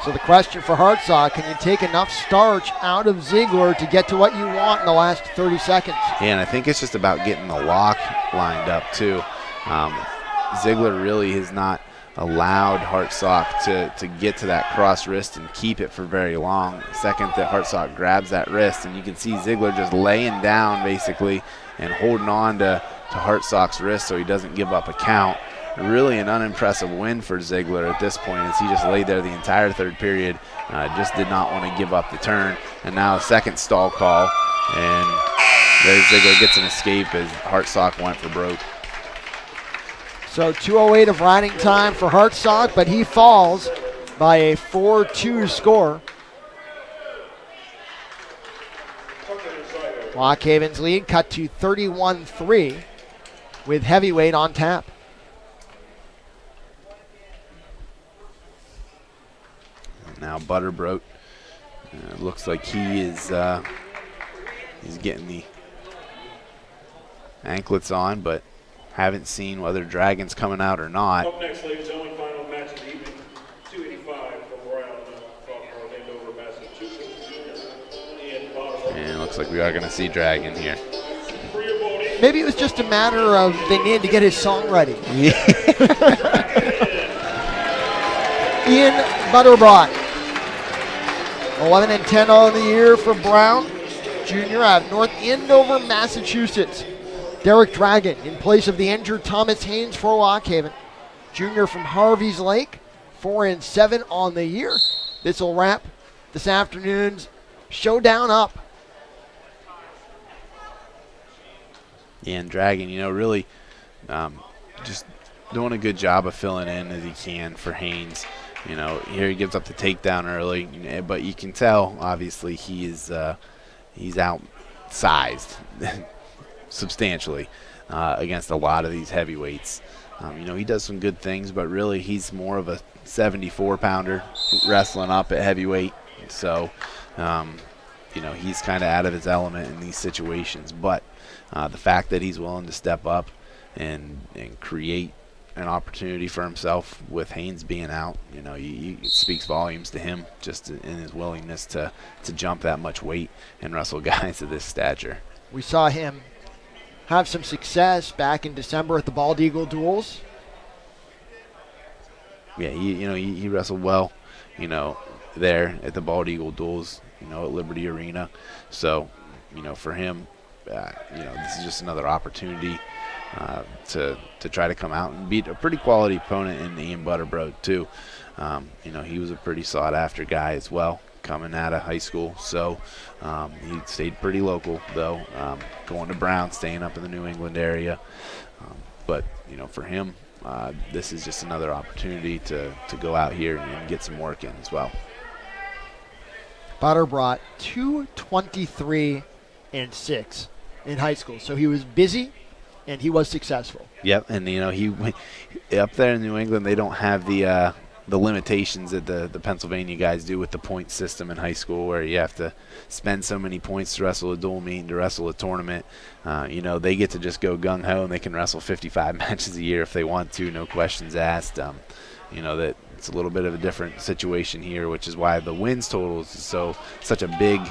So the question for Hartsock, can you take enough starch out of Ziegler to get to what you want in the last 30 seconds? Yeah, and I think it's just about getting the lock lined up too. Ziegler really has not allowed Hartsock to get to that cross wrist and keep it for very long. The second that Hartsock grabs that wrist, and you can see Ziegler just laying down basically and holding on to Hartsock's wrist so he doesn't give up a count. Really an unimpressive win for Ziegler at this point, as he just laid there the entire third period, just did not want to give up the turn. And now a second stall call, and there Ziegler gets an escape as Hartsock went for broke. So 2:08 of riding time for Hartsock, but he falls by a 4-2 score. Lock Haven's lead cut to 31-3 with heavyweight on tap. Now Butterbrodt, looks like he is he's getting the anklets on, but haven't seen whether Dragon's coming out or not. Up next, ladies and gentlemen, final match of the evening, 285 from Brown, Andover, Massachusetts. And it looks like we are going to see Dragon here. Maybe it was just a matter of they needed to get his song ready. Ian Butterbrodt, 11-10 on the year for Brown Jr. out of North Andover, Massachusetts. Derek Dragon in place of the injured Thomas Haynes for Lock Haven. Junior from Harvey's Lake, 4-7 on the year. This will wrap this afternoon's showdown up. Yeah, and Dragon, really just doing a good job of filling in as he can for Haynes. Here he gives up the takedown early, but you can tell, obviously, he's outsized substantially against a lot of these heavyweights. He does some good things, but really he's more of a 74-pounder wrestling up at heavyweight. So, he's kind of out of his element in these situations. But the fact that he's willing to step up and create an opportunity for himself with Haynes being out, it speaks volumes to him just in his willingness to jump that much weight and wrestle guys of this stature. We saw him have some success back in December at the Bald Eagle Duels. Yeah, he wrestled well, there at the Bald Eagle Duels, at Liberty Arena. So, for him, this is just another opportunity to try to come out and beat a pretty quality opponent in Ian Butterbrodt too. He was a pretty sought-after guy as well, coming out of high school. So he stayed pretty local though, going to Brown, staying up in the New England area. But for him, this is just another opportunity to go out here and get some work in as well. Butterbrodt 223-6 in high school, so he was busy and he was successful. Yep, and he up there in New England, they don't have the limitations that the Pennsylvania guys do with the point system in high school, where you have to spend so many points to wrestle a dual meet and to wrestle a tournament. They get to just go gung-ho, and they can wrestle 55 matches a year if they want to, no questions asked. That it's a little bit of a different situation here, which is why the wins total is such a big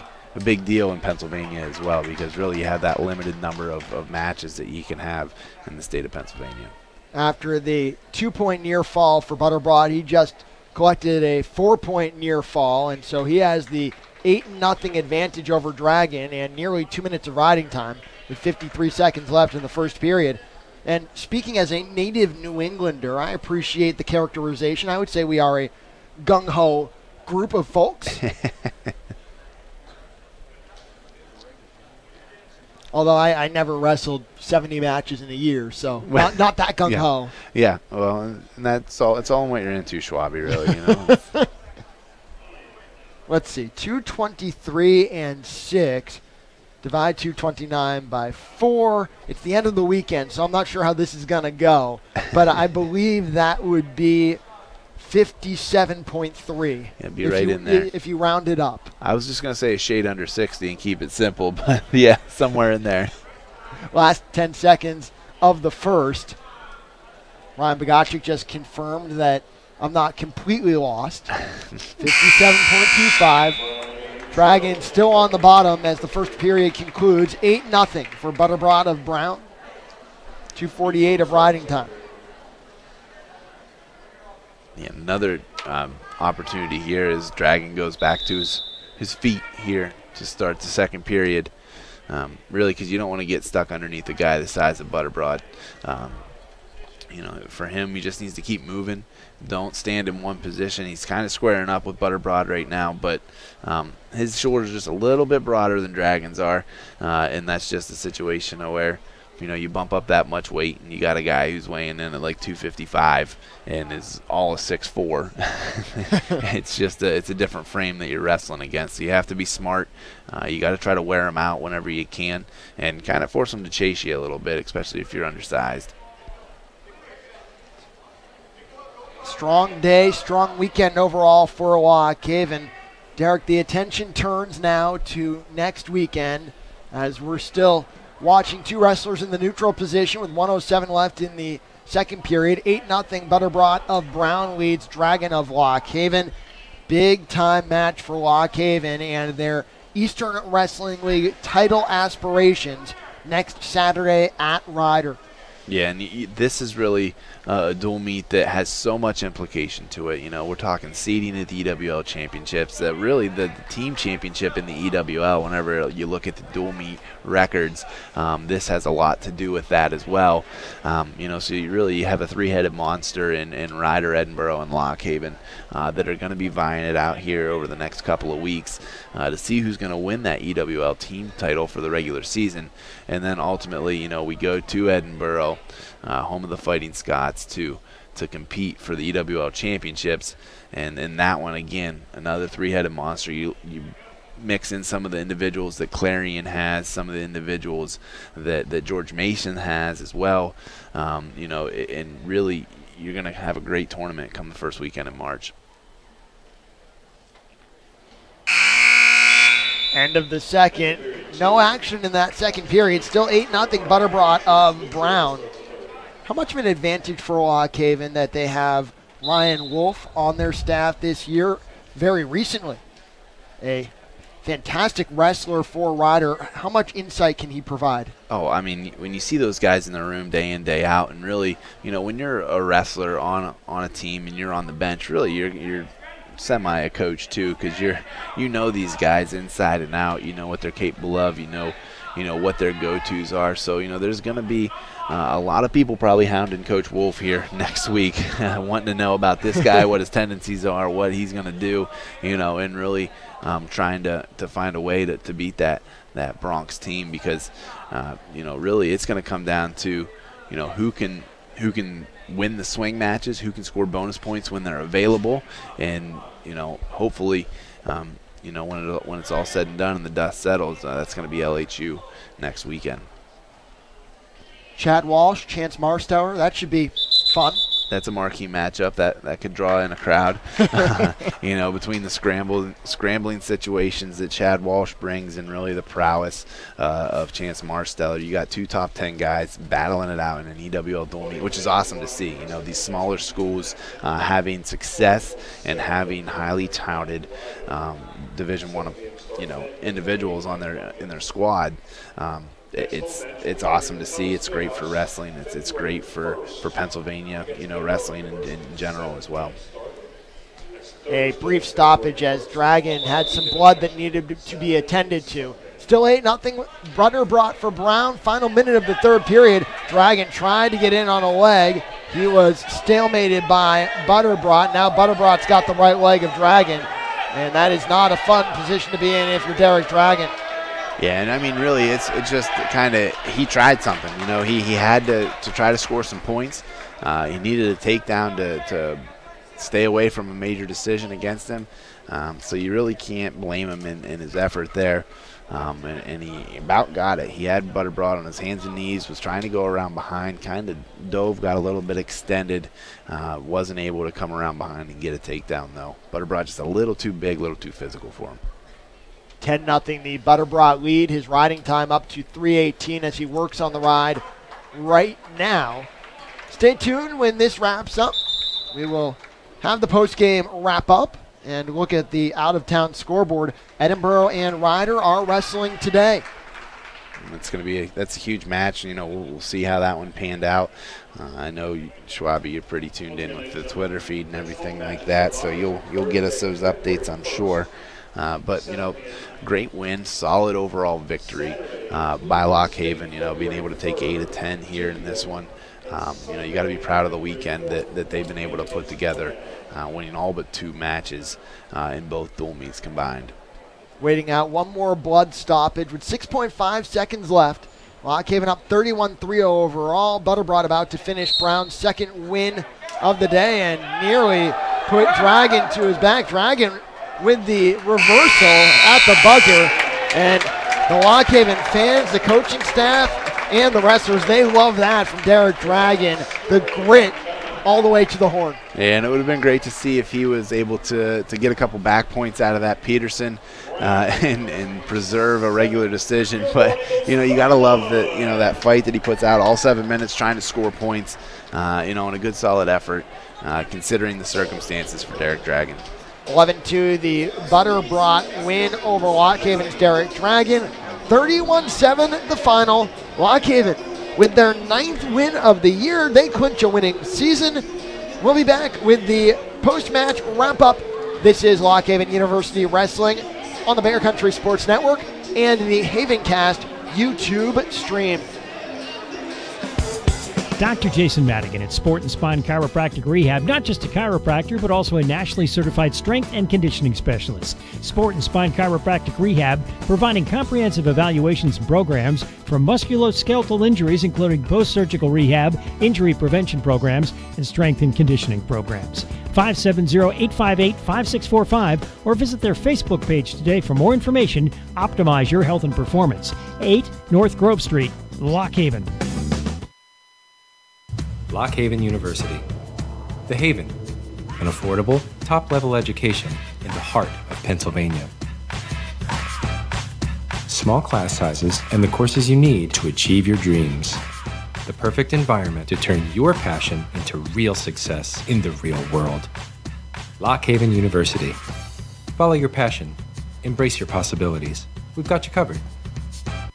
deal in Pennsylvania as well, because really you have that limited number of matches that you can have in the state of Pennsylvania. After the 2-point near fall for Butterbrodt, he just collected a 4-point near fall, and so he has the 8-0 advantage over Dragon and nearly 2 minutes of riding time with 53 seconds left in the first period. And speaking as a native New Englander, I appreciate the characterization. I would say we are a gung-ho group of folks. Although I never wrestled 70 matches in a year, so not that gung-ho. Yeah, well, and that's all. It's all in what you're into, Schwabi, really. Let's see, 223-6. Divide 229 by 4. It's the end of the weekend, so I'm not sure how this is going to go. But I believe that would be 57.3. Yeah, be right in there. If you round it up. I was just going to say a shade under 60 and keep it simple, but yeah, somewhere in there. Last 10 seconds of the first. Ryan Bogacek just confirmed that I'm not completely lost. 57.25. Dragons still on the bottom as the first period concludes. 8-0 for Butterbrodt of Brown. 2:48 of riding time. Yeah, another opportunity here as Dragon goes back to his feet here to start the second period. Really, because you don't want to get stuck underneath a guy the size of Butterbrodt. You know, for him, he just needs to keep moving. Don't stand in one position. He's kind of squaring up with Butterbrodt right now, but his shoulders are just a little bit broader than Dragon's are, and that's just a situation where, you know, you bump up that much weight and you got a guy who's weighing in at like 255 and is all a 6'4". It's a different frame that you're wrestling against. So you have to be smart. You got to try to wear him out whenever you can and kind of force him to chase you a little bit, especially if you're undersized. Strong day, strong weekend overall for Lock Haven. Derek, the attention turns now to next weekend as we're still watching two wrestlers in the neutral position with 1:07 left in the second period. 8-0 Butterbrodt of Brown leads Dragon of Lock Haven. Big time match for Lock Haven and their Eastern Wrestling League title aspirations next Saturday at Ryder. Yeah, and this is really a dual meet that has so much implication to it. You know, we're talking seeding at the EWL championships. Really, the team championship in the EWL, whenever you look at the dual meet records, this has a lot to do with that as well. You know, so you have a three-headed monster in Ryder, Edinburgh, and Lock Haven that are going to be vying it out here over the next couple of weeks to see who's going to win that EWL team title for the regular season. And then ultimately, you know, we go to Edinburgh, home of the Fighting Scots, to compete for the EWL championships. And in that one, again, another three-headed monster. You mix in some of the individuals that Clarion has, some of the individuals that George Mason has as well. You know, and really, you're going to have a great tournament come the first weekend in March. End of the second. No action in that second period. Still 8-0 Butterbrodt of Brown. How much of an advantage for Lock Haven that they have Ryan Wolf on their staff this year, very recently? A fantastic wrestler for Ryder. How much insight can he provide? Oh, I mean, when you see those guys in the room day in, day out, and really, you know, when you're a wrestler on a team and you're on the bench, really you're semi a coach too, because you know these guys inside and out. You know what they're capable of. You know what their go-tos are. So you know there's going to be a lot of people probably hounding Coach Wolf here next week, wanting to know about this guy, what his tendencies are, what he's going to do. You know, and really trying to find a way to beat that Bronx team, because you know, really it's going to come down to, you know, who can win the swing matches, who can score bonus points when they're available, and you know, hopefully, you know, when it's all said and done and the dust settles, that's going to be LHU next weekend. Chad Walsh, Chance Marstower, that should be fun. That's a marquee matchup that could draw in a crowd. You know, between the scrambling situations that Chad Walsh brings and really the prowess of Chance Marsteller, you got two top 10 guys battling it out in an EWL dual meet, which is awesome to see. You know, these smaller schools having success and having highly touted Division I, you know, individuals in their squad. It's awesome to see. It's great for wrestling. It's great for Pennsylvania, you know, wrestling in general as well. A brief stoppage as Dragon had some blood that needed to be attended to. Still 8-0 Butterbrodt for Brown. Final minute of the third period. Dragon tried to get in on a leg. He was stalemated by Butterbrodt. Now Butterbrot's got the right leg of Dragon, and that is not a fun position to be in if you're Derek Dragon. Yeah, and I mean, really, it's just kind of, he tried something. You know, he had to try to score some points. He needed a takedown to stay away from a major decision against him. So you really can't blame him in his effort there. and he about got it. He had Butterbroad on his hands and knees, was trying to go around behind, kind of dove, got a little bit extended, wasn't able to come around behind and get a takedown, though. Butterbroad just a little too big, a little too physical for him. 10-0 the Butterbroad lead. His riding time up to 3:18 as he works on the ride right now. Stay tuned when this wraps up. We will have the post-game wrap up and look at the out-of-town scoreboard. Edinboro and Ryder are wrestling today. It's going to be that's a huge match. You know, we'll see how that one panned out. I know Schwabe, you're pretty tuned in with the Twitter feed and everything like that, so you'll get us those updates, I'm sure. But you know, great win, solid overall victory by Lock Haven. You know, being able to take 8-10 here in this one. You know, you got to be proud of the weekend that they've been able to put together, winning all but 2 matches in both dual meets combined. Waiting out one more blood stoppage with 6.5 seconds left. Lock Haven up 31-3 overall. Butterbroad about to finish Brown's second win of the day and nearly put Dragon to his back. Dragon with the reversal at the buzzer. And the Lock Haven fans, the coaching staff, and the wrestlers, they love that from Derek Dragon. The grit all the way to the horn. Yeah, and it would have been great to see if he was able to get a couple back points out of that Peterson and preserve a regular decision. But, you know, you got to love that, you know, that fight that he puts out all 7 minutes trying to score points, you know, and a good solid effort considering the circumstances for Derek Dragon. 11-2, the Butterbroad win over Lock Haven's Derek Dragon. 31-7 the final. Lock Haven with their 9th win of the year. They clinch a winning season. We'll be back with the post-match wrap-up. This is Lock Haven University Wrestling on the Bear Country Sports Network and the Havencast YouTube stream. Dr. Jason Madigan at Sport and Spine Chiropractic Rehab, not just a chiropractor, but also a nationally certified strength and conditioning specialist. Sport and Spine Chiropractic Rehab, providing comprehensive evaluations and programs for musculoskeletal injuries, including post-surgical rehab, injury prevention programs, and strength and conditioning programs. 570-858-5645 or visit their Facebook page today for more information. Optimize your health and performance. 8 North Grove Street, Lock Haven. Lock Haven University. The Haven, an affordable, top-level education in the heart of Pennsylvania. Small class sizes and the courses you need to achieve your dreams. The perfect environment to turn your passion into real success in the real world. Lock Haven University. Follow your passion. Embrace your possibilities. We've got you covered.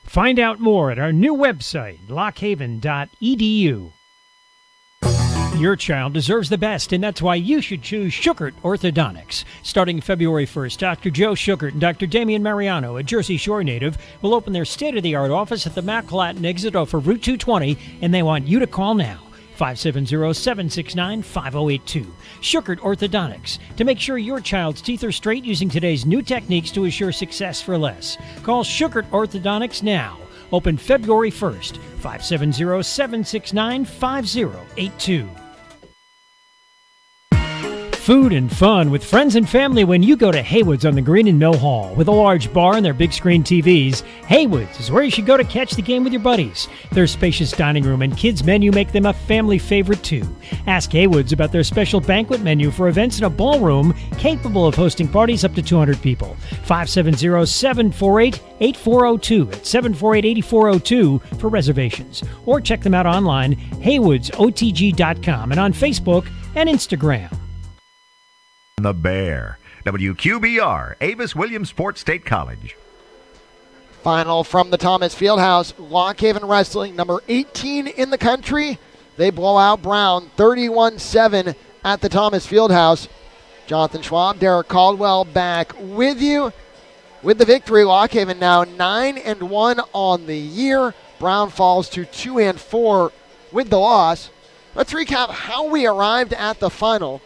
Find out more at our new website, lockhaven.edu. Your child deserves the best, and that's why you should choose Schuchert Orthodontics. Starting February 1st, Dr. Joe Schuchert and Dr. Damian Mariano, a Jersey Shore native, will open their state-of-the-art office at the McLatin exit off of Route 220, and they want you to call now. 570-769-5082. Schuchert Orthodontics. To make sure your child's teeth are straight using today's new techniques to assure success for less. Call Schuchert Orthodontics now. Open February 1st. 570-769-5082. Food and fun with friends and family when you go to Haywood's on the Green in Mill Hall. With a large bar and their big screen TVs, Haywood's is where you should go to catch the game with your buddies. Their spacious dining room and kids menu make them a family favorite too. Ask Haywood's about their special banquet menu for events in a ballroom capable of hosting parties up to 200 people. 570-748-8402 at 748-8402 for reservations. Or check them out online, haywoodsotg.com, and on Facebook and Instagram. The Bear. WQBR, Avis Williams Sports State College. Final from the Thomas Fieldhouse. Lock Haven Wrestling, number 18 in the country. They blow out Brown 31-7 at the Thomas Fieldhouse. Jonathan Schwab, Derek Caldwell back with you. With the victory, Lock Haven now 9-1 on the year. Brown falls to 2-4 with the loss. Let's recap how we arrived at the final.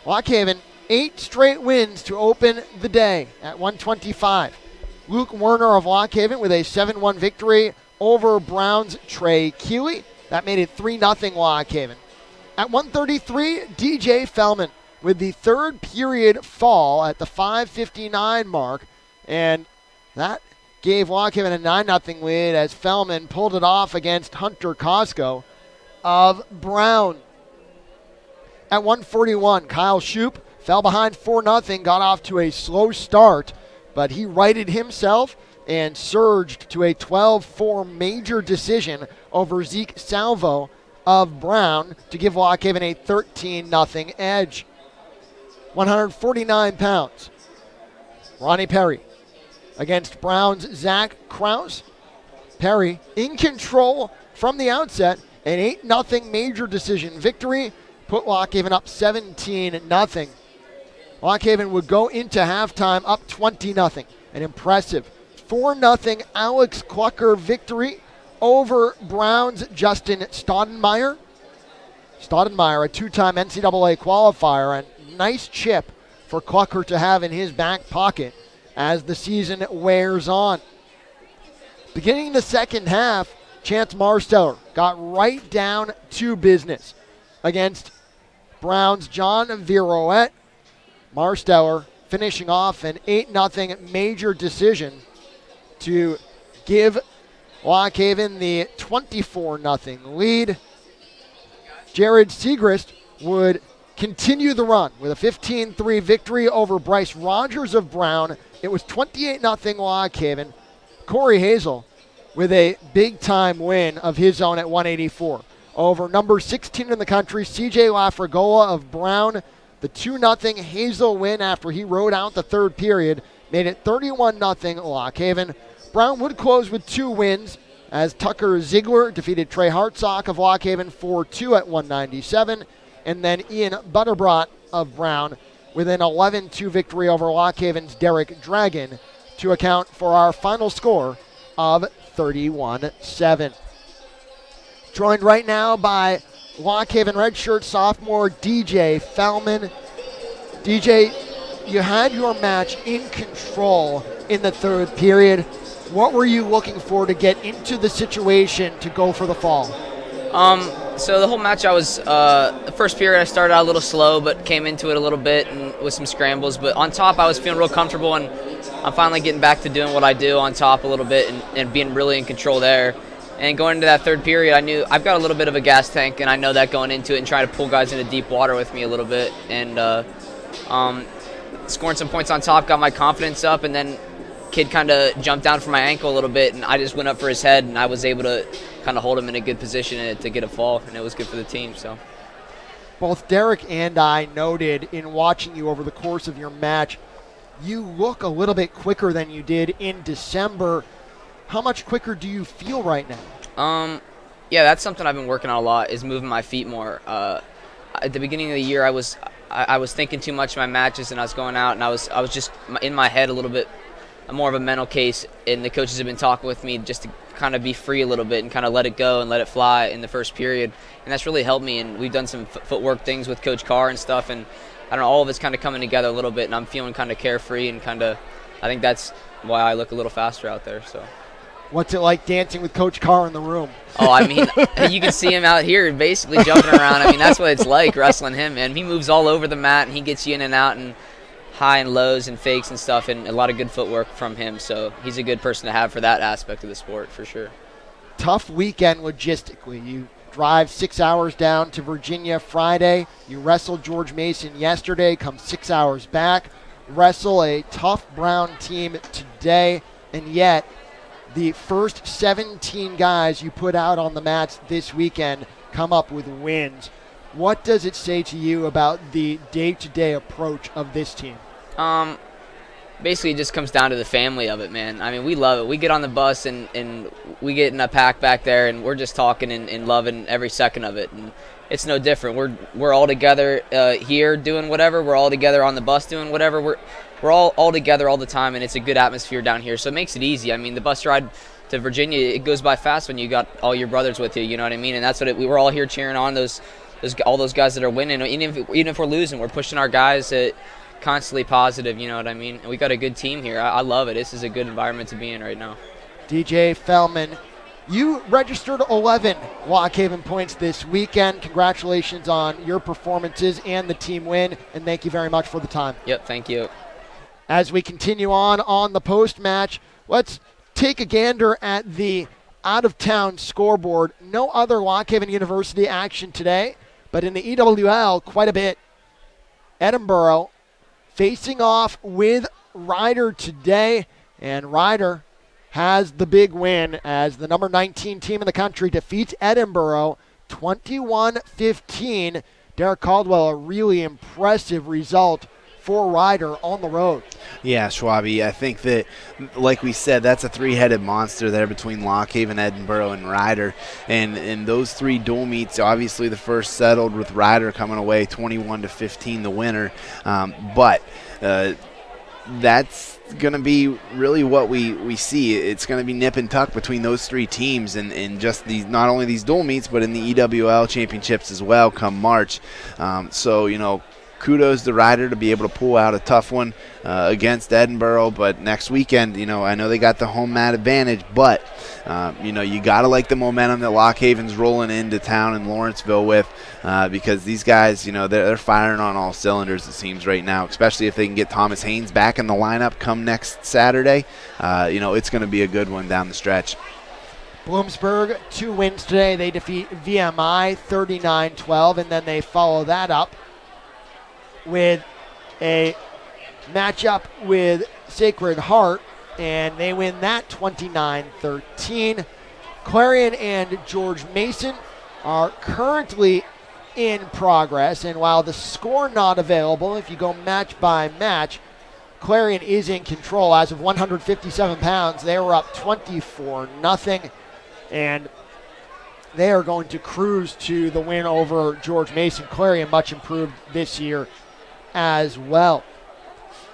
Lock Haven 8 straight wins to open the day at 125. Luke Werner of Lock Haven with a 7-1 victory over Brown's Trey Keeley. That made it 3-0 Lock Haven. At 133, DJ Fellman with the third period fall at the 5:59 mark. And that gave Lock Haven a 9-0 lead as Fellman pulled it off against Hunter Costco of Brown. At 1:41, Kyle Shoup fell behind 4-0, got off to a slow start, but he righted himself and surged to a 12-4 major decision over Zeke Salvo of Brown to give Lock Haven a 13-0 edge. 149 pounds. Ronnie Perry against Brown's Zach Kraus. Perry in control from the outset. An 8-0 major decision victory put Lock Haven up 17-0. Lock Haven would go into halftime up 20-0. An impressive 4-0 Alex Clucker victory over Brown's Justin Staudenmeyer. Staudenmeyer, a two-time NCAA qualifier, and nice chip for Clucker to have in his back pocket as the season wears on. Beginning the second half, Chance Marsteller got right down to business against Brown's John Viroet. Marsteller finishing off an 8-0 major decision to give Lock Haven the 24-0 lead. Jared Segrist would continue the run with a 15-3 victory over Bryce Rogers of Brown. It was 28-0 Lock Haven. Corey Hazel with a big-time win of his own at 184 over number 16 in the country, CJ Lafragola of Brown. The 2-0 Hazel win after he rode out the third period made it 31-0 Lock Haven. Brown would close with 2 wins as Tucker Ziegler defeated Trey Hartsock of Lock Haven 4-2 at 197, and then Ian Butterbrot of Brown with an 11-2 victory over Lock Haven's Derek Dragon to account for our final score of 31-7. Joined right now by Lock Haven redshirt sophomore DJ Fellman. DJ, you had your match in control in the third period. What were you looking for to get into the situation to go for the fall? So the whole match, I was the first period I started out a little slow, but came into it a little bit and with some scrambles. But on top, I was feeling real comfortable, and I'm finally getting back to doing what I do on top a little bit and being really in control there. And going into that third period, I knew I've got a little bit of a gas tank, and I know that going into it and trying to pull guys into deep water with me a little bit. And scoring some points on top got my confidence up, and then kid kind of jumped down for my ankle a little bit, and I just went up for his head, and I was able to kind of hold him in a good position to get a fall, and it was good for the team. So both Derek and I noted in watching you over the course of your match, you look a little bit quicker than you did in December. How much quicker do you feel right now? Yeah, that's something I've been working on a lot, is moving my feet more. At the beginning of the year, I was thinking too much of my matches, and I was going out, and I was just in my head a little bit more of a mental case, and the coaches have been talking with me just to kind of be free a little bit and kind of let it go and let it fly in the first period, and that's really helped me. And we've done some footwork things with Coach Carr and stuff, and I don't know, all of it's kind of coming together a little bit, and I'm feeling kind of carefree, and kind of, I think that's why I look a little faster out there. So what's it like dancing with Coach Carr in the room? Oh, I mean, you can see him out here basically jumping around. I mean, that's what it's like wrestling him, man. He moves all over the mat, and he gets you in and out, and high and lows and fakes and stuff, and a lot of good footwork from him. So he's a good person to have for that aspect of the sport, for sure. Tough weekend logistically. You drive 6 hours down to Virginia Friday. You wrestled George Mason yesterday, come 6 hours back. Wrestle a tough Brown team today, and yet the first 17 guys you put out on the mats this weekend come up with wins. What does it say to you about the day-to-day approach of this team? Basically, it just comes down to the family of it, man. I mean, we love it. We get on the bus, and we get in a pack back there, and we're just talking and loving every second of it. And it's no different. We're all together here doing whatever. We're all together on the bus doing whatever. We're all together all the time, and it's a good atmosphere down here. So it makes it easy. I mean, the bus ride to Virginia, it goes by fast when you got all your brothers with you. You know what I mean? And that's what we were all here cheering on all those guys that are winning. Even if we're losing, we're pushing our guys constantly positive. You know what I mean? And we got a good team here. I love it. This is a good environment to be in right now. DJ Fellman, you registered 11 Lock Haven points this weekend. Congratulations on your performances and the team win, and thank you very much for the time. Yep, thank you. As we continue on the post-match, let's take a gander at the out-of-town scoreboard. No other Lock Haven University action today, but in the EWL, quite a bit. Edinboro facing off with Ryder today, and Ryder has the big win as the number 19 team in the country defeats Edinboro 21-15. Derek Caldwell, a really impressive result for Ryder on the road. Yeah, Schwabi, I think that, like we said, that's a three-headed monster there between Lock Haven, Edinboro, and Ryder. And those three dual meets, obviously the first settled with Ryder coming away 21-15, the winner. But that's going to be really what we see. It's going to be nip and tuck between those three teams and just these, not only these dual meets, but in the EWL championships as well come March. So, you know, kudos to Ryder to be able to pull out a tough one against Edinboro. But next weekend, you know, I know they got the home mat advantage, but, you know, you got to like the momentum that Lock Haven's rolling into town in Lawrenceville with because these guys, you know, they're firing on all cylinders, it seems, right now, especially if they can get Thomas Haynes back in the lineup come next Saturday. You know, it's going to be a good one down the stretch. Bloomsburg, 2 wins today. They defeat VMI 39-12, and then they follow that up with a matchup with Sacred Heart, and they win that 29-13. Clarion and George Mason are currently in progress, and while the score not available, if you go match by match, Clarion is in control. As of 157 pounds, they were up 24-0, and they are going to cruise to the win over George Mason. Clarion much improved this year as well.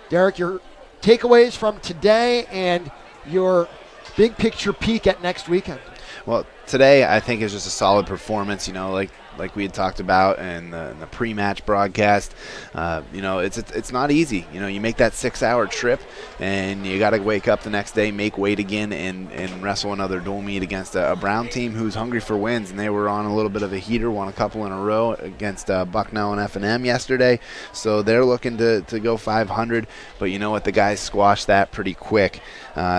Derek, your takeaways from today and your big picture peek at next weekend. Well, today I think is just a solid performance, you know, like we had talked about in the pre-match broadcast. You know, it's not easy. You know, you make that 6-hour trip and you got to wake up the next day, make weight again, and wrestle another dual meet against a Brown team who's hungry for wins, and they were on a little bit of a heater, won a couple in a row against Bucknell and F&M yesterday, so they're looking to go 500, but you know what, the guys squashed that pretty quick.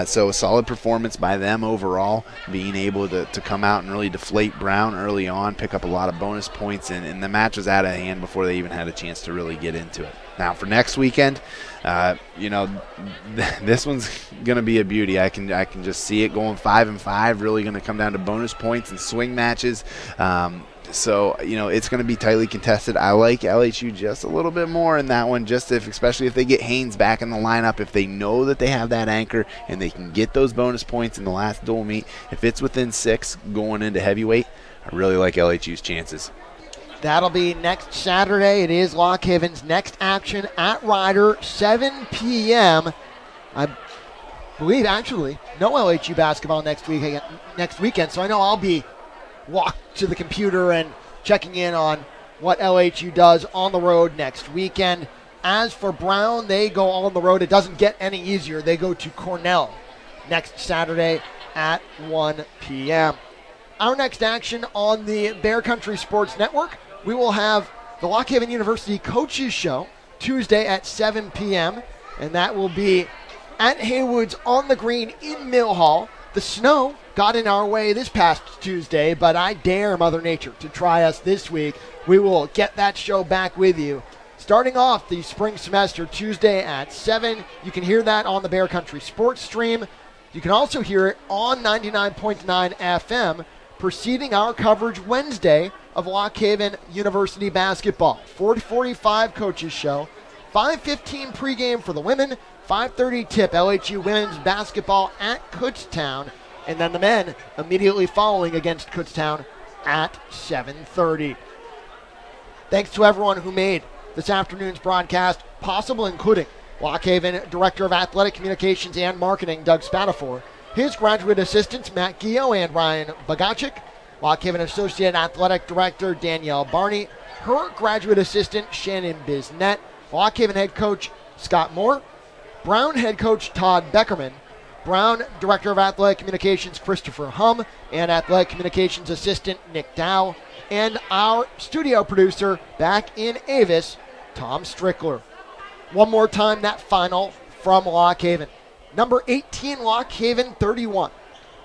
So a solid performance by them overall, being able to come out and really deflate Brown early on, pick up a lot of bonus points, and the match was out of hand before they even had a chance to really get into it. Now for next weekend, you know, this one's going to be a beauty. I can just see it going 5-5, really going to come down to bonus points and swing matches. So, you know, it's going to be tightly contested. I like LHU just a little bit more in that one, just especially if they get Haynes back in the lineup, if they know that they have that anchor and they can get those bonus points in the last dual meet. If it's within 6 going into heavyweight, I really like LHU's chances. That'll be next Saturday. It is Lock Haven's next action at Ryder, 7 p.m. I believe, actually, no LHU basketball next weekend, so I know I'll be walked to the computer and checking in on what LHU does on the road next weekend. As for Brown, they go on the road. It doesn't get any easier. They go to Cornell next Saturday at 1 p.m. Our next action on the Bear Country Sports Network, we will have the Lock Haven University Coaches Show Tuesday at 7 p.m., and that will be at Haywood's on the green in Mill Hall. The snow got in our way this past Tuesday, but I dare Mother Nature to try us this week. We will get that show back with you. Starting off the spring semester Tuesday at 7. You can hear that on the Bear Country Sports stream. You can also hear it on 99.9 FM, preceding our coverage Wednesday of Lock Haven University basketball. 4:45 Coaches Show, 5:15 pregame for the women, 5:30 tip LHU women's basketball at Kutztown, and then the men immediately following against Kutztown at 7:30. Thanks to everyone who made this afternoon's broadcast possible, including Lock Haven Director of Athletic Communications and Marketing, Doug Spatafor, his graduate assistants, Matt Gio and Ryan Bagachik, Lock Haven Associate Athletic Director, Danielle Barney, her graduate assistant, Shannon Biznett, Lock Haven Head Coach, Scott Moore, Brown Head Coach, Todd Beckerman, Brown Director of Athletic Communications, Christopher Hum, and Athletic Communications Assistant, Nick Dow, and our studio producer back in Avis, Tom Strickler. One more time, that final from Lock Haven. Number 18, Lock Haven 31.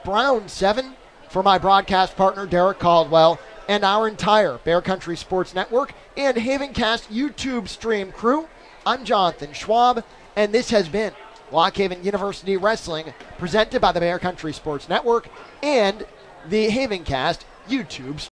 Brown 7 for my broadcast partner, Derek Caldwell, and our entire Bear Country Sports Network and Havencast YouTube stream crew. I'm Jonathan Schwab, and this has been Lock Haven University Wrestling, presented by the Bear Country Sports Network and the Havencast YouTube